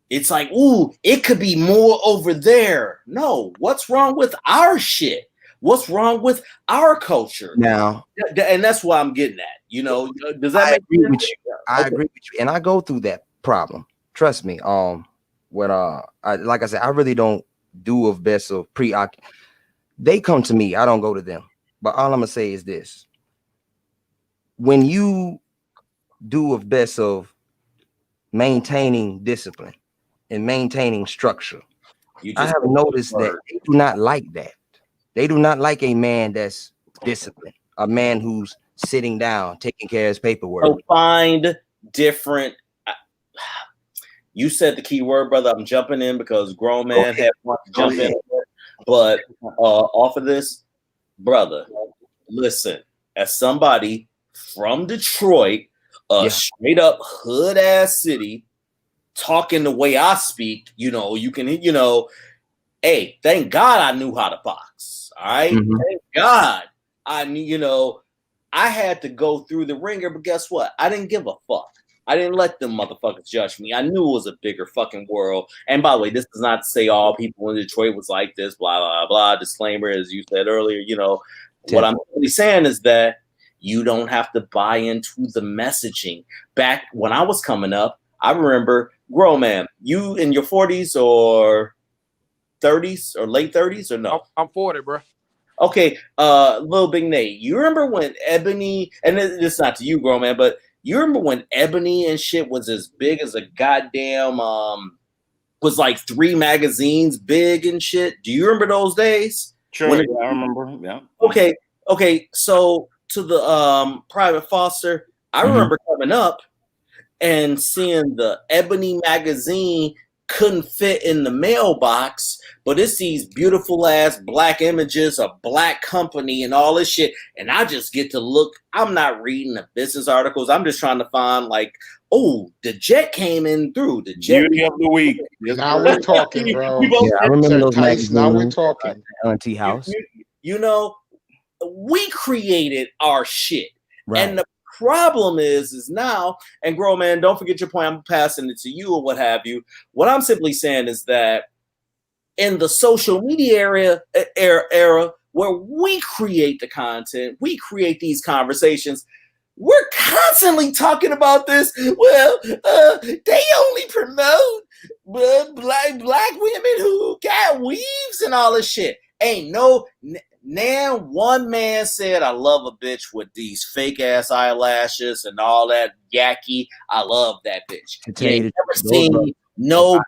it's like, ooh, it could be more over there. No, what's wrong with our shit? What's wrong with our culture now? And that's what I'm getting at. Does that make sense? I agree with you, and I go through that problem. Trust me. Like I said, I really don't do of best of they come to me. I don't go to them. But all I'm gonna say is this: when you do of best of maintaining discipline and maintaining structure, I have noticed that they do not like that. They do not like a man that's disciplined, a man who's sitting down, taking care of his paperwork. So find different. You said the key word, brother. I'm jumping in because grown man had to jump in. But off of this, brother, listen, as somebody from Detroit, straight up hood ass city, talking the way I speak, you can, hey, thank God I knew how to box. All right. Mm-hmm. Thank God I knew, I had to go through the ringer, but guess what? I didn't give a fuck. I didn't let them motherfuckers judge me. I knew it was a bigger fucking world. And by the way, this is not to say all people in Detroit was like this, blah, blah, blah. Disclaimer, as you said earlier, what I'm really saying is that you don't have to buy into the messaging. Back when I was coming up, I remember, grown man, you in your 40s or 30s or late 30s or no? I'm 40, bro. Okay, little Big Nate, you remember when Ebony, and this is not to you, grown man, but you remember when Ebony and shit was as big as a goddamn, was like 3 magazines big and shit? Do you remember those days? Sure, I remember, yeah. Okay, so to the Private Foster, I remember coming up and seeing the Ebony magazine couldn't fit in the mailbox, but it's these beautiful ass black images of black company and all this shit. And I just get to look. I'm not reading the business articles. I'm just trying to find like, oh, the jet came in through the jet. Beauty of the week. Now we're talking, bro. Yeah, I remember those magazines. Now we're talking. Auntie House. We created our shit. Right. And the problem is now, and grown man, don't forget your point. I'm passing it to you or what have you. What I'm simply saying is that in the social media era where we create the content, we create these conversations, we're constantly talking about this. Well, they only promote black women who got weaves and all this shit. Ain't no. Now, one man said, I love a bitch with these fake ass eyelashes and all that yacky. I love that bitch. You ain't never seen no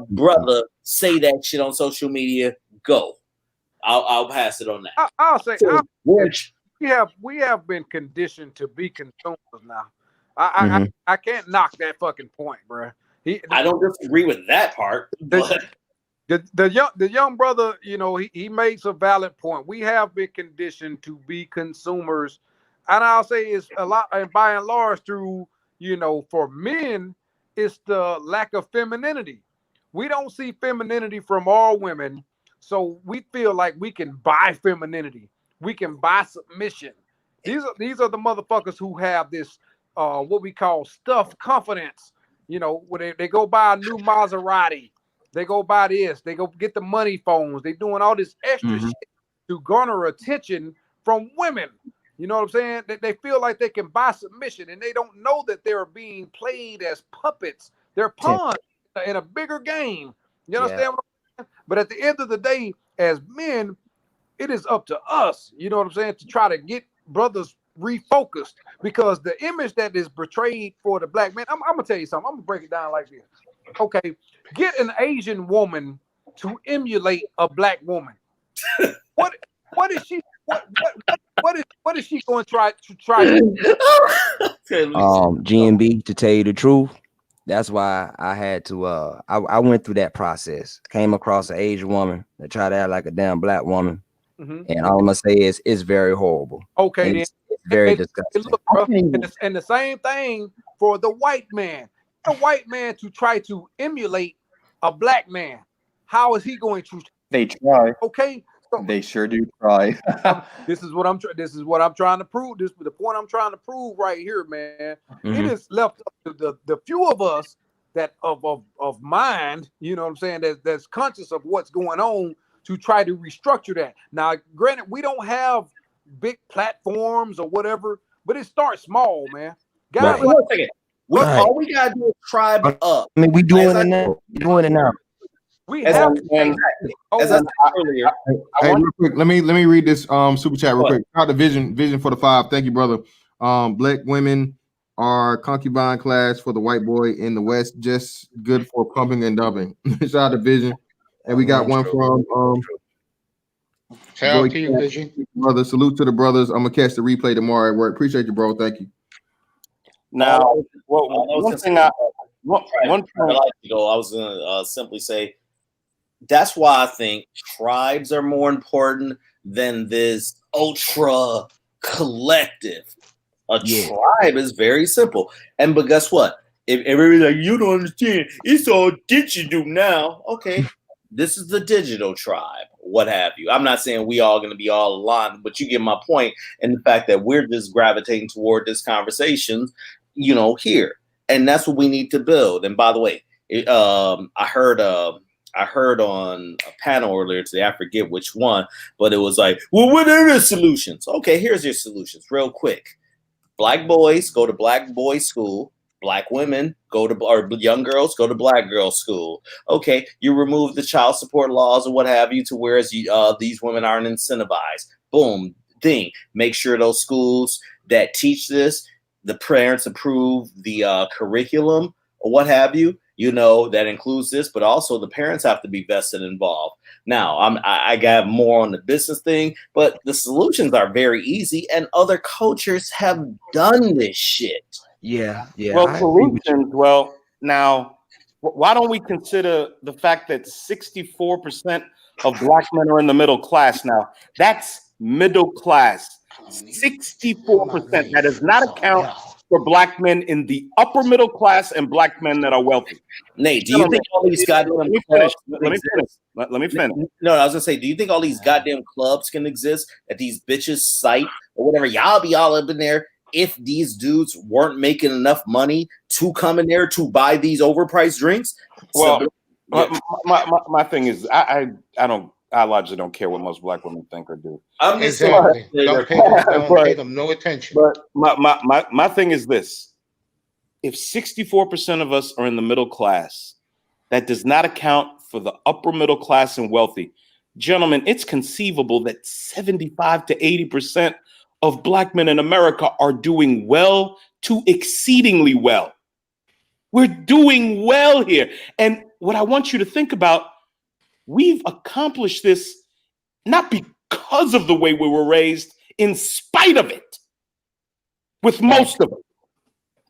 brother say that shit on social media. Go. I'll pass it on that. I'll say, we have been conditioned to be consumers now. I can't knock that fucking point, bro. I don't disagree with that part, but the young brother, you know, he makes a valid point. We have been conditioned to be consumers, and I'll say it's a lot, and by and large, through, you know, for men, it's the lack of femininity. We don't see femininity from all women, so we feel like we can buy femininity, we can buy submission. These are the motherfuckers who have this what we call stuffed confidence. You know, when they go buy a new Maserati, they go buy this, they go get the money phones, they doing all this extra shit to garner attention from women. You know what I'm saying? They feel like they can buy submission, and they don't know that they're being played as puppets. They're pawns in a bigger game. You understand what I'm saying? But at the end of the day, as men, it is up to us, you know what I'm saying, to try to get brothers refocused, because the image that is portrayed for the black man, I'm gonna tell you something. I'm gonna break it down like this. Okay, get an Asian woman to emulate a black woman. What is she? What is she going to try? GMB, to tell you the truth, that's why I had to. I went through that process. Came across an Asian woman that tried to act like a damn black woman, and all I'm gonna say is it's very horrible. Okay, and it's very disgusting. Look, bro, and the same thing for the white man. A white man to try to emulate a black man. How is he going to? They try. Okay, so they sure do try. This is what I'm trying to prove. This is the point I'm trying to prove right here, man. It is left up to the few of us that of mind, you know what I'm saying, that's conscious of what's going on, to try to restructure that. Now, granted, we don't have big platforms or whatever, but it starts small, man. Guys, wait a second. All we gotta do is tribe up. I mean, we doing it now. We're doing it now. We have as I said earlier. Hey, real quick, let me read this super chat real quick. Out the vision for the 5. Thank you, brother. Black women are concubine class for the white boy in the West, just good for pumping and dumping. Shout out to Vision. And we got one from shout out to you, Vision. Brother, salute to the brothers. I'm gonna catch the replay tomorrow at work. Appreciate you, bro. Thank you. Now, one thing I like to go, I was gonna simply say that's why I think tribes are more important than this ultra collective. A tribe is very simple, but guess what? If everybody's like, you don't understand, it's all digital now. Okay, this is the digital tribe, what have you. I'm not saying we all going to be all aligned, but you get my point, and the fact that we're just gravitating toward this conversation, you know, here, and that's what we need to build. And by the way, I heard on a panel earlier today, I forget which one, but it was like, well, what are the solutions? Okay, here's your solutions real quick. Black boys go to black boys school. Black women go to, or young girls go to black girls school. Okay, you remove the child support laws or what have you, to whereas these women aren't incentivized. Boom, ding. Make sure those schools that teach this, the parents approve the curriculum or what have you. You know, that includes this, but also the parents have to be vested and involved. Now, I got more on the business thing, but the solutions are very easy, and other cultures have done this shit. Yeah. Well, solutions. Well, now, why don't we consider the fact that 64% of black men are in the middle class now? That's middle class. 64%. That does not account for black men in the upper middle class and black men that are wealthy. Nate, do you think all these goddamn Let me finish. No, I was gonna say, do you think all these goddamn clubs can exist at these bitches' site or whatever? Y'all be all up in there if these dudes weren't making enough money to come in there to buy these overpriced drinks? Well, my thing is, I largely don't care what most black women think or do. I'm just exactly. Don't pay them no attention. But my thing is this: if 64% of us are in the middle class, that does not account for the upper middle class and wealthy. Gentlemen, it's conceivable that 75 to 80% of black men in America are doing well to exceedingly well. We're doing well here. And what I want you to think about, we've accomplished this not because of the way we were raised, in spite of it, with most of it.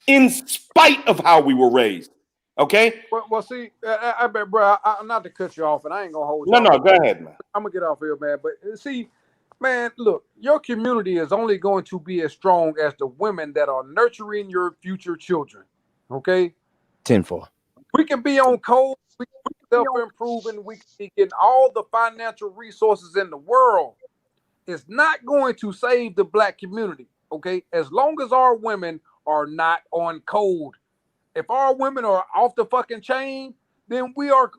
in spite of how we were raised. Okay? Well, see, I bet, bro. I'm not to cut you off, and I ain't gonna hold you. No, go ahead, man. I'm gonna get off here, man. But see, man, look, your community is only going to be as strong as the women that are nurturing your future children. Okay? 10-4. We can be on code, we can be self-improving, we can be getting all the financial resources in the world. It's not going to save the black community, okay? As long as our women are not on code. If our women are off the fucking chain, then we are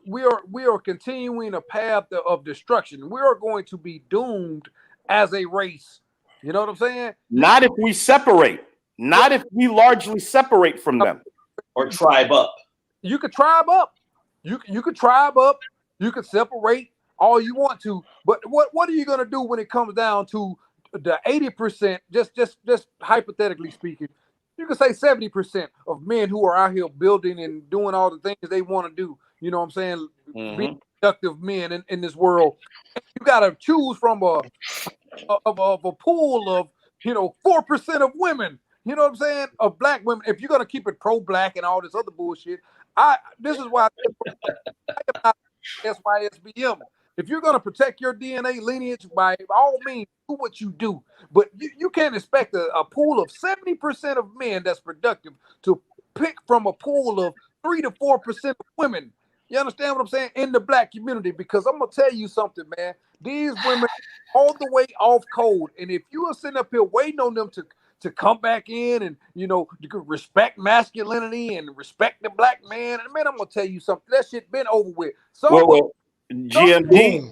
continuing a path of destruction. We are going to be doomed as a race. You know what I'm saying? Not if we separate. Not if we largely separate from them. Or tribe up. You could tribe up. You could tribe up. You could separate all you want to. But what are you gonna do when it comes down to the 80%? Just hypothetically speaking, you could say 70% of men who are out here building and doing all the things they want to do. You know what I'm saying? Being productive men in this world. You got to choose from a pool of 4% of women. You know what I'm saying? Of black women. If you're gonna keep it pro-black and all this other bullshit, this is why I am not SYSBM. If you're gonna protect your DNA lineage, by all means, do what you do. But you can't expect a pool of 70% of men that's productive to pick from a pool of 3 to 4% of women. You understand what I'm saying? In the black community, because I'm gonna tell you something, man. These women all the way off code, and if you are sitting up here waiting on them to come back in and you could respect masculinity and respect the black man, and man, I'm gonna tell you something. That shit been over with. GMB,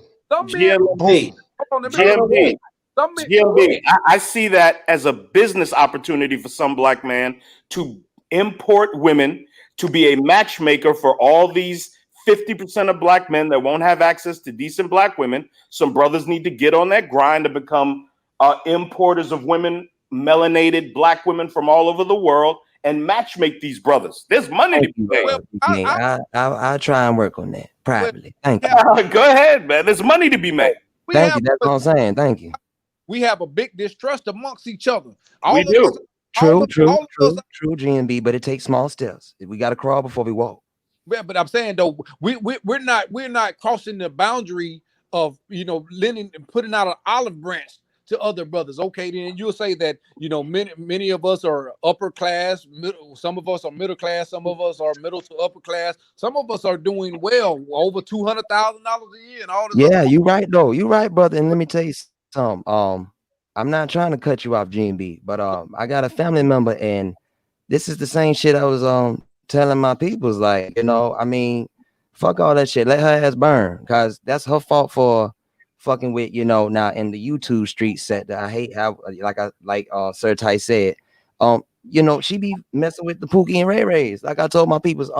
I see that as a business opportunity for some black man to import women to be a matchmaker for all these 50% of black men that won't have access to decent black women. Some brothers need to get on that grind to become importers of women, melanated black women from all over the world, and matchmake these brothers. There's money to be made. I'll try and work on that privately. Thank you. Go ahead, man. There's money to be made. Thank you. That's what I'm saying. Thank you. We have a big distrust amongst each other. We do. True, GMB, but it takes small steps. We got to crawl before we walk. Yeah, but I'm saying though, we're not crossing the boundary of lending and putting out an olive branch to other brothers. Okay, then you'll say that many of us are upper class, some of us are middle class, some of us are middle to upper class, some of us are doing well, over $200,000 a year, and all this. Yeah, you're right though. You're right, brother. And let me tell you something. I'm not trying to cut you off, GMB, but I got a family member, and this is the same shit I was telling my peoples, like, I mean, fuck all that shit. Let her ass burn, because that's her fault for fucking with, now in the YouTube street set that I hate how, like Sir Ty said, she be messing with the Pookie and Ray Rays. Like I told my peoples,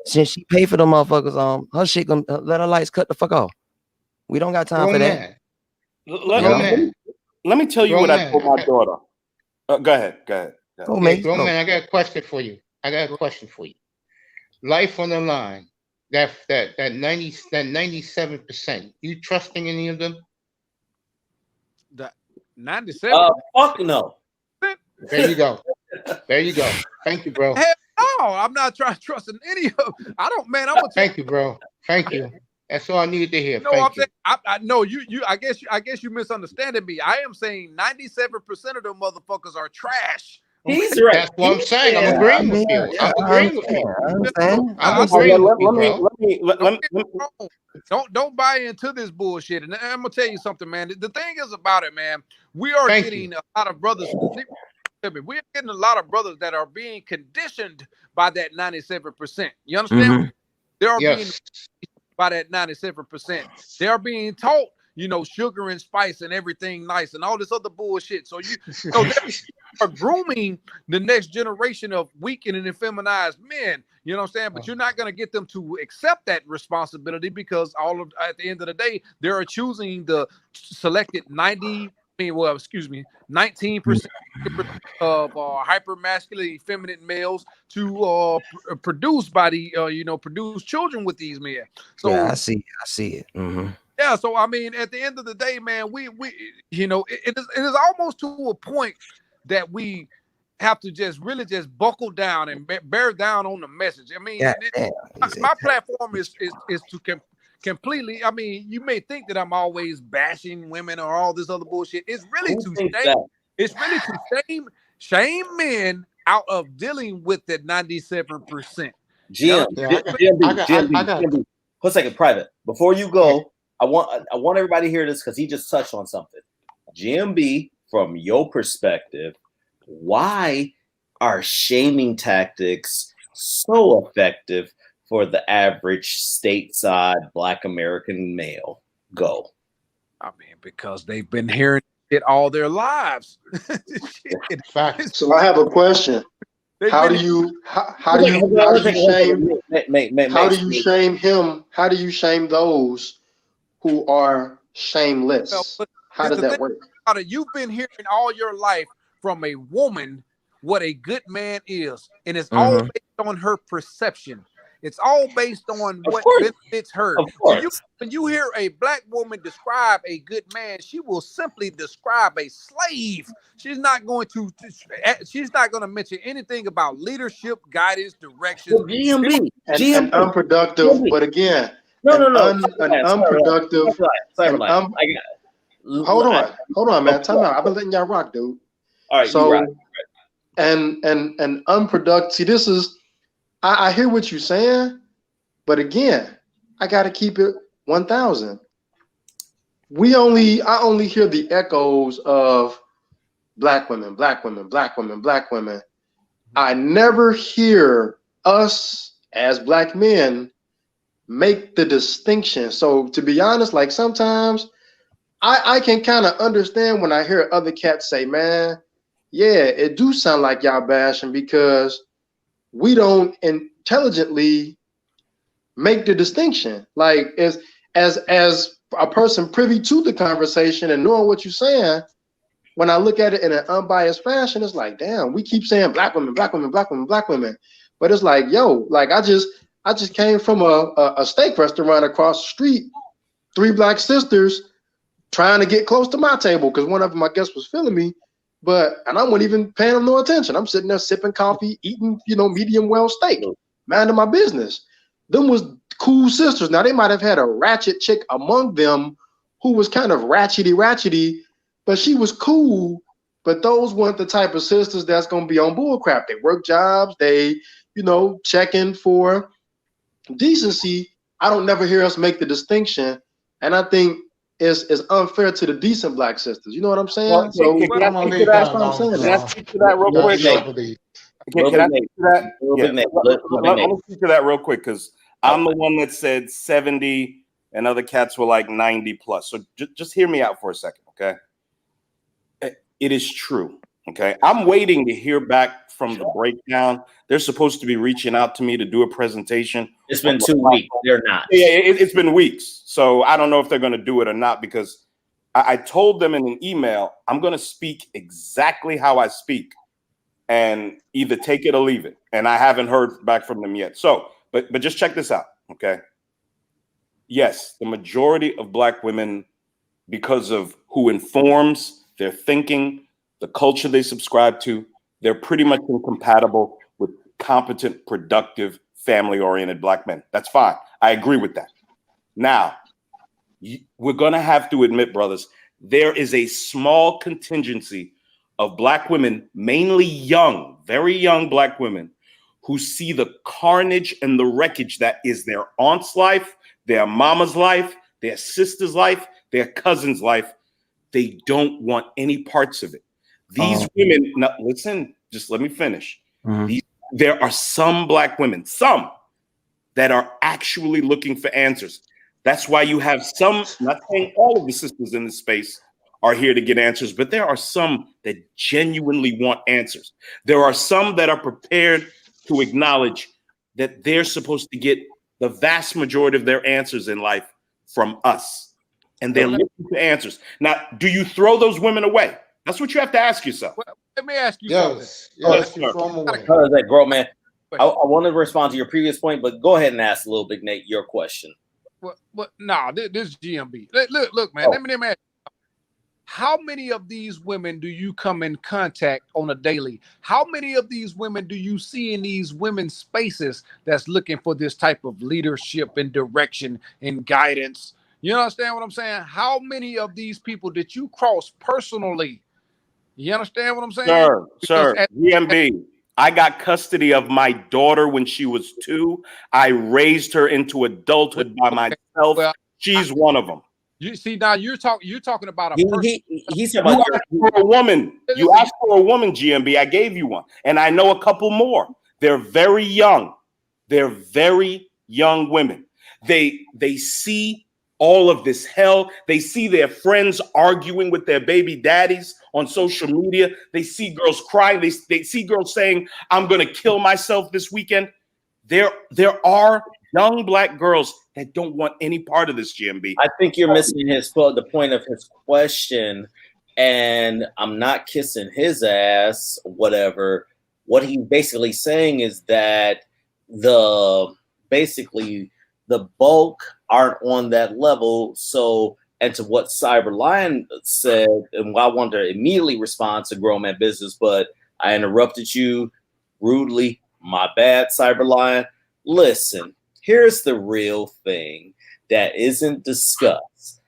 since she pay for them motherfuckers, her shit gonna let her lights cut the fuck off. We don't got time for that. Let me tell you what I told my daughter. Go ahead. Grown man, I got a question for you. Life on the line. That 97%. You trusting any of them? That 97%? Fuck no. There you go. Thank you, bro. Hell no, I'm not trying to trust in any of them. I don't, man. I'm gonna thank you, bro. Thank you. That's all I needed to hear. No, I know you. I guess you misunderstanding me. I am saying 97% of them motherfuckers are trash. He's right. That's what I'm saying. I'm agreeing with you. Don't buy into this bullshit. And I'm gonna tell you something, man. The thing is about it, man. We are getting a lot of brothers. We're getting a lot of brothers that are being conditioned by that 97%. You understand? Mm-hmm. They are being by that 97%. They are being taught, sugar and spice and everything nice and all this other bullshit. So they are grooming the next generation of weakened and effeminized men. You know what I'm saying? But you're not going to get them to accept that responsibility, because at the end of the day, they are choosing the selected 19% of hyper masculine, effeminate males to produce by the produce children with these men. So yeah, I see it. Mm-hmm. Yeah, so I mean, at the end of the day, man, we it is almost to a point that we have to just really just buckle down and bear down on the message. I mean, my platform is to completely. I mean, you may think that I'm always bashing women or all this other bullshit. It's really to shame. It's really to shame men out of dealing with that 97%. Jim, hold a second, private. Before you go, I want everybody to hear this because he just touched on something. GMB, from your perspective, why are shaming tactics so effective for the average stateside Black American male? Go. I mean, because they've been hearing it all their lives. So I have a question. How do you shame him? How do you shame those who are shameless? How does that work? You've been hearing all your life from a woman what a good man is, and it's all based on her perception. It's all based on what benefits her. When you hear a Black woman describe a good man, she will simply describe a slave. She's not going to mention anything about leadership, guidance, direction. And unproductive, but again, an unproductive. Hold on, man. Time out. I've been letting y'all rock, dude. All right. So, and unproductive. See, this is. I hear what you're saying, but again, I got to keep it 1,000. I only hear the echoes of Black women, Black women, Black women, Black women. I never hear us as Black men make the distinction. So to be honest, like sometimes I can kind of understand when I hear other cats say, man, yeah, it do sound like y'all bashing because we don't intelligently make the distinction. Like as a person privy to the conversation and knowing what you're saying, when I look at it in an unbiased fashion, it's like, damn, we keep saying Black women, Black women, Black women, Black women. But it's like, yo, like I just came from a steak restaurant across the street, 3 Black sisters trying to get close to my table because one of them, I guess, was feeling me. And I wasn't even paying them no attention. I'm sitting there sipping coffee, eating, medium well steak, minding my business. Them was cool sisters. Now they might have had a ratchet chick among them who was kind of ratchety, but she was cool. But those weren't the type of sisters that's gonna be on bullcrap. They work jobs, they, checking for decency. I don't never hear us make the distinction. And I think is unfair to the decent Black sisters. You know what I'm saying? Well, can I speak to that? Can I speak to that real quick? Can I speak to that? Let me speak to that real quick because I'm the one that said 70 and other cats were like 90 plus. So just hear me out for a second, okay? It is true, okay? I'm waiting to hear back from the breakdown. They're supposed to be reaching out to me to do a presentation. It's been 2 weeks. They're not. Yeah, it's been weeks. So I don't know if they're going to do it or not because I told them in an email, I'm going to speak exactly how I speak and either take it or leave it. And I haven't heard back from them yet. So, but just check this out, okay? Yes, the majority of Black women, because of who informs their thinking, the culture they subscribe to, they're pretty much incompatible with competent, productive, family-oriented Black men. That's fine. I agree with that. Now, we're going to have to admit, brothers, there is a small contingency of Black women, mainly young, very young Black women, who see the carnage and the wreckage that is their aunt's life, their mama's life, their sister's life, their cousin's life. They don't want any parts of it. These women, now listen, just let me finish. There are some Black women, some that are actually looking for answers. That's why you have some, not saying all of the sisters in this space are here to get answers, but there are some that genuinely want answers. There are some that are prepared to acknowledge that they're supposed to get the vast majority of their answers in life from us. And they're looking for answers. Now, do you throw those women away? That's what you have to ask yourself. Well, let me ask you something. Yes, you throw them away. How does that grow, man? I want to respond to your previous point, but go ahead and ask Little Big Nate your question. This is GMB. Look, man. Let me ask you. how many of these women do you come in contact on a daily? How many of these women do you see in these women's spaces that's looking for this type of leadership and direction and guidance? You understand what I'm saying? How many of these people did you cross personally? You understand what I'm saying? Sir, GMB, I got custody of my daughter when she was 2. I raised her into adulthood by myself. Well, She's one of them. You see, now you're talking about a person. He's You asked for a woman. You asked for a woman, GMB. I gave you one. And I know a couple more. They're very young. They're very young women. They see all of this hell. They see their friends arguing with their baby daddies on social media. They see girls crying. They see girls saying, I'm going to kill myself this weekend. There are young black girls that don't want any part of this, GMB. I think you're missing the point of his question, and I'm not kissing his ass, whatever. What he's basically saying is that the bulk aren't on that level. So, and to what Cyber Lion said, and I want to immediately respond to Grown Man Business, but I interrupted you rudely. My bad, Cyber Lion. Listen, here's the real thing that isn't discussed.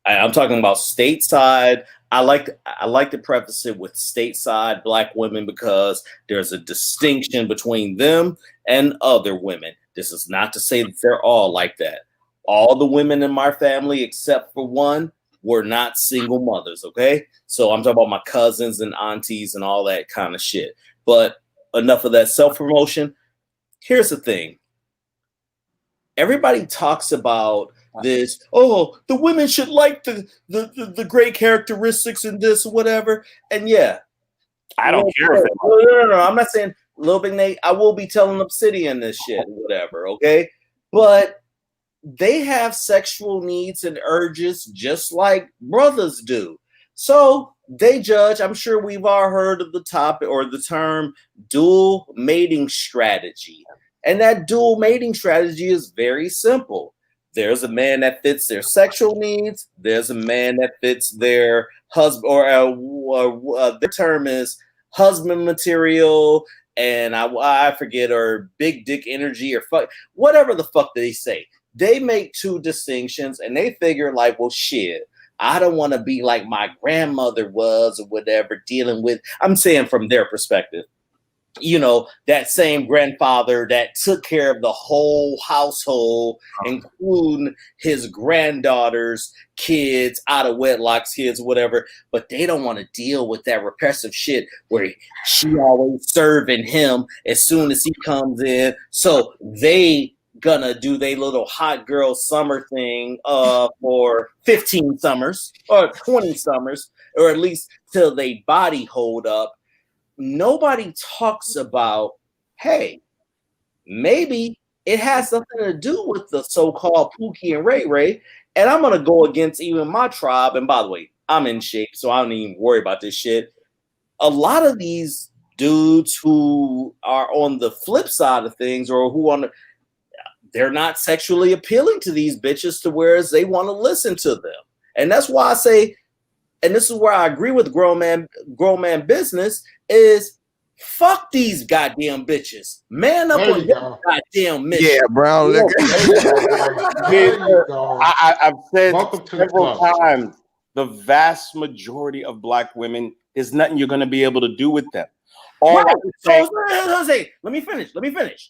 I'm talking about stateside. I like to preface it with stateside black women because there's a distinction between them and other women. This is not to say that they're all like that. All the women in my family, except for one, were not single mothers, okay? So I'm talking about my cousins and aunties and all that kind of shit. But enough of that self-promotion. Here's the thing. Everybody talks about this, oh, the women should like the great characteristics in this or whatever. And yeah. I don't care. No. I'm not saying Lil Big Nate, I will be telling Obsidian this shit, whatever, okay? But they have sexual needs and urges just like brothers do. So they judge. I'm sure we've all heard of the topic or the term dual mating strategy. And that dual mating strategy is very simple. There's a man that fits their sexual needs. There's a man that fits their husband, or the term is husband material. And I forget, or big dick energy, or fuck, whatever the fuck they say. They make two distinctions and they figure like, well, shit, I don't want to be like my grandmother was or whatever, dealing with, I'm saying from their perspective, you know, that same grandfather that took care of the whole household, including his granddaughter's kids, out of wedlock's kids, whatever, but they don't want to deal with that repressive shit where she always serving him as soon as he comes in. So they gonna do their little hot girl summer thing for 15 summers or 20 summers, or at least till they body hold up. Nobody talks about, hey, maybe it has something to do with the so-called Pookie and Ray Ray, and I'm gonna go against even my tribe. And by the way, I'm in shape, so I don't even worry about this shit. A lot of these dudes who are on the flip side of things, or who they're not sexually appealing to these bitches to whereas they want to listen to them. And that's why I say, and this is where I agree with grown man business, is fuck these goddamn bitches. Man up on your goddamn mission. Yeah, bro. I've said several times, the vast majority of black women, there's nothing you're going to be able to do with them. Right. So, let me finish.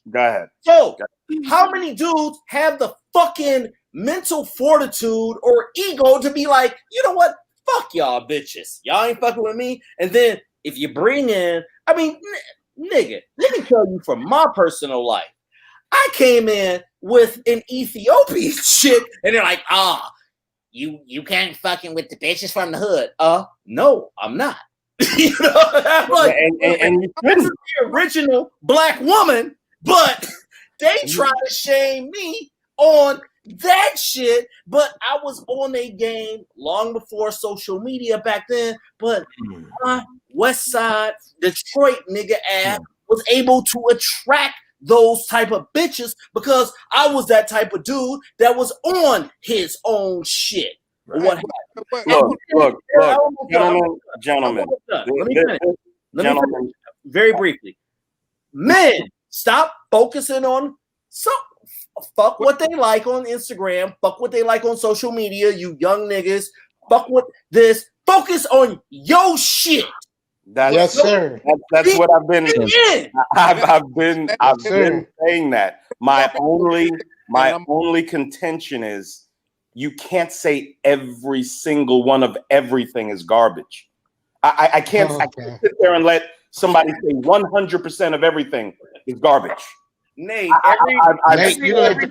Go ahead. So, how many dudes have the fucking mental fortitude or ego to be like, you know what? Fuck y'all bitches. Y'all ain't fucking with me. And then if you bring in, I mean, nigga, let me tell you from my personal life. I came in with an Ethiopian shit, and they're like, you can't fucking with the bitches from the hood. No, I'm not. You know, I'm like, and this is the original black woman, but they try to shame me on that shit. But I was on a game long before social media back then. But my West Side Detroit nigga ass was able to attract those type of bitches because I was that type of dude that was on his own shit. Right. What happened? Look, gentlemen. Let me finish. Very briefly. Men, stop focusing on fuck what they like on Instagram, fuck what they like on social media, you young niggas. Fuck with this. Focus on your shit. Yes, sir. That's what I've been. I've been saying that. My only contention is you can't say every single one of everything is garbage. I can't sit there and let somebody say 100% of everything is garbage. Nate, you're gonna have to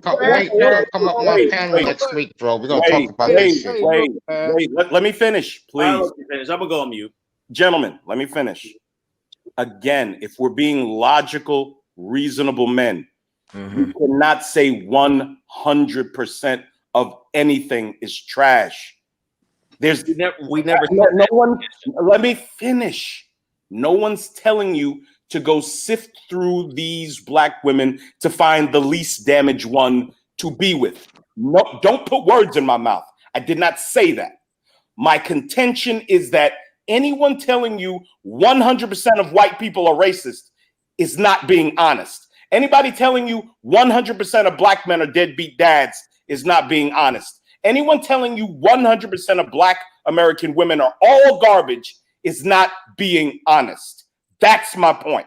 come up on my panel next week, bro. We're gonna talk about this shit. Wait. Let me finish, please. I'm gonna go on mute. Gentlemen, let me finish. Again, if we're being logical, reasonable men, you cannot say 100% of anything is trash. We never. No one. Let me finish. No one's telling you to go sift through these black women to find the least damaged one to be with. No, don't put words in my mouth. I did not say that. My contention is that anyone telling you 100% of white people are racist is not being honest. Anybody telling you 100% of black men are deadbeat dads is not being honest. Anyone telling you 100% of black American women are all garbage is not being honest. That's my point.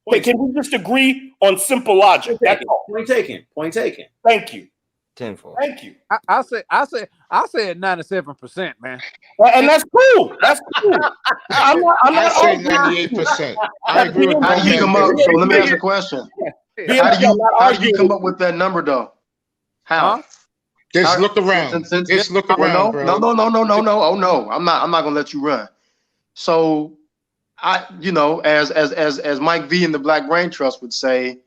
Okay, can we just agree on simple logic? That's all. Point taken. Thank you. Tenfold. Thank you. I said 97%, man. And that's cool. That's cool. I'm not I say 98%. I agree with How do you come up? So let me ask you a question. How do you come up with that number though? How? Huh? Just look around. Just look around, bro. No. Oh no, I'm not gonna let you run. So as Mike V and the Black Brain Trust would say,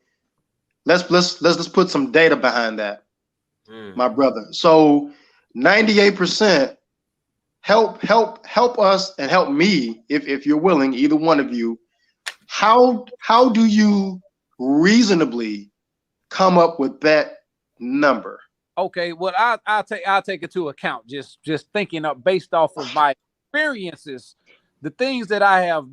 let's put some data behind that, my brother. So 98%, help us and help me if you're willing, either one of you. How do you reasonably come up with that number? Okay, well, I'll take it to account. Just thinking up based off of my experiences, the things that I have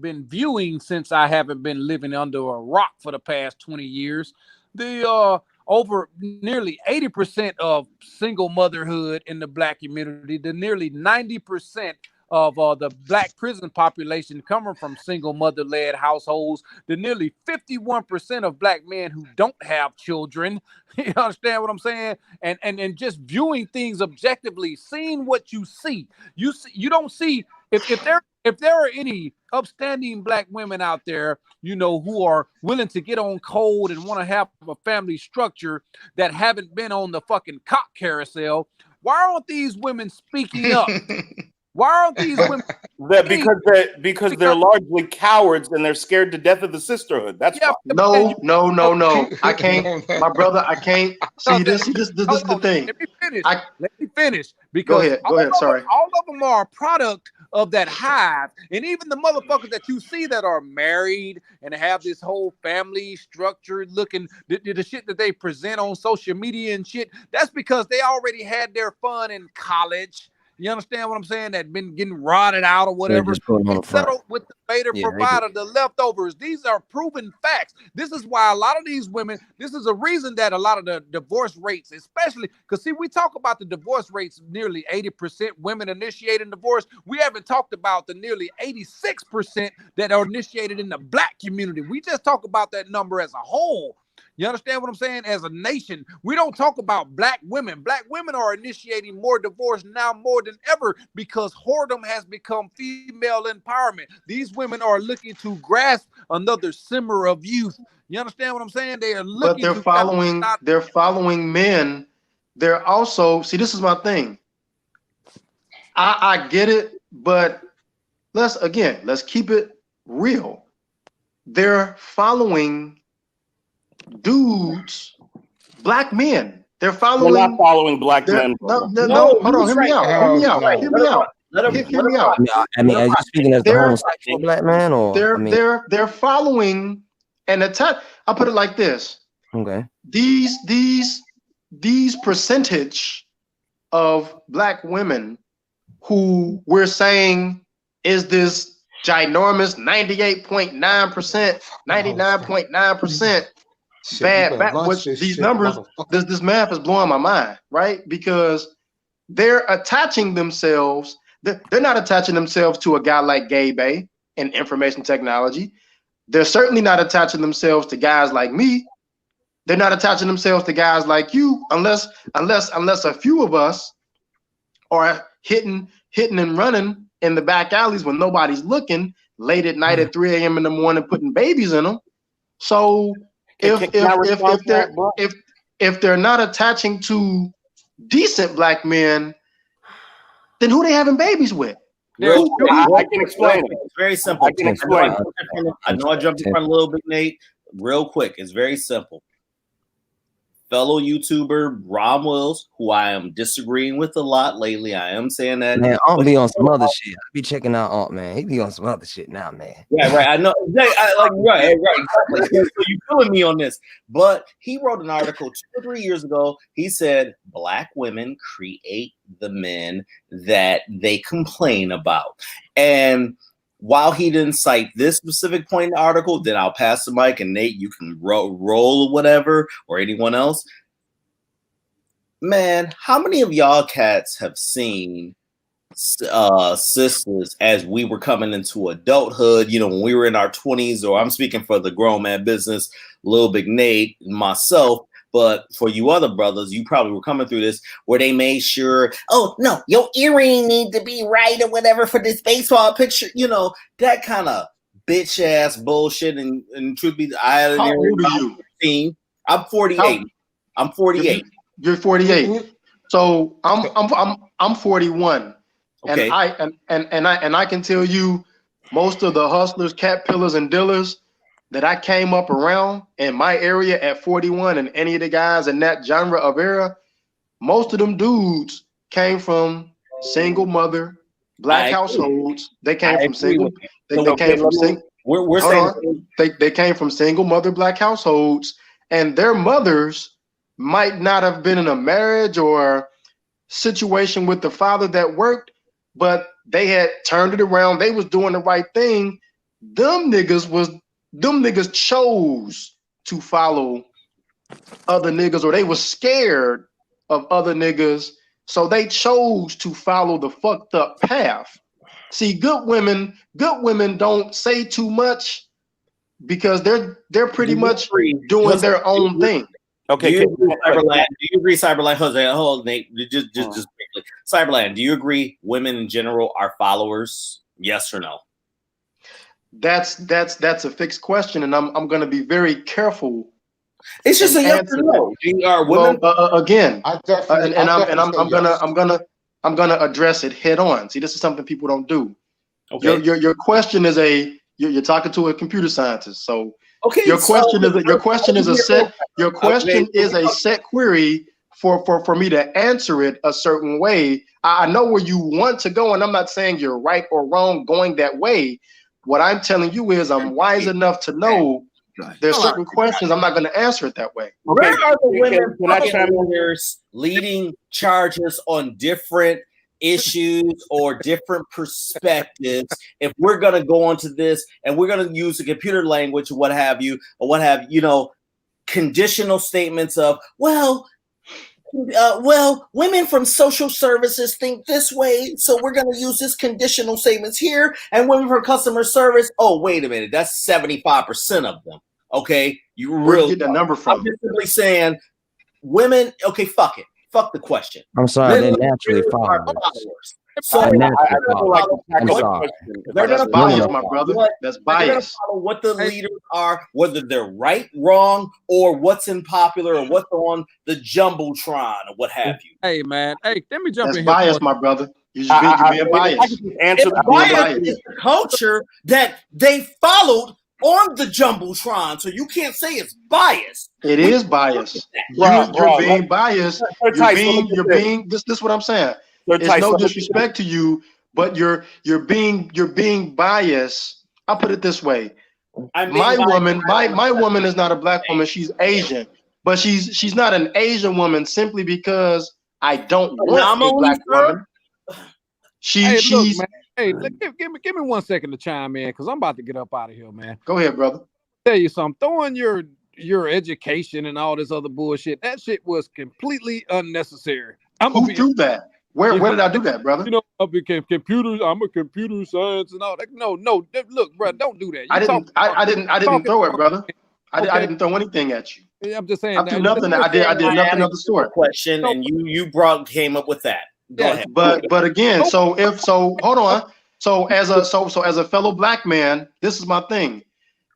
been viewing since I haven't been living under a rock for the past 20 years. The over nearly 80% of single motherhood in the black community, the nearly 90% of the black prison population coming from single mother-led households, the nearly 51% of black men who don't have children. You understand what I'm saying? And just viewing things objectively, seeing what you see. You don't see if there are any upstanding black women out there, who are willing to get on code and want to have a family structure that haven't been on the fucking cock carousel. Why aren't these women speaking up? Why aren't these women? Because they're largely cowards and they're scared to death of the sisterhood. That's why. No. I can't, my brother. I can't see this. This is the thing. Let me finish. Because go ahead. Sorry. All of them are a product of that hive, and even the motherfuckers that you see that are married and have this whole family structure looking, the shit that they present on social media and shit. That's because they already had their fun in college. You understand what I'm saying? That been getting rotted out or whatever. Settled with the beta provider, the leftovers. These are proven facts. This is why a lot of these women, this is a reason that a lot of the divorce rates, especially, because see, we talk about the divorce rates, nearly 80% women initiating divorce. We haven't talked about the nearly 86% that are initiated in the black community. We just talk about that number as a whole. You understand what I'm saying? As a nation, we don't talk about black women. Black women are initiating more divorce now more than ever because whoredom has become female empowerment. These women are looking to grasp another simmer of youth. You understand what I'm saying? They are looking. But they're following men. They're also, see, this is my thing. I get it, but let's keep it real. They're following dudes, black men. They're following. They're not following black men. No. Hold on. Hear me out. I mean, are you speaking as the homosexual black man, or they're following an attack? I'll put it like this. Okay. These percentage of black women who we're saying is this ginormous 98.9%, 99.9% bad. Which these numbers, this math is blowing my mind, right? Because they're attaching themselves. They're not attaching themselves to a guy like Gabe in information technology. They're certainly not attaching themselves to guys like me. They're not attaching themselves to guys like you, unless a few of us are hitting and running in the back alleys when nobody's looking late at night at 3 a.m. in the morning, putting babies in them. So if they're not attaching to decent black men, then who they having babies with? I can explain it. It's very simple. I can explain it. I know I jumped in front a little bit, Nate. Real quick, it's very simple. Fellow YouTuber Ron Wills, who I am disagreeing with a lot lately. I am saying that. Man, Aunt be on some other shit. I be checking out Aunt, man. He be on some other shit now, man. Yeah, right. I know. Right. Exactly. So you feeling me on this? But he wrote an article 2 or 3 years ago. He said black women create the men that they complain about. And while he didn't cite this specific point in the article, then I'll pass the mic and Nate, you can roll or whatever, or anyone else. Man, how many of y'all cats have seen sisters as we were coming into adulthood, you know, when we were in our 20s, or I'm speaking for the grown man business, Lil Big Nate, myself, but for you other brothers, you probably were coming through this where they made sure, oh no, your earring need to be right or whatever for this baseball picture, you know, that kind of bitch ass bullshit. And truth be, how old are you? I'm 48. I'm 48. You're 48. So I'm 41. Okay. And I can tell you, most of the hustlers, cat pillars, and dealers that I came up around in my area at 41, and any of the guys in that genre of era, most of them dudes came from single mother black households. They came from single. They came from single. They came from single mother black households, and their mothers might not have been in a marriage or situation with the father that worked, but they had turned it around. They was doing the right thing. Them niggas chose to follow other niggas, or they were scared of other niggas, so they chose to follow the fucked up path. See, good women don't say too much because they're pretty much doing their own thing. Okay, do you agree, Cyberland? Jose, hold on, Nate. Just quickly. Cyberland, do you agree women in general are followers? Yes or no? That's a fixed question, and I'm going to be very careful. It's just a yes or no. Are women again? I'm gonna address it head on. See, this is something people don't do. Okay. Your question is you're talking to a computer scientist, so okay. Your question is a set query for me to answer it a certain way. I know where you want to go, and I'm not saying you're right or wrong going that way. What I'm telling you is I'm wise enough to know there's certain questions I'm not going to answer it that way. Where are the women leading charges on different issues or different perspectives? If we're going to go into this and we're going to use the computer language or what have you, conditional statements of, well, women from social services think this way, so we're going to use this conditional statements here. And women from customer service, oh, wait a minute, that's 75% of them. Okay, you really get the number from. I'm just simply saying, women. Okay, fuck it, fuck the question. I'm sorry, they're naturally followers. So I'm sorry. That's bias, my brother. That's bias. What the leaders are, whether they're right, wrong, or what's unpopular, or what's on the jumbotron, or what have you. Hey, man. Hey, let me jump in here. That's bias, my brother. You're being biased. Bias is the culture that they followed on the jumbotron, so you can't say it's biased. It is biased. You're being biased. You're being. This is what I'm saying. It's no disrespect to you, but you're being biased. I'll put it this way: my woman is not a black woman. She's Asian, but she's not an Asian woman simply because I don't want a black woman. Look, man. Hey, give me 1 second to chime in because I'm about to get up out of here, man. Go ahead, brother. Tell you something. Throwing your education and all this other bullshit. That shit was completely unnecessary. Who threw that? Where did I do that, brother? You know, I became computers. I'm a computer science and all that. No, look, bro, don't do that. I didn't throw it, brother. I didn't throw anything at you. I'm just saying. I threw nothing. I did nothing of the sort. Question, and you came up with that. Go ahead. But again, hold on. So as a fellow black man, this is my thing.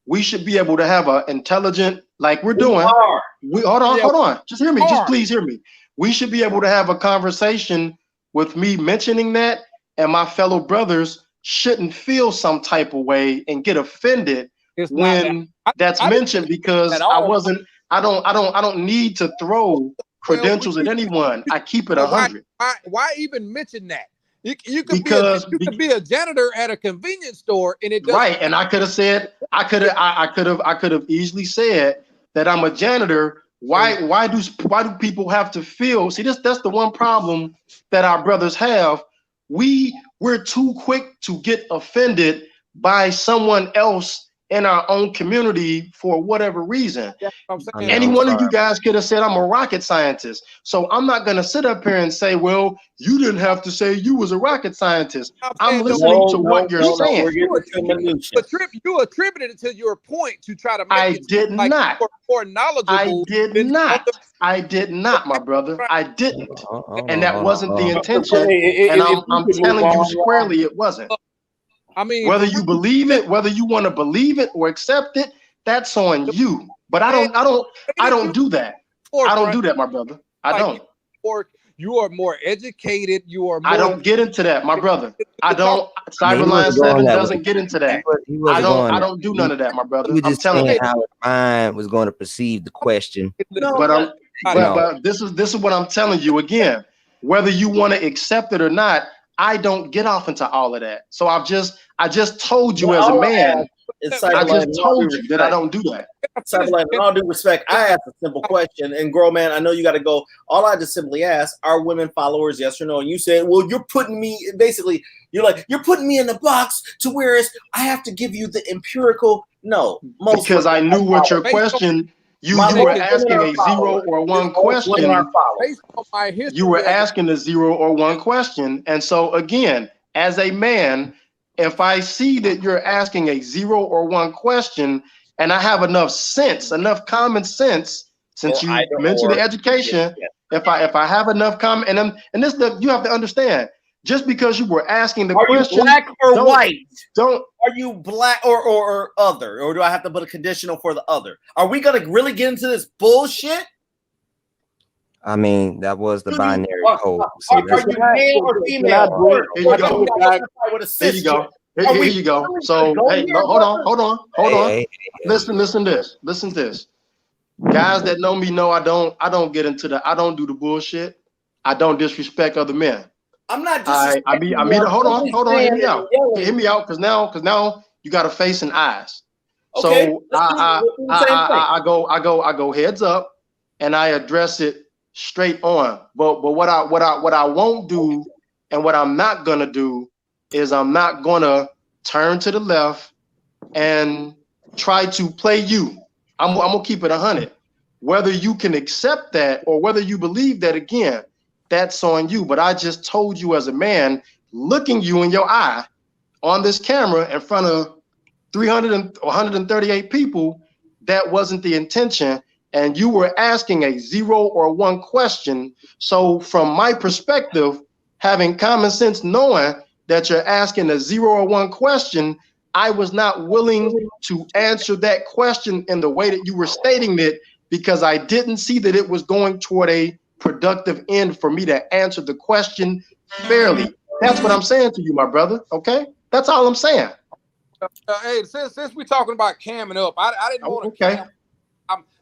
We should be able to have an intelligent, like we're doing. Hold on. Just hear me. Just please hear me. We should be able to have a conversation with me mentioning that, and my fellow brothers shouldn't feel some type of way and get offended when that's mentioned, because I don't need to throw credentials at anyone. I keep it 100. Why even mention that? You could be a janitor at a convenience store, and it doesn't. Right, and I could have easily said that I'm a janitor. Why do people have to feel? See, that's the one problem that our brothers have. We're too quick to get offended by someone else in our own community for whatever reason. Any one of you guys could have said I'm a rocket scientist. So I'm not going to sit up here and say, well, you didn't have to say you was a rocket scientist. I'm listening to what you're saying. You attributed it to your point to try to make I did not. More knowledgeable. I did not, my brother. I didn't. And that wasn't the intention. And I'm telling you squarely it wasn't. I mean, whether you believe it, whether you want to believe it or accept it, that's on you. But I don't do that. I don't do that, my brother. I don't. Or you are more educated. You are more. I don't get into that, my brother. I don't. Cyberline 7 doesn't get into that. I don't do none of that, my brother. I'm telling you how his mind was going to perceive the question. But this is what I'm telling you again. Whether you want to accept it or not, I don't get off into all of that. So I just told you as a man. I just told you that I don't do that. Cyberlight, in all due respect, I asked a simple question, and girl, man, I know you got to go. All I just simply asked, are women followers, yes or no? And you said, well, you're putting me in the box to whereas I have to give you the empirical. No, because I knew what your question. You were asking a 0 or 1 question. You were asking a 0 or 1 question. And so again, as a man, if I see that you're asking a 0 or 1 question, and I have enough common sense, since you mentioned the education, if I have enough common, and this you have to understand, just because you were asking the question, you black or white? Are you black or other? Or do I have to put a conditional for the other? Are we gonna really get into this bullshit? I mean, that was the binary code. So are you male or female? Here you go. Here you go. So hey, hold on. Listen to this. Guys that know me know I don't get into I don't do the bullshit. I don't disrespect other men. I'm not just hold on, hear me out, because now you got a face and eyes. Okay. So I go heads up and I address it straight on. But what I won't do, and what I'm not gonna do, is I'm not gonna turn to the left and try to play you. I'm gonna keep it 100. Whether you can accept that or whether you believe that, again, that's on you. But I just told you as a man, looking you in your eye on this camera in front of 138 people, that wasn't the intention. And you were asking a 0 or 1 question. So from my perspective, having common sense, knowing that you're asking a 0 or 1 question, I was not willing to answer that question in the way that you were stating it, because I didn't see that it was going toward a productive end for me to answer the question fairly. That's what I'm saying to you, my brother. Okay, that's all I'm saying. Hey, since we're talking about camming up, I didn't want to cam.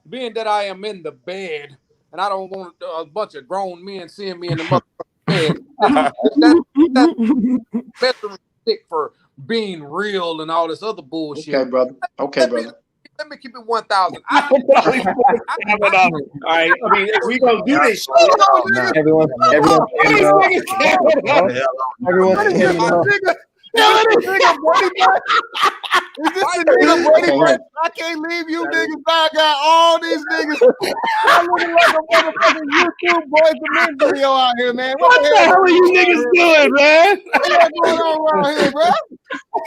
Being that I am in the bed, and I don't want a bunch of grown men seeing me in the bed. That's stick for being real and all this other bullshit. Okay, brother. Let me keep it 1,000. All right, I mean, we gonna do this shit. Everyone's Is this the nigga Brady Bunch? I can't leave you niggas. I got all these niggas. I'm looking like a motherfucking YouTube Boys to Men video out here, man. What the hell are you niggas doing, man? What's going on around here, bro?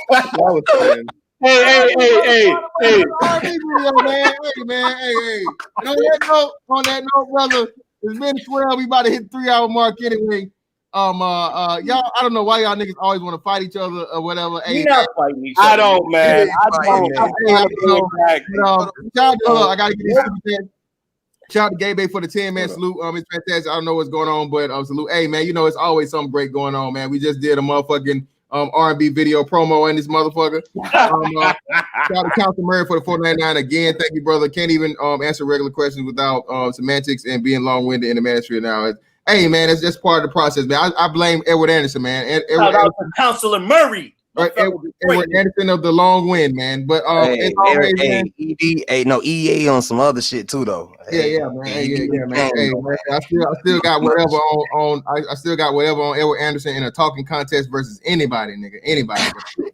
That was fun. Hey. Video, man. Hey. On that note, brother, it's been 12. We about to hit the 3-hour mark anyway. Y'all, I don't know why y'all niggas always want to fight each other or whatever. Hey, not fighting each other. I don't, man. I gotta get this super chat. Shout out to Gabe for the 10-man salute. It's fantastic. I don't know what's going on, but salute. Hey, man, you know it's always something great going on, man. We just did a motherfucking R&B video promo in this motherfucker. Shout out to Council Murray for the $4.99 again. Thank you, brother. Can't even answer regular questions without semantics and being long-winded in the ministry now. Hey, man, it's just part of the process, man. I blame Edward Anderson, man. Shout out to Councilor Murray. Edward Anderson of the long wind, man. But EA on some other shit too, though. Yeah, man. Hey, man. I still got whatever on. I still got whatever on Edward Anderson in a talking contest versus anybody, nigga. Anybody,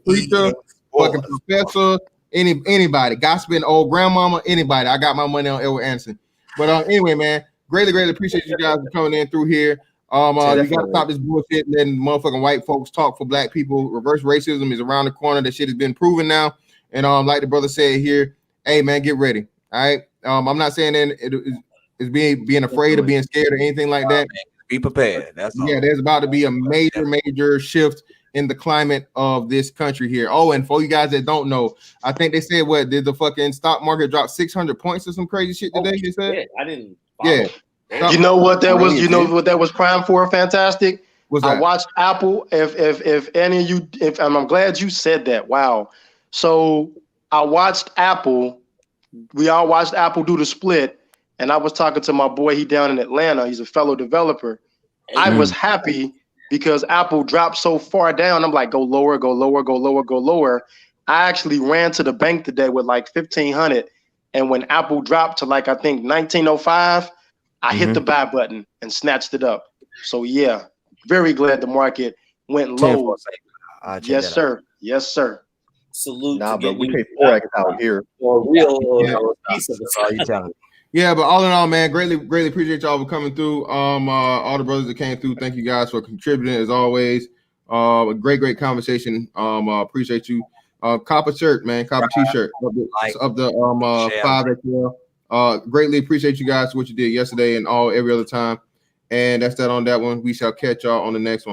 preacher, fucking professor, anybody, gossiping old grandmama, anybody. I got my money on Edward Anderson. But anyway, man, greatly appreciate you guys for coming in through here. You gotta stop this bullshit, letting motherfucking white folks talk for black people. Reverse racism is around the corner. That shit has been proven now. And like the brother said here, hey man, get ready. All right. I'm not saying that it's being afraid or being scared or anything like that. Be prepared. That's all. Yeah, there's about to be a major shift in the climate of this country here. Oh, and for you guys that don't know, I think they said what did the fucking stock market drop 600 points or some crazy shit today? They said. Yeah, I didn't. Follow. Yeah. You know what that was? You know what that was prime for? Fantastic. I watched Apple. If any of you, I'm glad you said that. Wow. So I watched Apple. We all watched Apple do the split, and I was talking to my boy. He down in Atlanta. He's a fellow developer. I was happy because Apple dropped so far down. I'm like, go lower, go lower, go lower, go lower. I actually ran to the bank today with like 1,500, and when Apple dropped to like I think 1905. I hit the buy button and snatched it up. So yeah, very glad the market went low. Yes, sir. Yes, sir. Salute. Nah, but we pay 4x out here. For real piece of the Yeah, but all in all, man, greatly appreciate y'all for coming through. All the brothers that came through, thank you guys for contributing as always. A great conversation. Appreciate you. Copper shirt, man, copper t-shirt of the 5XL. Greatly appreciate you guys for what you did yesterday and every other time. And that's that on that one. We shall catch y'all on the next one.